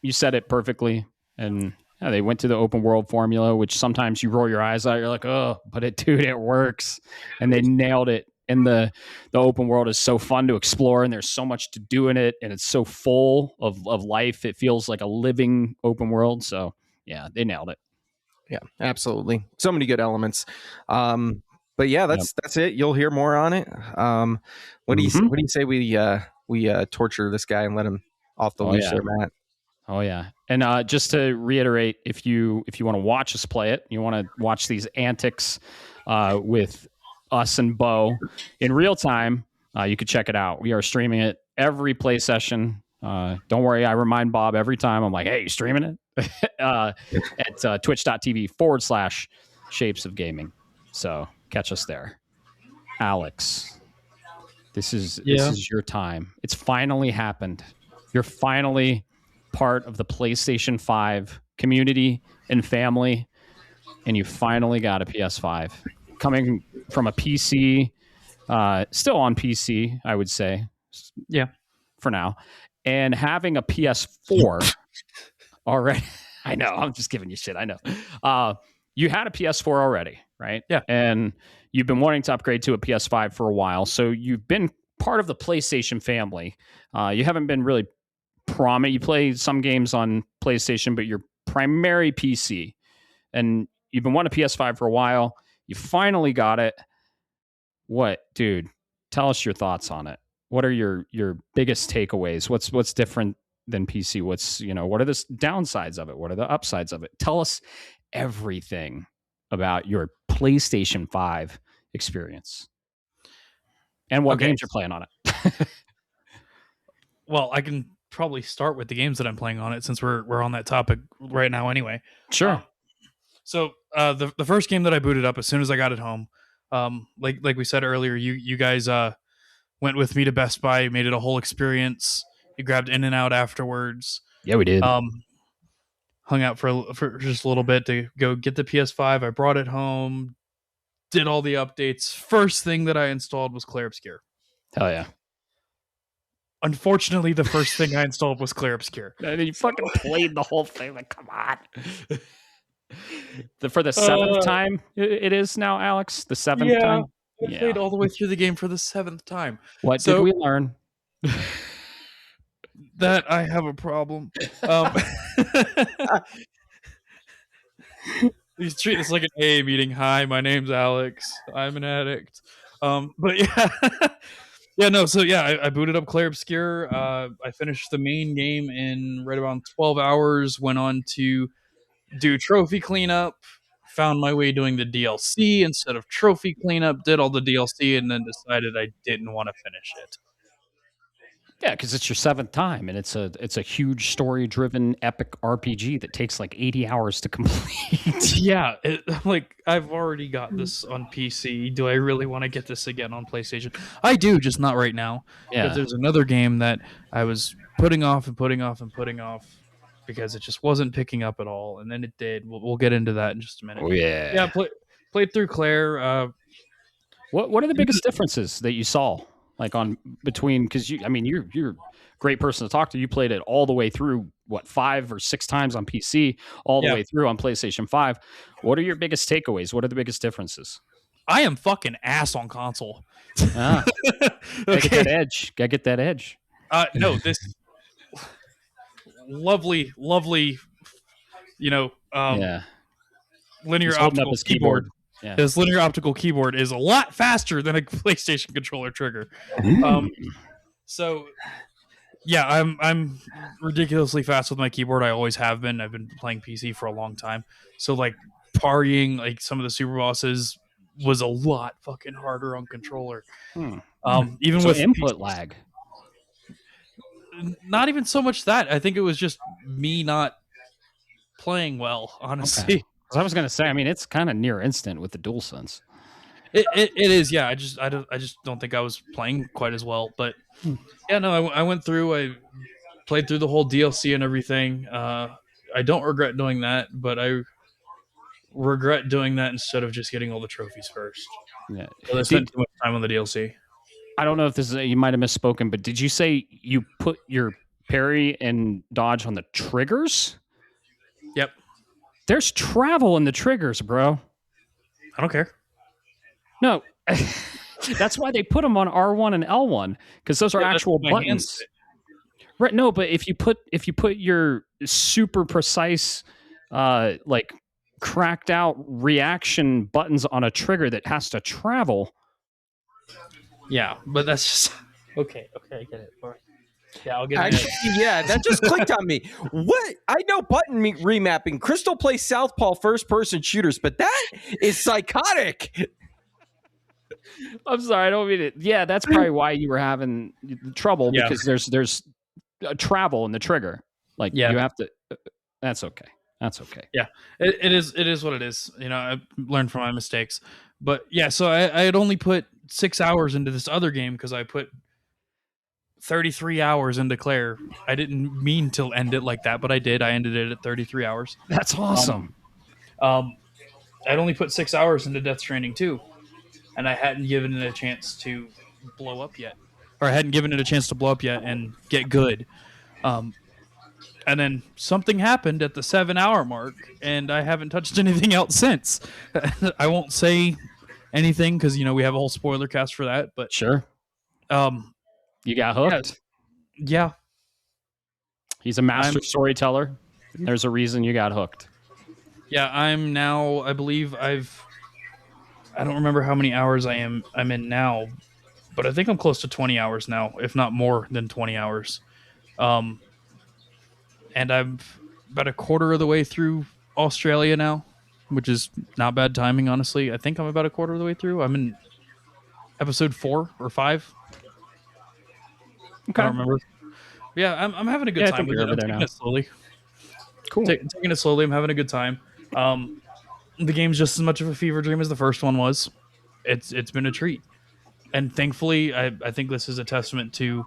you said it perfectly. And they went to the open world formula, which sometimes you roll your eyes out. You're like, oh, but it works. And they nailed it. And the open world is so fun to explore, and there's so much to do in it. And it's so full of life. It feels like a living open world. So, yeah, they nailed it. Yeah, absolutely. So many good elements. But yeah, that's it. You'll hear more on it. What do you say we torture this guy and let him off the leash there, Matt? Oh yeah. And just to reiterate, if you want to watch us play it, you want to watch these antics with us and Bo in real time, you could check it out. We are streaming it every play session. Don't worry, I remind Bob every time. I'm like, hey, you streaming it? At twitch.tv/Shapes of Gaming. So catch us there. Alex, this is your time. It's finally happened. You're finally part of the PlayStation 5 community and family, and you finally got a PS5. Coming from a PC, still on PC, I would say. Yeah. For now. And having a PS4 already. I know, I'm just giving you shit. I know. you had a PS4 already, right? Yeah. And you've been wanting to upgrade to a PS5 for a while. So you've been part of the PlayStation family. You haven't been really prominent. You play some games on PlayStation, but you're primary PC. And you've been wanting a PS5 for a while. You finally got it. What, dude? Tell us your thoughts on it. What are your biggest takeaways? What's different than PC? What are the downsides of it? What are the upsides of it? Tell us everything about your PlayStation 5 experience and what games you're playing on it. Well, I can probably start with the games that I'm playing on it since we're on that topic right now anyway. Sure. So the first game that I booted up as soon as I got it home, like we said earlier, you guys went with me to Best Buy, made it a whole experience. You grabbed In and Out afterwards. Yeah, we did. Hung out for just a little bit to go get the PS5. I brought it home, did all the updates. First thing that I installed was Clair Obscure. Hell yeah. Unfortunately, the first thing I installed was Clair Obscure. And you fucking played the whole thing. Like, come on. For the seventh time it is now, Alex? The seventh time? I played all the way through the game for the 7th time. What did we learn? That I have a problem. He's treating this like an AA meeting. Hi, my name's Alex. I'm an addict. But yeah. Yeah, no, so yeah, I booted up Clair Obscure. I finished the main game in right around 12 hours, went on to do trophy cleanup, found my way doing the DLC instead of trophy cleanup, did all the DLC, and then decided I didn't want to finish it. Yeah, because it's your 7th time, and it's a huge story-driven epic RPG that takes like 80 hours to complete. Yeah, I've already got this on PC. Do I really want to get this again on PlayStation? I do, just not right now. Yeah. But there's another game that I was putting off and putting off and putting off because it just wasn't picking up at all, and then it did. We'll get into that in just a minute. Oh yeah. Yeah, played through Clair. What are the biggest differences that you saw? Like between, because you're a great person to talk to. You played it all the way through, 5 or 6 times on PC, all the way through on PlayStation 5. What are your biggest takeaways? What are the biggest differences? I am fucking ass on console. Gotta get that edge. Gotta get that edge. No, this lovely, linear optical keyboard. Yeah. This linear optical keyboard is a lot faster than a PlayStation controller trigger. So, yeah, I'm ridiculously fast with my keyboard. I always have been. I've been playing PC for a long time. So, like, parrying like some of the super bosses was a lot fucking harder on controller. Even with input lag. Not even so much that. I think it was just me not playing well, honestly. Okay. I was going to say, it's kind of near instant with the DualSense. It is, yeah. I just don't think I was playing quite as well. But yeah, no, I went through. I played through the whole DLC and everything. I don't regret doing that, but I regret doing that instead of just getting all the trophies first. Yeah, so I spent too much time on the DLC. I don't know if this is, you might have misspoken, but did you say you put your parry and dodge on the triggers? Yep. There's travel in the triggers, bro. I don't care. No, that's why they put them on R1 and L1 because those are actual buttons. Right? No, but if you put your super precise, like cracked out reaction buttons on a trigger that has to travel. Yeah, but that's just okay. I get it. All right. Yeah, I'll get it. Actually, yeah, that just clicked on me. What? I know button remapping. Crystal plays Southpaw first-person shooters, but that is psychotic. I'm sorry, I don't mean it. Yeah, that's probably why you were having trouble because there's travel in the trigger. Like you have to. That's okay. Yeah, it is what it is. I learned from my mistakes. But yeah, so I had only put 6 hours into this other game because I put 33 hours into Clair. I didn't mean to end it like that, but I did. I ended it at 33 hours. That's awesome. I'd only put 6 hours into Death Stranding 2, and I hadn't given it a chance to blow up yet. Or I hadn't given it a chance to blow up yet and get good. And then something happened at the 7-hour mark, and I haven't touched anything else since. I won't say anything because we have a whole spoiler cast for that. But Sure. You got hooked. Yeah. He's a master storyteller. There's a reason you got hooked. Yeah, I'm now. I believe I don't remember how many hours I'm in now, but I think I'm close to 20 hours now, if not more than 20 hours. And I'm about a quarter of the way through Australia now, which is not bad timing, honestly. I think I'm about a quarter of the way through. I'm in episode 4 or 5. Okay. I don't remember. Yeah, I'm having a good time with it. I'm taking it slowly. Cool. Taking it slowly. I'm having a good time. The game's just as much of a fever dream as the first one was. It's been a treat. And thankfully, I think this is a testament to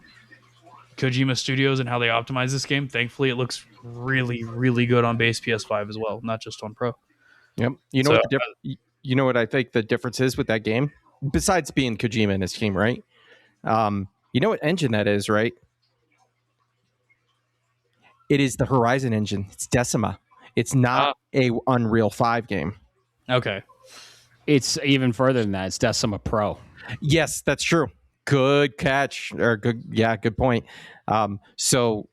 Kojima Studios and how they optimize this game. Thankfully, it looks really, really good on base PS5 as well, not just on Pro. Yep. You know what I think the difference is with that game? Besides being Kojima and his team, right? You know what engine that is, right? It is the Horizon engine. It's Decima. It's not a Unreal 5 game. Okay. It's even further than that. It's Decima Pro. Yes, that's true. Good catch, or good point. So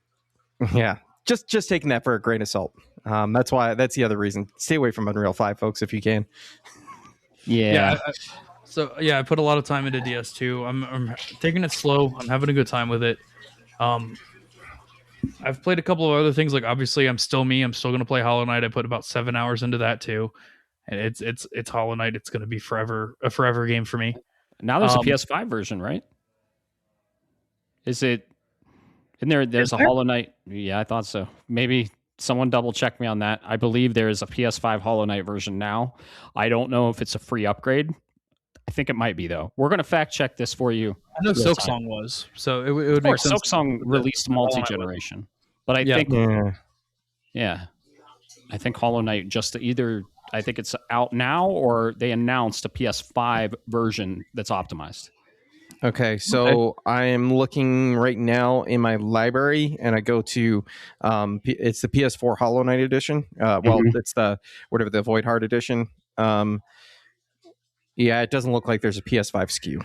yeah, just taking that for a grain of salt. That's the other reason. Stay away from Unreal 5, folks, if you can. Yeah. I put a lot of time into DS2. I'm taking it slow. I'm having a good time with it. I've played a couple of other things. Like, obviously, I'm still me. I'm still going to play Hollow Knight. I put about 7 hours into that too, and it's Hollow Knight. It's going to be a forever game for me. Now there's a PS5 version, right? Is it in there? There's a Hollow Knight. Yeah, I thought so. Maybe someone double check me on that. I believe there is a PS5 Hollow Knight version now. I don't know if it's a free upgrade. I think it might be, though. We're going to fact check this for you. I know Silksong was, so it would make sense. Silksong released multi-generation, but I think, I think Hollow Knight just either, I think it's out now or they announced a PS5 version that's optimized. Okay, so I am looking right now in my library, and I go to it's the PS4 Hollow Knight edition. It's the Void Heart edition. Yeah, it doesn't look like there's a PS5 SKU.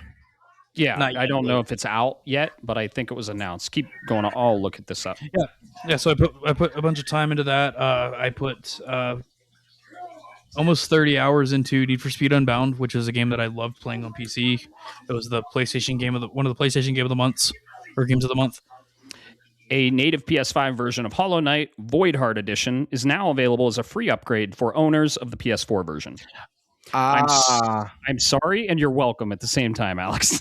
Yeah, I don't know if it's out yet, but I think it was announced. Keep going. I'll look at this up. Yeah. So I put a bunch of time into that. I put almost 30 hours into Need for Speed Unbound, which is a game that I loved playing on PC. It was the PlayStation game one of the PlayStation Game of the Months or Games of the Month. A native PS5 version of Hollow Knight Void Heart Edition is now available as a free upgrade for owners of the PS4 version. I'm sorry, and you're welcome at the same time, Alex.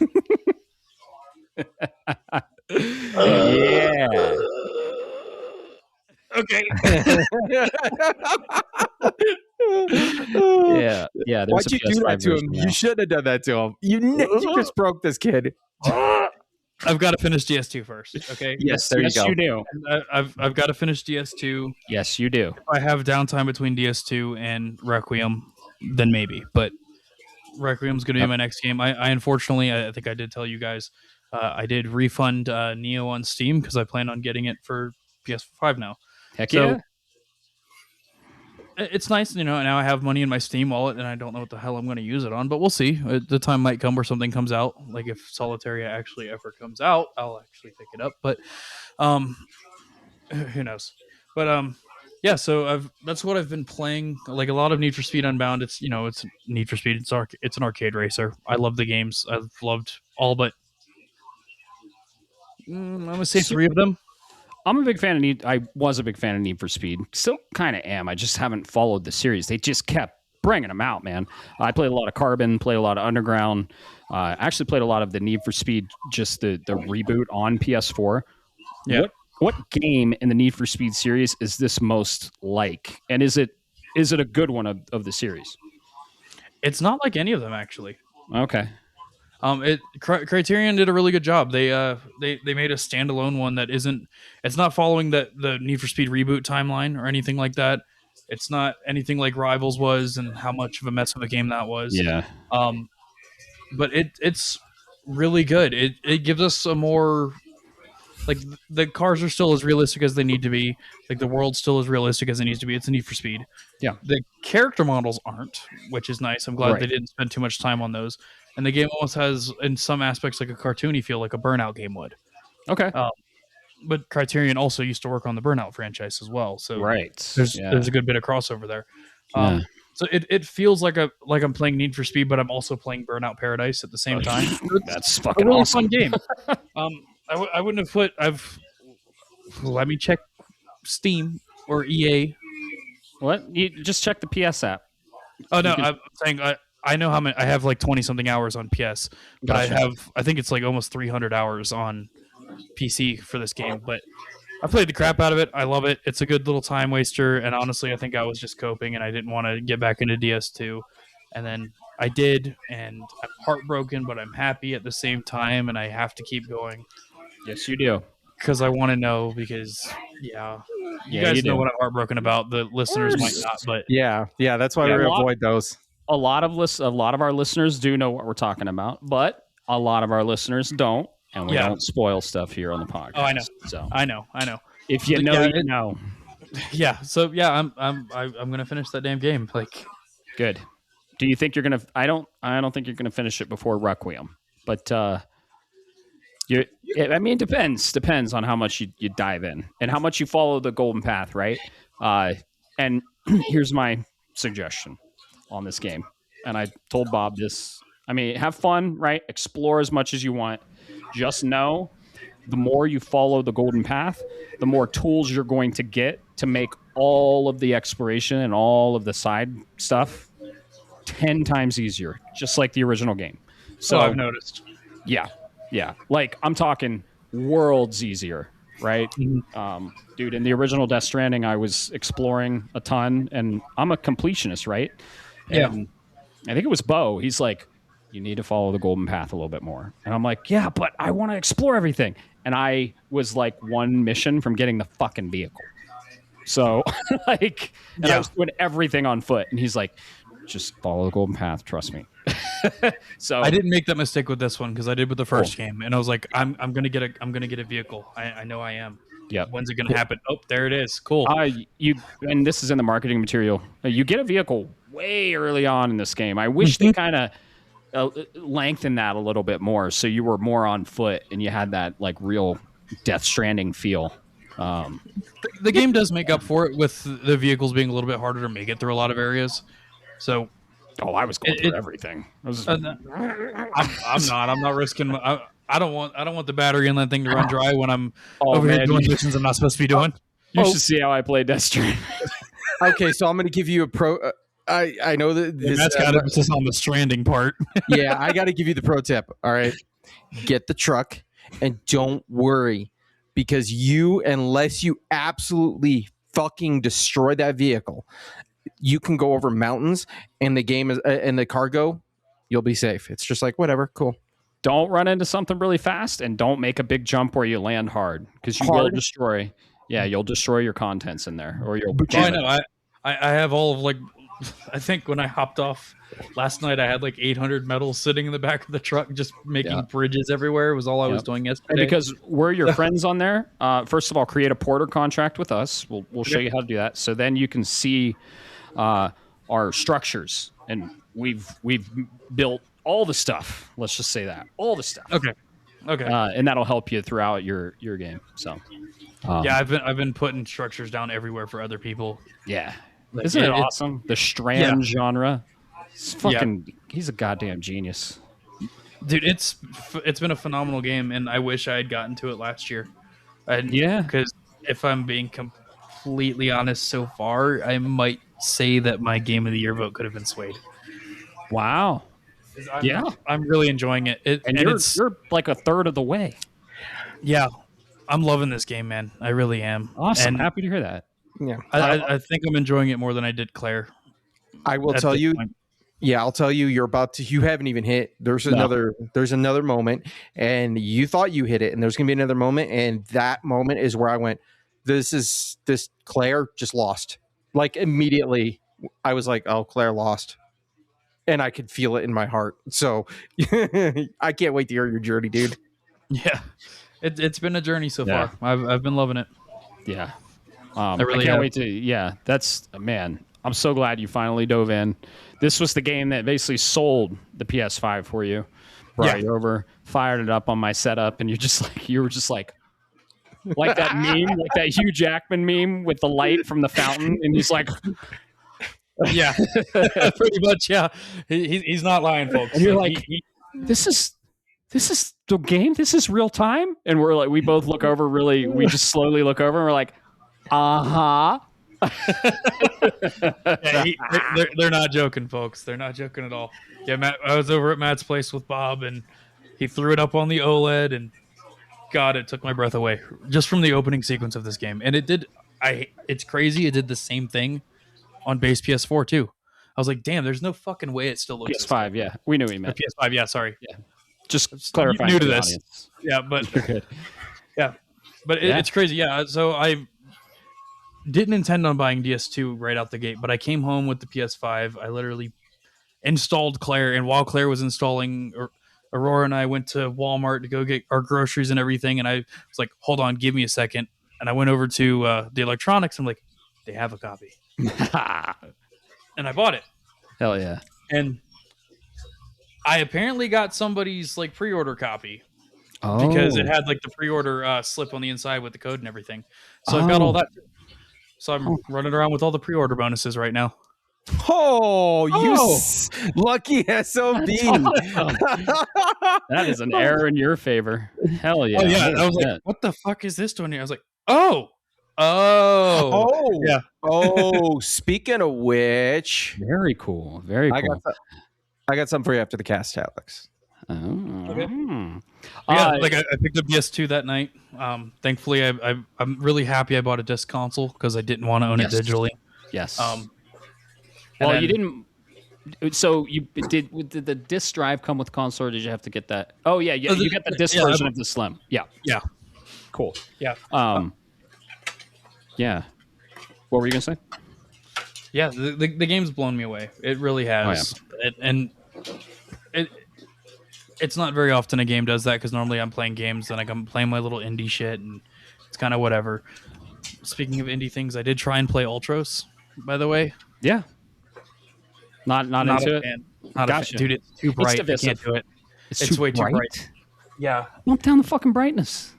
Yeah. Okay. Yeah. Why'd you do that to him? Now. You shouldn't have done that to him. You just broke this kid. I've got to finish DS2 first. Okay. Yes, there you go. You do. I've got to finish DS2. Yes, you do. If I have downtime between DS2 and Requiem, then maybe. But Requiem's going to be my next game. I unfortunately, I think I did tell you guys, I did refund Nioh on Steam because I plan on getting it for PS5 now. Heck yeah. It's nice, now I have money in my Steam wallet and I don't know what the hell I'm going to use it on, but we'll see. The time might come where something comes out. Like if Solitaria actually ever comes out, I'll actually pick it up, but who knows? But so that's what I've been playing. Like a lot of Need for Speed Unbound. It's it's Need for Speed. It's an arcade racer. I love the games. I've loved all but I'm gonna say 3 of them. I'm a big fan of I was a big fan of Need for Speed. Still kind of am. I just haven't followed the series. They just kept bringing them out, man. I played a lot of Carbon, played a lot of Underground. Actually played a lot of the Need for Speed, just the reboot on PS4. Yeah. What game in the Need for Speed series is this most like? And is it a good one of the series? It's not like any of them, actually. Okay. Criterion did a really good job. They made a standalone one that it's not following the Need for Speed reboot timeline or anything like that. It's not anything like Rivals was and how much of a mess of a game that was. Yeah. But it's really good. It gives us a more Like the cars are still as realistic as they need to be. Like the world's still as realistic as it needs to be. It's a Need for Speed. Yeah. The character models aren't, which is nice. I'm glad Right. they didn't spend too much time on those. And the game almost has, in some aspects, like a cartoony feel, like a Burnout game would. Okay. But Criterion also used to work on the Burnout franchise as well, so there's a good bit of crossover there. So it feels like I'm playing Need for Speed, but I'm also playing Burnout Paradise at the same time. That's fucking a really awesome. fun game. I wouldn't have put. Let me check Steam or EA. What? You just check the PS app. Oh no, I'm saying I know how many. I have like 20 something hours on PS, but Gotcha. I think it's like almost 300 hours on PC for this game. But I played the crap out of it. I love it. It's a good little time waster. And honestly, I think I was just coping, and I didn't want to get back into DS2. And then I did, and I'm heartbroken, but I'm happy at the same time, and I have to keep going. Yes, you do. Because I want to know. Because you guys know what I'm heartbroken about. The listeners might not, but yeah, that's why we avoid those. A lot of our listeners do know what we're talking about, but a lot of our listeners don't, and we don't spoil stuff here on the podcast. Oh, I know. So I know. If you know, you know. Yeah. So yeah, I'm gonna finish that damn game. Like, good. Do you think you're gonna? I don't think you're gonna finish it before Requiem, but I mean, it depends on how much you dive in and how much you follow the golden path, right? And here's my suggestion on this game, and I told Bob this. I mean, have fun, right? Explore as much as you want. Just know, the more you follow the golden path, the more tools you're going to get to make all of the exploration and all of the side stuff 10 times easier, just like the original game. So I've noticed. Yeah. Like, I'm talking worlds easier, right? Mm-hmm. Dude, in the original Death Stranding, I was exploring a ton, and I'm a completionist, right? And I think it was Bo. He's like, you need to follow the golden path a little bit more. And I'm like, yeah, but I want to explore everything. And I was like one mission from getting the fucking vehicle. So, I was doing everything on foot. And he's like, just follow the golden path. Trust me. So I didn't make that mistake with this one because I did with the first game, and I was like, I'm gonna get a vehicle. I know I am. Yeah. When's it gonna happen? Oh, there it is. Cool. And this is in the marketing material. You get a vehicle way early on in this game. I wish they kind of lengthened that a little bit more, so you were more on foot and you had that like real Death Stranding feel. The game does make up for it with the vehicles being a little bit harder to make it through a lot of areas. So. I was going through everything. I'm not. I'm not risking. I don't want the battery in that thing to run dry when I'm over here doing missions I'm not supposed to be doing. You should see how I play Death Stranding. Okay, so I'm going to give you a pro. I know that that's got emphasis on the Stranding part. Yeah, I got to give you the pro tip. All right, get the truck and don't worry, because unless you absolutely fucking destroy that vehicle, you can go over mountains, and the game is and the cargo, you'll be safe. It's just like, whatever, cool. Don't run into something really fast, and don't make a big jump where you land hard, because you will destroy. Yeah, you'll destroy your contents in there, or you'll. I know. I have all of like. I think when I hopped off last night, I had like 800 metals sitting in the back of the truck, just making bridges everywhere. It was all I was doing yesterday. And because we're your friends on there, first of all, create a porter contract with us. We'll show you how to do that. So then you can see our structures, and we've built all the stuff. Let's just say that all the stuff. Okay. And that'll help you throughout your game. So I've been putting structures down everywhere for other people. Yeah. Isn't it awesome? The Strand genre. It's fucking. He's a goddamn genius, dude. It's been a phenomenal game, and I wish I had gotten to it last year. Because if I'm being completely honest, so far, I might say that my game of the year vote could have been swayed. Wow. I'm really enjoying it. You're like a third of the way. Yeah, I'm loving this game, man. I really am. Awesome. And happy to hear that. Yeah, I think I'm enjoying it more than I did Clair. I will tell you. Point. Yeah, I'll tell you. You're about to. You haven't even hit. There's another moment, and you thought you hit it, and there's gonna be another moment, and that moment is where I went. This Clair just lost. Like immediately, I was like, "Oh, Clair lost," and I could feel it in my heart. So I can't wait to hear your journey, dude. Yeah. It's been a journey so Yeah. far. I've been loving it. Yeah. I I can't wait to. Yeah, that's man. I'm so glad you finally dove in. This was the game that basically sold the PS5 for you. Brought you over, fired it up on my setup, and you were just like that meme, like that Hugh Jackman meme with the light from the fountain, and he's like, yeah, pretty much. Yeah, he's not lying, folks. And you're like, this is the game. This is real time, and we're like, we both look over. Really, we just slowly look over, and we're like, uh-huh. They're not joking, folks. They're not joking at all. Yeah, Matt, I was over at Matt's place with Bob, and he threw it up on the OLED, and God, it took my breath away just from the opening sequence of this game. And it did. It's crazy. It did the same thing on base PS4 too. I was like, damn, there's no fucking way it still looks PS5. Yeah, we knew he meant PS5. Yeah, sorry. Yeah, just clarifying. New to this. Audience. Yeah, but yeah, but it's crazy. Yeah, so I didn't intend on buying DS2 right out the gate, but I came home with the PS5. I literally installed Clair, and while Clair was installing, Aurora and I went to Walmart to go get our groceries and everything, and I was like, hold on, give me a second. And I went over to the electronics. I'm like, they have a copy. And I bought it. Hell yeah. And I apparently got somebody's like pre-order copy because it had like the pre-order slip on the inside with the code and everything. So I've got all that. So I'm running around with all the pre-order bonuses right now. Lucky SOB. That is an error in your favor. Hell yeah. Oh, yeah. I was like, what the fuck is this doing here? I was like, yeah. Oh, speaking of which, very cool. Very cool. I got something for you after the cast, Alex. Oh. Okay. Yeah, like I picked up PS2 that night. Thankfully, I'm really happy I bought a disc console because I didn't want to own it digitally. Yes. Well, you didn't. So you did the disc drive come with console, or did you have to get that? Oh yeah, you got the disc version of the Slim. Yeah. Yeah. Cool. Yeah. Yeah. What were you gonna say? Yeah, the game's blown me away. It really has. It's not very often a game does that because normally I'm playing games and I'm playing my little indie shit and it's kind of whatever. Speaking of indie things, I did try and play Ultros, by the way. Yeah. Not into it. Not a fan. Dude, it's too bright. I can't do it. It's way too bright. Yeah. Bump down the fucking brightness.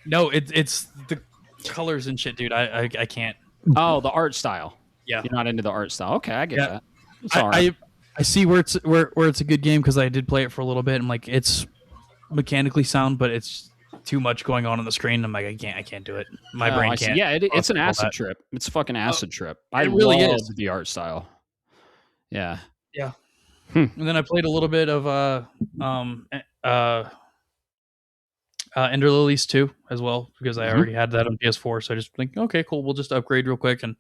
No, it's the colors and shit, dude. I can't. Oh, the art style. Yeah. You're not into the art style. Okay, I get that. It's all right. I see where it's a good game because I did play it for a little bit and like it's mechanically sound, but it's too much going on the screen. I'm like, I can't do it. My brain can't. Yeah, it's an acid trip. It's a fucking acid trip. I really love is. the art style. Yeah. Yeah. And then I played a little bit of Ender Lilies 2 as well because I already had that on PS4. So I just think, okay, cool. We'll just upgrade real quick and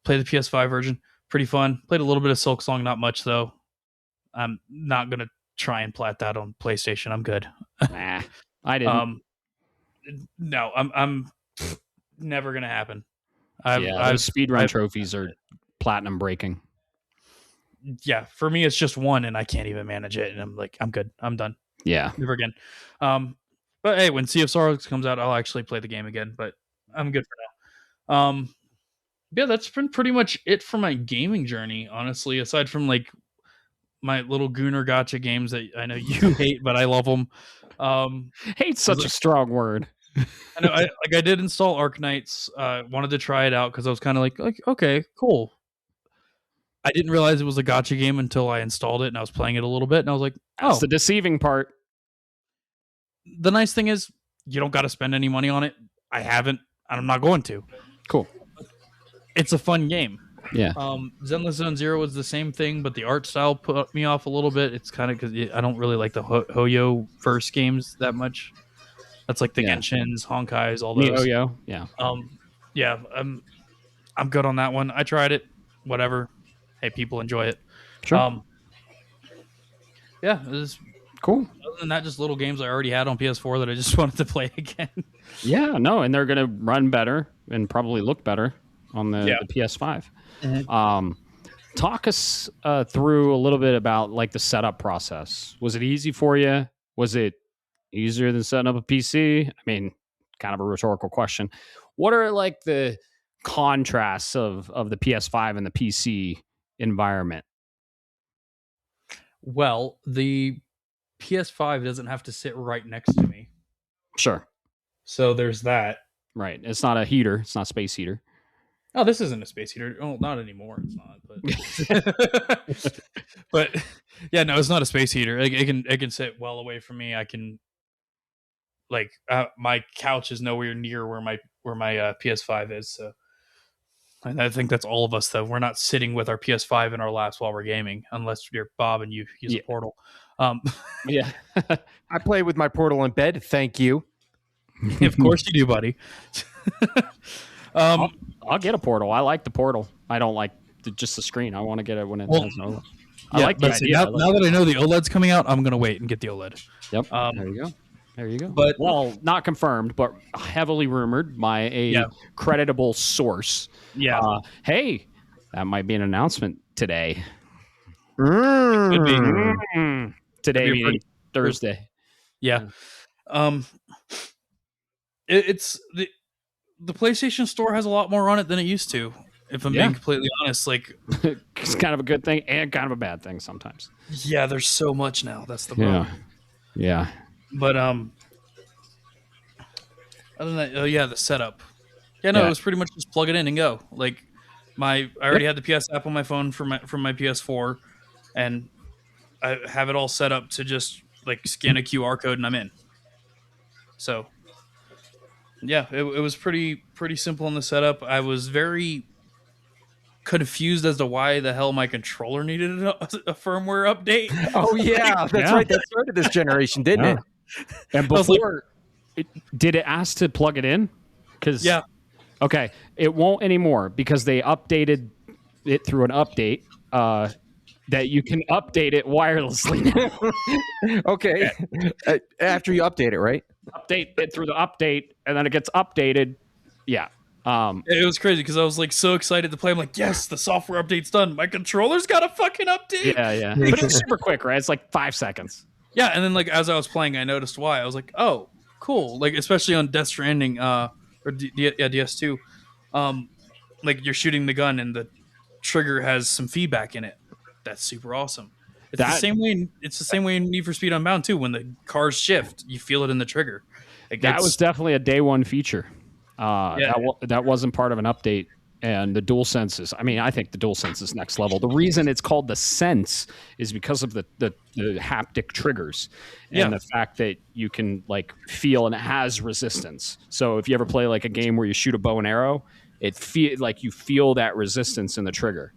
play the PS5 version. Pretty fun. Played a little bit of Silk Song, not much though. I'm not gonna try and plat that on PlayStation. I'm good. Nah, I didn't. No, I'm never gonna happen. Those speedrun trophies are platinum breaking. Yeah, for me it's just one, and I can't even manage it. And I'm like, I'm good. I'm done. Yeah, never again. But hey, when Sea of Sorrows comes out, I'll actually play the game again. But I'm good for now. Yeah, that's been pretty much it for my gaming journey, honestly, aside from like my little Gooner gotcha games that I know you hate, but I love them. Hate's such a strong word. I know, I did install Arknights, wanted to try it out because I was kind of like, okay, cool. I didn't realize it was a gotcha game until I installed it and I was playing it a little bit and I was like, that's the deceiving part. The nice thing is you don't got to spend any money on it. I haven't, and I'm not going to. Cool. It's a fun game. Yeah. Zenless Zone Zero was the same thing, but the art style put me off a little bit. It's kind of because I don't really like the Hoyo first games that much. That's like the Genshins, Honkais, all those. Nioh, yeah. Yeah. I'm good on that one. I tried it. Whatever. Hey, people enjoy it. Sure. Yeah, it was cool. Other than that, just little games I already had on PS4 that I just wanted to play again. Yeah, no, and they're going to run better and probably look better on the PS5. Mm-hmm. Talk us through a little bit about like the setup process. Was it easy for you? Was it Easier than setting up a PC? I mean, kind of a rhetorical question. What are like the contrasts of the PS5 and the PC environment? Well, the PS5 doesn't have to sit right next to me. Sure. So there's that. Right. It's not a heater. It's not a space heater. Oh, this isn't a space heater. Oh, not anymore. It's not. But yeah, no, it's not a space heater. Like, it can sit well away from me. I can my couch is nowhere near where my PS5 is. So, and I think that's all of us though. We're not sitting with our PS5 in our laps while we're gaming, unless you're Bob and you use a Portal. Yeah. I play with my Portal in bed. Thank you. Of course you do, buddy. I'll get a Portal. I like the Portal. I don't like just the screen. I want to get it when it has no. I like the idea. Now that I know the OLED's coming out, I'm gonna wait and get the OLED. Yep. There you go. There you go. But well, not confirmed, but heavily rumored by a creditable source. Yeah. Hey, that might be an announcement today. Could be. Today being Thursday. Yeah. It's the PlayStation Store has a lot more on it than it used to. If I'm being completely honest, like it's kind of a good thing and kind of a bad thing sometimes. Yeah, there's so much now. That's the problem. Yeah. But other than that, the setup. Yeah, no, it was pretty much just plug it in and go. Like I already had the PS app on my phone from my PS4, and I have it all set up to just like scan a QR code and I'm in. So yeah, it was pretty simple in the setup. I was very confused as to why the hell my controller needed a firmware update. Oh yeah, that's right. That started this generation, didn't it? And before, did it ask to plug it in? Because okay, it won't anymore because they updated it through an update that you can update it wirelessly now. Okay, after you update it, right? Update it through the update, and then it gets updated. Yeah. It was crazy because I was like so excited to play. I'm like, yes, the software update's done. My controller's got a fucking update. Yeah. But it's super quick, right? It's like 5 seconds. Yeah, and then like as I was playing, I noticed why. I was like, oh, cool. Like especially on Death Stranding, DS2, like you're shooting the gun and the trigger has some feedback in it. That's super awesome. It's the same way. It's the same way in Need for Speed Unbound too. When the cars shift, you feel it in the trigger. Like, that was definitely a day one feature. That wasn't part of an update. And the DualSense I mean, I think the DualSense is next level. The reason it's called the Sense is because of the haptic triggers and the fact that you can like feel, and it has resistance. So if you ever play like a game where you shoot a bow and arrow, you feel that resistance in the trigger.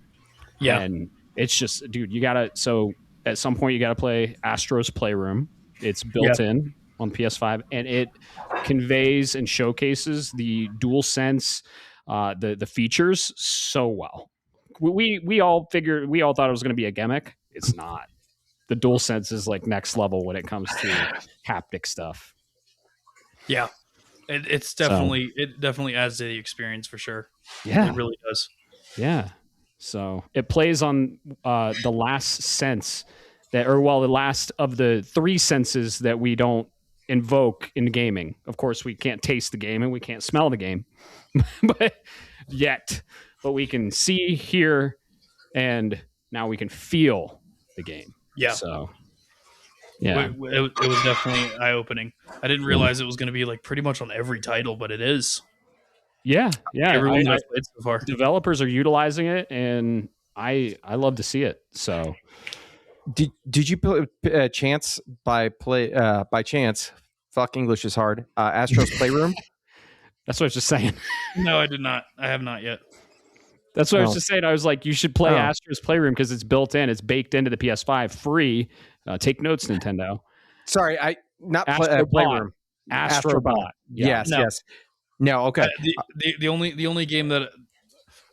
Yeah. And it's just, dude, so at some point you got to play Astro's Playroom. It's built in on PS5, and it conveys and showcases the DualSense, the features so well. We all thought it was going to be a gimmick. It's not. The DualSense is like next level when it comes to haptic stuff. Yeah, it definitely adds to the experience for sure. Yeah, it really does. Yeah, so it plays on the last sense the last of the 3 senses that we don't invoke in gaming. Of course, we can't taste the game and we can't smell the game, but we can see, hear, and now we can feel the game. Yeah. So, yeah, it was definitely eye-opening. I didn't realize it was going to be like pretty much on every title, but it is. Yeah. Everyone I've played so far. Developers are utilizing it, and I love to see it. So. Did you play chance by chance? Fuck, English is hard. Astro's Playroom. That's what I was just saying. No, I did not. I have not yet. That's what I was just saying. I was like, you should play Astro's Playroom because it's built in. It's baked into the PS5, free. Take notes, Nintendo. Sorry, Playroom. Astrobot. Yeah. Yes. No. Okay. The only game that,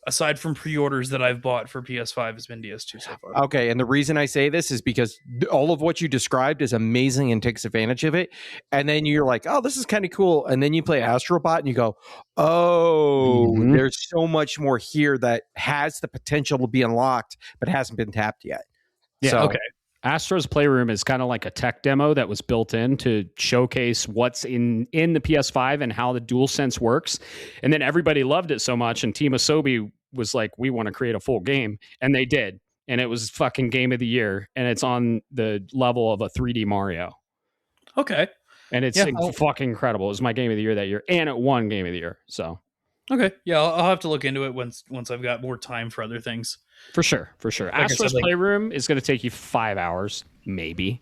aside from pre-orders, that I've bought for PS5 has been DS2 so far. Okay, and the reason I say this is because all of what you described is amazing and takes advantage of it. And then you're like, oh, this is kind of cool. And then you play Astrobot and you go, oh, there's so much more here that has the potential to be unlocked, but hasn't been tapped yet. Yeah, so, okay. Astro's Playroom is kind of like a tech demo that was built in to showcase what's in the PS5 and how the DualSense works. And then everybody loved it so much, and Team Asobi was like, we want to create a full game. And they did. And it was fucking game of the year. And it's on the level of a 3D Mario. Okay. And it's fucking incredible. It was my game of the year that year. And it won game of the year. So. Okay. Yeah, I'll have to look into it once I've got more time for other things. For sure. Like Astro's Playroom is going to take you 5 hours, maybe.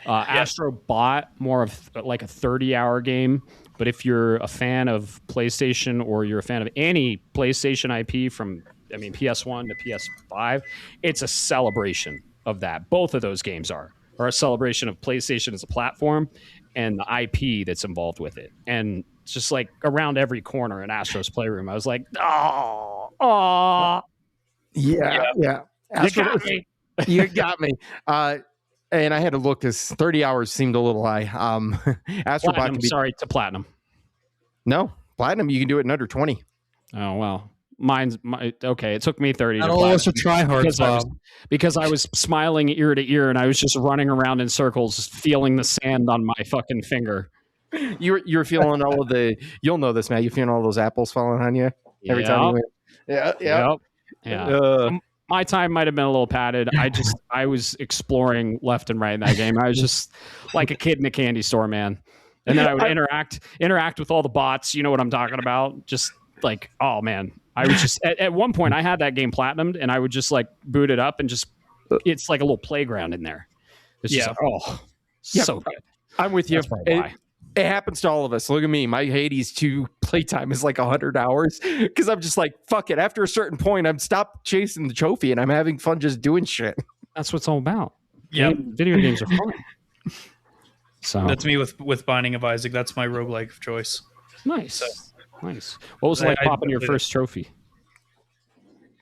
Astro Bot, more of like a 30-hour game. But if you're a fan of PlayStation or you're a fan of any PlayStation IP from, PS1 to PS5, it's a celebration of that. Both of those games are a celebration of PlayStation as a platform and the IP that's involved with it. And just like around every corner in Astro's Playroom, I was like, oh. Yeah. You got me. And I had to look because 30 hours seemed a little high. Astrobot can be... Sorry, to platinum. No, platinum, you can do it in under 20. Oh, well. Okay. It took me 30 to platinum. To try hard, because I was smiling ear to ear and I was just running around in circles, feeling the sand on my fucking finger. You're feeling all of the... You'll know this, Matt. You're feeling all those apples falling on you every time you win. Yeah. Yeah. My time might have been a little padded. I was exploring left and right in that game. I was just like a kid in a candy store, man. And then I would interact with all the bots. You know what I'm talking about? Just like, oh man. I was just at one point I had that game platinumed and I would just like boot it up and just it's like a little playground in there. It's just like, so good. I'm with you. It happens to all of us. Look at me. My Hades 2 playtime is like 100 hours because I'm just like, fuck it. After a certain point, I'm stopped chasing the trophy and I'm having fun just doing shit. That's what it's all about. Yeah. Video games are fun. So that's me with Binding of Isaac. That's my roguelike of choice. Nice. Nice. What was it like popping your first trophy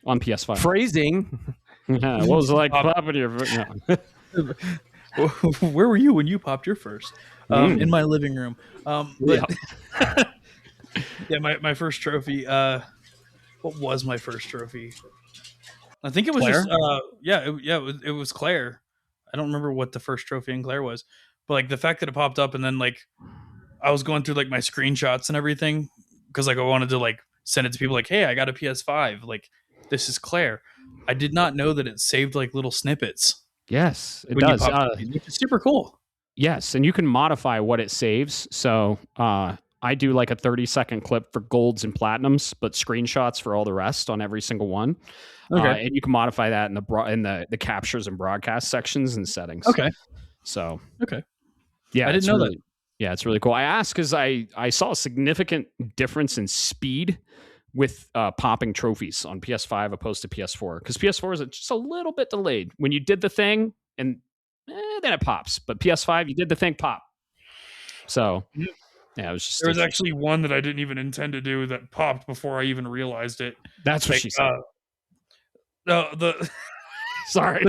on PS5? Phrasing. Yeah, what was it like popping your first? No. Where were you when you popped your first? In my living room. My first trophy. What was my first trophy? I think it was Clair? It was Clair. I don't remember what the first trophy in Clair was, but like the fact that it popped up and then like I was going through like my screenshots and everything because like I wanted to like send it to people like, hey, I got a PS5. Like this is Clair. I did not know that it saved like little snippets. Yes, it does. Which is super cool. Yes, and you can modify what it saves. So I do like a 30-second clip for golds and platinums, but screenshots for all the rest on every single one. Okay, and you can modify that in the captures and broadcast sections and settings. Okay. So yeah, I didn't know that. Yeah, it's really cool. I asked because I saw a significant difference in speed with popping trophies on PS5 opposed to PS4 because PS4 is just a little bit delayed. When you did the thing and then it pops, but PS5 you did the thing pop. So yeah, it was just there was actually one that I didn't even intend to do that popped before I even realized it. That's what she said. The sorry,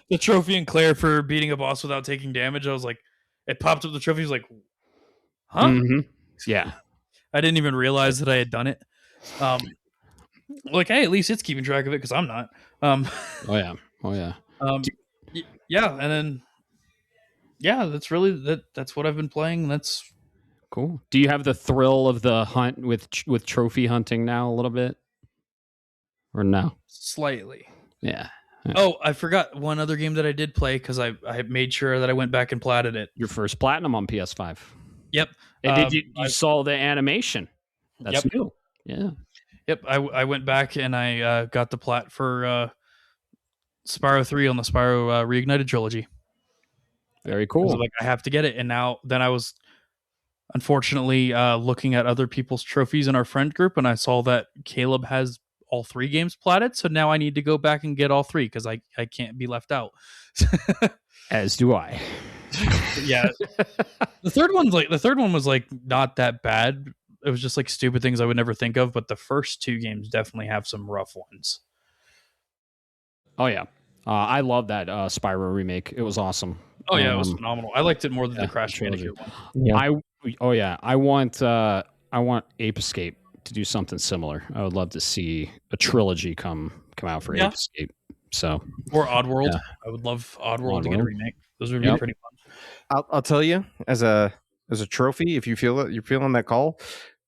the trophy in Clair for beating a boss without taking damage. I was like, it popped up the trophy. I was like, huh? Mm-hmm. Yeah, I didn't even realize that I had done it. Like, hey, at least it's keeping track of it because I'm not. Oh yeah. Yeah, and then that's really that's what I've been playing. That's cool. Do you have the thrill of the hunt with trophy hunting now a little bit, or no? Slightly. Yeah. Oh, I forgot one other game that I did play because I made sure that I went back and platted it. Your first platinum on PS5. Yep. And did you saw the animation? That's new. Yeah. Yep. I went back and I got the plat for Spyro 3 on the Spyro Reignited trilogy. Very cool. So like I have to get it, and then I was unfortunately looking at other people's trophies in our friend group, and I saw that Caleb has all 3 games platted, so now I need to go back and get all 3 because I can't be left out. As do I. Yeah. The third one was like not that bad. It was just like stupid things I would never think of, but the first 2 games definitely have some rough ones. Oh yeah. I love that Spyro remake. It was awesome. Oh yeah, it was phenomenal. I liked it more than the Crash Bandicoot one. Yeah. I want Ape Escape to do something similar. I would love to see a trilogy come out for Ape Escape. So or Oddworld. Yeah. I would love Oddworld to get a Oddworld. remake. Those would be pretty fun. I'll tell you as a trophy, if you feel it, you're feeling that call.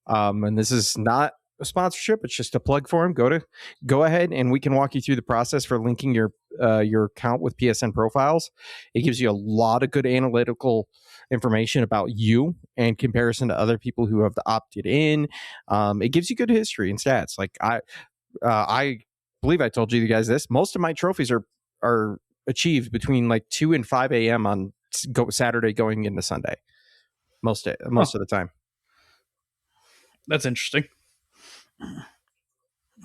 And this is not a sponsorship; it's just a plug for him. Go ahead, and we can walk you through the process for linking your account with PSN profiles. It gives you a lot of good analytical information about you in comparison to other people who have opted in. It gives you good history and stats. Like I believe I told you guys this. Most of my trophies are achieved between like 2 and 5 a.m. on Saturday going into Sunday. Most of the time. That's interesting.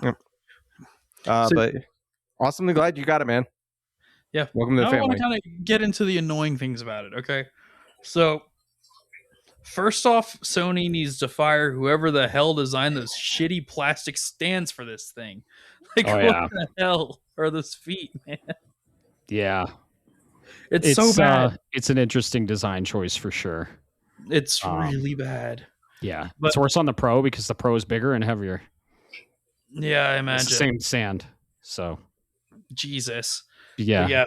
Yep. But awesomely glad you got it, man. Yeah. Welcome to the family. I want to kind of get into the annoying things about it. Okay. So first off, Sony needs to fire whoever the hell designed those shitty plastic stands for this thing. Like, what the hell are those feet, man? Yeah. It's so bad. It's an interesting design choice for sure. It's really bad. Yeah. But it's worse on the Pro because the Pro is bigger and heavier. Yeah, I imagine. It's the same sand. So. Jesus. Yeah. But yeah.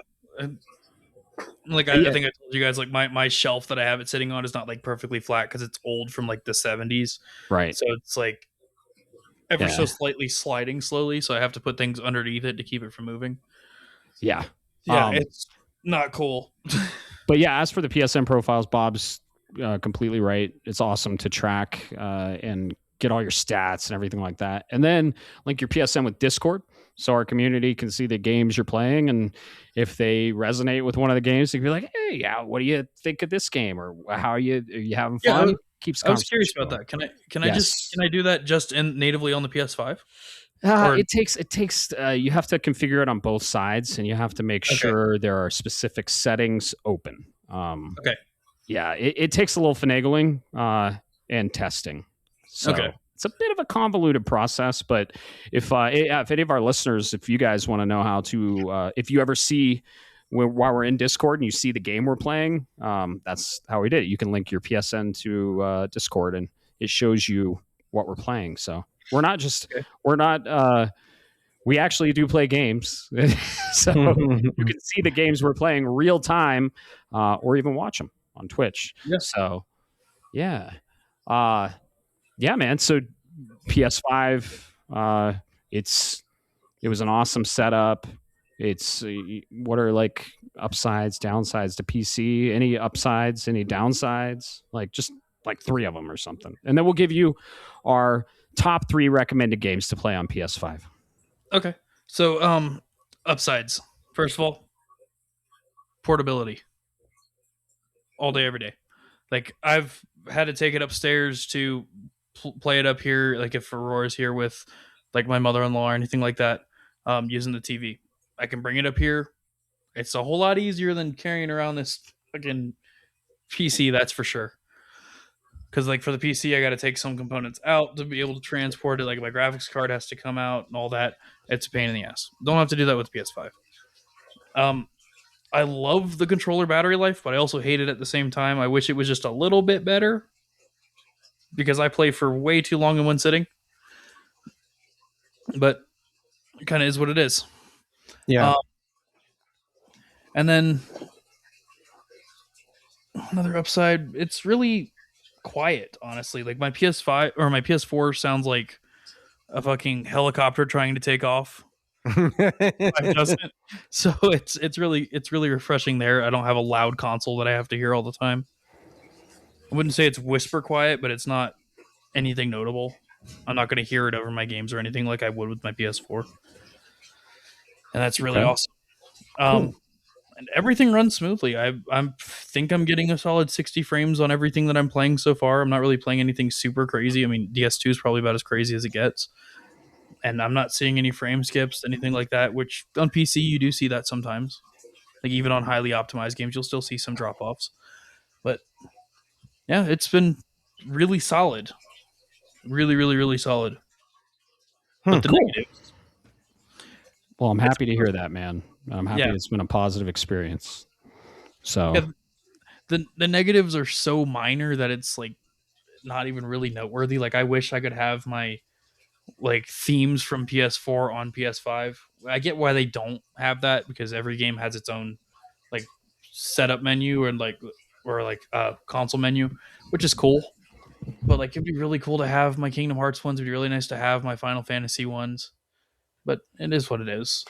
Like I think I told you guys, like my shelf that I have it sitting on is not like perfectly flat because it's old from like the 70s. Right. So it's like ever so slightly sliding slowly. So I have to put things underneath it to keep it from moving. Yeah. Yeah, it's not cool. But yeah, as for the PSN profiles, Bob's completely right. It's awesome to track and get all your stats and everything like that. And then link your PSN with Discord so our community can see the games you're playing. And if they resonate with one of the games, they can be like, hey, yeah, what do you think of this game? Or how are you having fun? I was curious about that. Can I do that just natively on the PS5? It takes you have to configure it on both sides, and you have to make sure there are specific settings open. Okay. Yeah, it takes a little finagling and testing. So it's a bit of a convoluted process, but if any of our listeners, if you guys want to know how to, if you ever see while we're in Discord and you see the game we're playing, that's how we did it. You can link your PSN to Discord, and it shows you what we're playing. So we actually do play games. So you can see the games we're playing real time, or even watch them on Twitch. Yeah. So yeah, man. So PS5, it was an awesome setup. It's what are like upsides, downsides to PC? Any upsides, any downsides? Like just like 3 of them or something. And then we'll give you our top 3 recommended games to play on PS5. Okay. So upsides. First of all, portability. All day, every day. Like I've had to take it upstairs to play it up here. Like if Aurora's here with like my mother-in-law or anything like that, using the TV, I can bring it up here. It's a whole lot easier than carrying around this fucking PC. That's for sure. Because like for the PC, I got to take some components out to be able to transport it. Like my graphics card has to come out and all that. It's a pain in the ass. Don't have to do that with the PS5. I love the controller battery life, but I also hate it at the same time. I wish it was just a little bit better because I play for way too long in one sitting. But it kind of is what it is. Yeah. And then another upside, it's really quiet, honestly. Like my PS5 or my PS4 sounds like a fucking helicopter trying to take off. It doesn't. So it's really refreshing there. I don't have a loud console that I have to hear all the time. I wouldn't say it's whisper quiet, but it's not anything notable. I'm not going to hear it over my games or anything like I would with my PS4. And that's really awesome. Cool. And everything runs smoothly. I think I'm getting a solid 60 frames on everything that I'm playing so far. I'm not really playing anything super crazy. I mean, DS2 is probably about as crazy as it gets. And I'm not seeing any frame skips, anything like that, which on PC you do see that sometimes. Like even on highly optimized games, you'll still see some drop-offs. But yeah, it's been really solid. Really, really, really solid. But the negatives. Well, I'm happy to hear that, man. I'm happy it's been a positive experience. So the negatives are so minor that it's like not even really noteworthy. Like I wish I could have my like themes from PS4 on PS5. I get why they don't have that because every game has its own like setup menu or like console menu, which is cool. But like it'd be really cool to have my Kingdom Hearts ones. It'd be really nice to have my Final Fantasy ones. But it is what it is.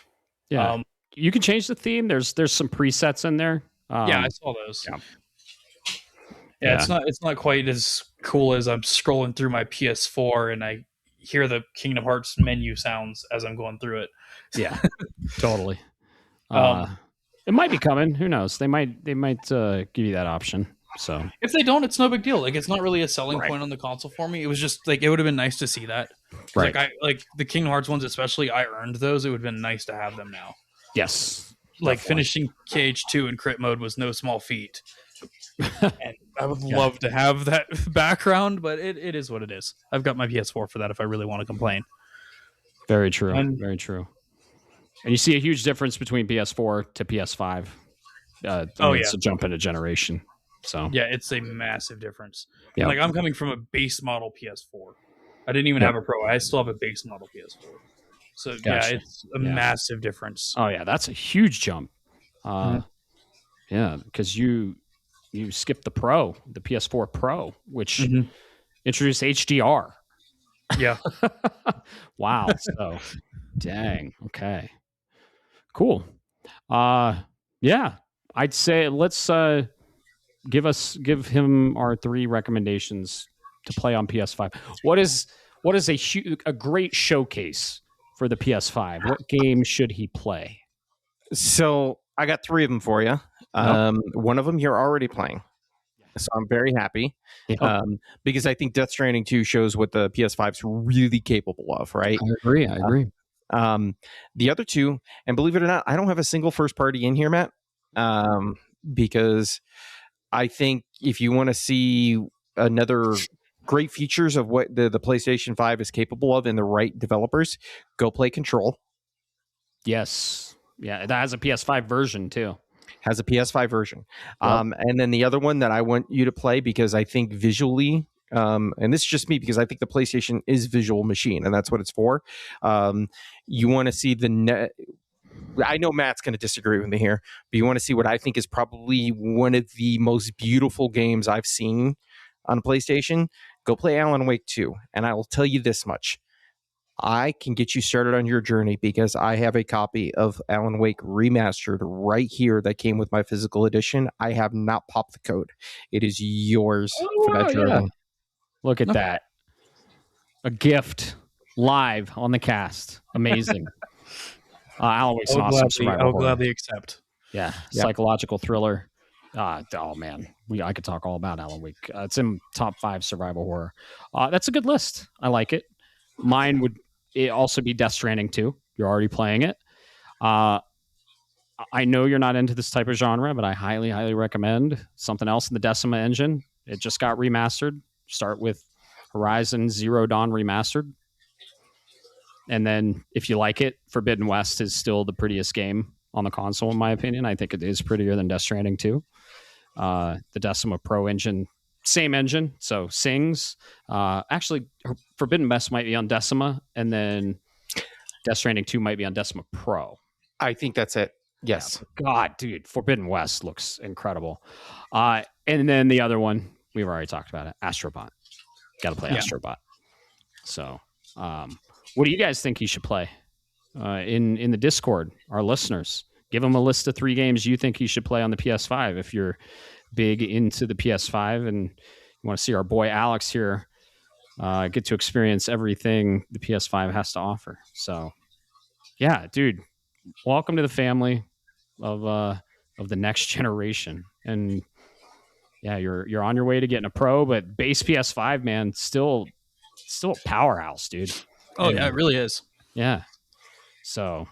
Yeah, you can change the theme. There's some presets in there. Yeah, I saw those. Yeah, it's not quite as cool as I'm scrolling through my PS4 and I hear the Kingdom Hearts menu sounds as I'm going through it. Yeah, totally. It might be coming. Who knows? They might give you that option. So if they don't, it's no big deal. Like it's not really a selling point on the console for me. It was just like it would have been nice to see that. Right. Like the Kingdom Hearts ones, especially. I earned those. It would have been nice to have them now. Yes. Like finishing KH2 in crit mode was no small feat. And I would love to have that background, but it is what it is. I've got my PS4 for that if I really want to complain. Very true. Very true. And you see a huge difference between PS4 to PS5. It's a jump in a generation. So yeah, it's a massive difference. Yeah. Like I'm coming from a base model PS4. I didn't even have a Pro. I still have a base model PS4. So yeah, it's a massive difference. Oh yeah, that's a huge jump. Yeah, because you skipped the Pro, the PS4 Pro, which introduced HDR. Yeah. Wow. So dang. Okay. Cool. Yeah. I'd say let's give him our 3 recommendations to play on PS5. What is a great showcase for the PS5? What game should he play? So I got 3 of them for you. One of them you're already playing, so I'm very happy because I think Death Stranding 2 shows what the PS5's really capable of. Right? I agree. The other 2, and believe it or not, I don't have a single first party in here, Matt, because I think if you want to see another great features of what the PlayStation 5 is capable of in the right developers, go play Control. Yes. Yeah, that has a PS5 version too. Has a PS5 version. Yep. And then the other one that I want you to play, because I think visually, and this is just me, because I think the PlayStation is visual machine, and that's what it's for. You want to see I know Matt's going to disagree with me here, but you want to see what I think is probably one of the most beautiful games I've seen on PlayStation. Go play Alan Wake 2, and I will tell you this much. I can get you started on your journey because I have a copy of Alan Wake Remastered right here that came with my physical edition. I have not popped the code. It is yours for that journey. Yeah. Look at that. A gift live on the cast. Amazing. Alan Wake's an awesome survival horror. I'll gladly accept. Yeah. Psychological thriller. Oh man, I could talk all about Alan Wake. It's in top 5 survival horror. That's a good list. I like it. Mine would also be Death Stranding 2. You're already playing it. I know you're not into this type of genre, but I highly, highly recommend something else in the Decima engine. It just got remastered. Start with Horizon Zero Dawn Remastered. And then if you like it, Forbidden West is still the prettiest game on the console, in my opinion. I think it is prettier than Death Stranding 2. The Decima Pro engine, same engine, so sings. Actually, Forbidden West might be on Decima, and then Death Stranding 2 might be on Decima Pro. I think that's it. Yes. Yeah, God, dude, Forbidden West looks incredible. And then the other one, we've already talked about it, Astrobot. Got to play Astrobot. So, what do you guys think he should play? In the Discord, our listeners, give him a list of 3 games you think he should play on the PS5 if you're big into the PS5 and you want to see our boy Alex here get to experience everything the PS5 has to offer. So, yeah, dude, welcome to the family of the next generation. And yeah, you're on your way to getting a Pro, but base PS5, man, still a powerhouse, dude. Oh yeah, it really is. Yeah. So,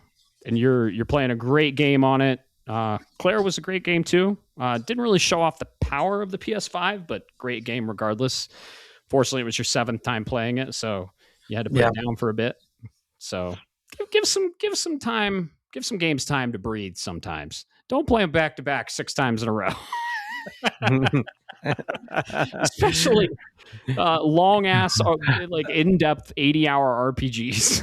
and you're playing a great game on it. Clair was a great game too. Didn't really show off the power of the PS5, but great game regardless. Fortunately, it was your 7th time playing it, so you had to put it down for a bit. So give some time, give some games time to breathe sometimes. Don't play them back to back 6 times in a row. Especially long ass, like in depth 80-hour RPGs.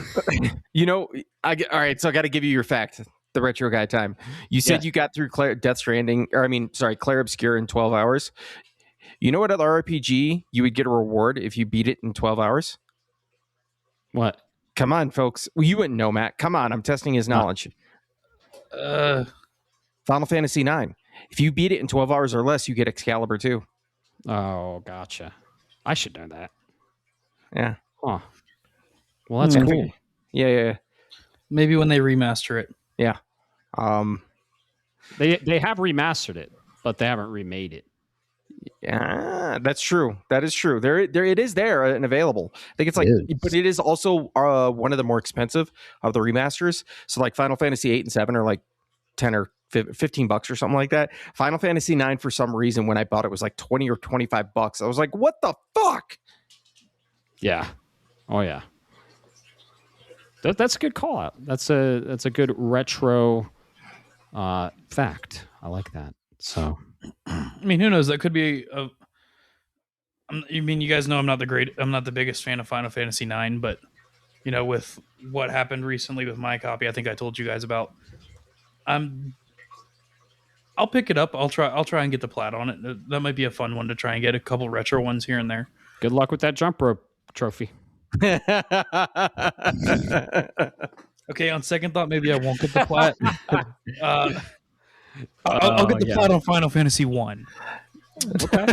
All right. So I got to give you your fact. The retro guy time. You said you got through Death Stranding, Clair Obscure in 12 hours. You know what other RPG you would get a reward if you beat it in 12 hours? What? Come on, folks. Well, you wouldn't know, Matt. Come on. I'm testing his knowledge. Final Fantasy 9. If you beat it in 12 hours or less, you get Excalibur 2. Oh, gotcha. I should know that. Yeah. Huh. Well, that's cool. Yeah. Maybe when they remaster it. Yeah. They have remastered it, but they haven't remade it. Yeah, that's true. That is true. There it is there and available. I think it's like, but it is also one of the more expensive of the remasters. So like Final Fantasy 8 and 7 are like 10 or $15 or something like that. Final Fantasy 9, for some reason, when I bought it, was like 20 or $25. I was like, what the fuck? Yeah. Oh yeah. That's a good call out. That's a good retro fact. I like that. So, I mean, who knows? That could be you guys know I'm not the biggest fan of Final Fantasy 9, but with what happened recently with my copy, I think I told you guys about. I'll pick it up. I'll try and get the plat on it. That might be a fun one to try and get a couple retro ones here and there. Good luck with that jump rope trophy. Okay, on second thought, maybe I won't get the plat. I'll get the plat on Final Fantasy 1. Okay.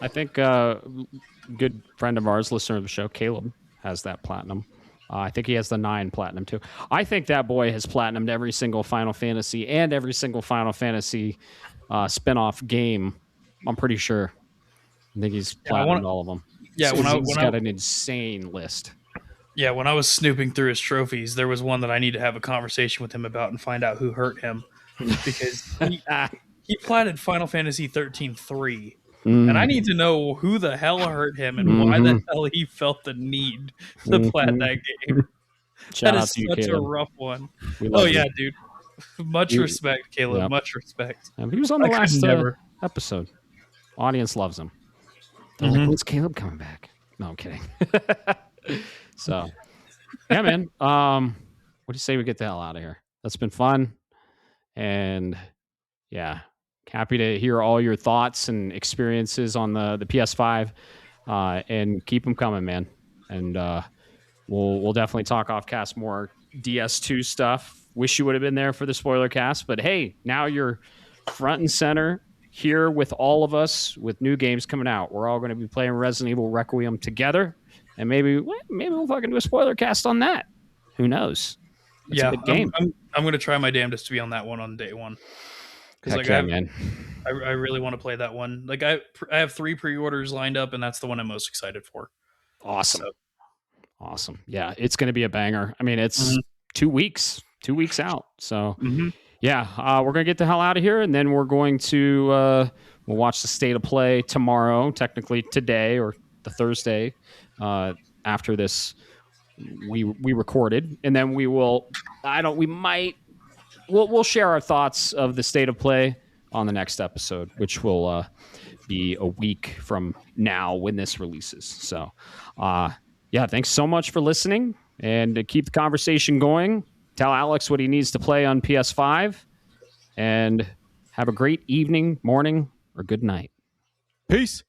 I think good friend of ours, listener of the show, Caleb, has that platinum. I think he has the 9 platinum too. I think that boy has platinumed every single Final Fantasy and every single Final Fantasy spin-off game. I'm pretty sure. I think he's platinumed all of them. Yeah, so he's got an insane list. Yeah, when I was snooping through his trophies, there was one that I need to have a conversation with him about and find out who hurt him, because he platted Final Fantasy 13-3. And I need to know who the hell hurt him and why the hell he felt the need to plat that game. That is such a rough one. Oh, yeah, dude. Much respect, Caleb. Yep. Much respect. He was on the last episode. Audience loves him. They're like, when's Caleb coming back? No, I'm kidding. So, yeah, man. What do you say we get the hell out of here? That's been fun. And, yeah. Happy to hear all your thoughts and experiences on the PS5, and keep them coming, man. And we'll definitely talk off cast more DS2 stuff. Wish you would have been there for the spoiler cast, but hey, now you're front and center here with all of us with new games coming out. We're all going to be playing Resident Evil Requiem together, and maybe we'll fucking do a spoiler cast on that. Who knows? That's a good game. I'm going to try my damnedest to be on that one on day one. Because man. I really want to play that one. Like I have 3 pre-orders lined up, and that's the one I'm most excited for. Awesome. Yeah, it's going to be a banger. I mean, it's 2 weeks out. So yeah, we're going to get the hell out of here, and then we're going to we'll watch the State of Play tomorrow, technically today or the Thursday after this we recorded, and then we'll share our thoughts of the State of Play on the next episode, which will be a week from now when this releases. So, yeah, thanks so much for listening, and to keep the conversation going, tell Alex what he needs to play on PS5, and have a great evening, morning, or good night. Peace.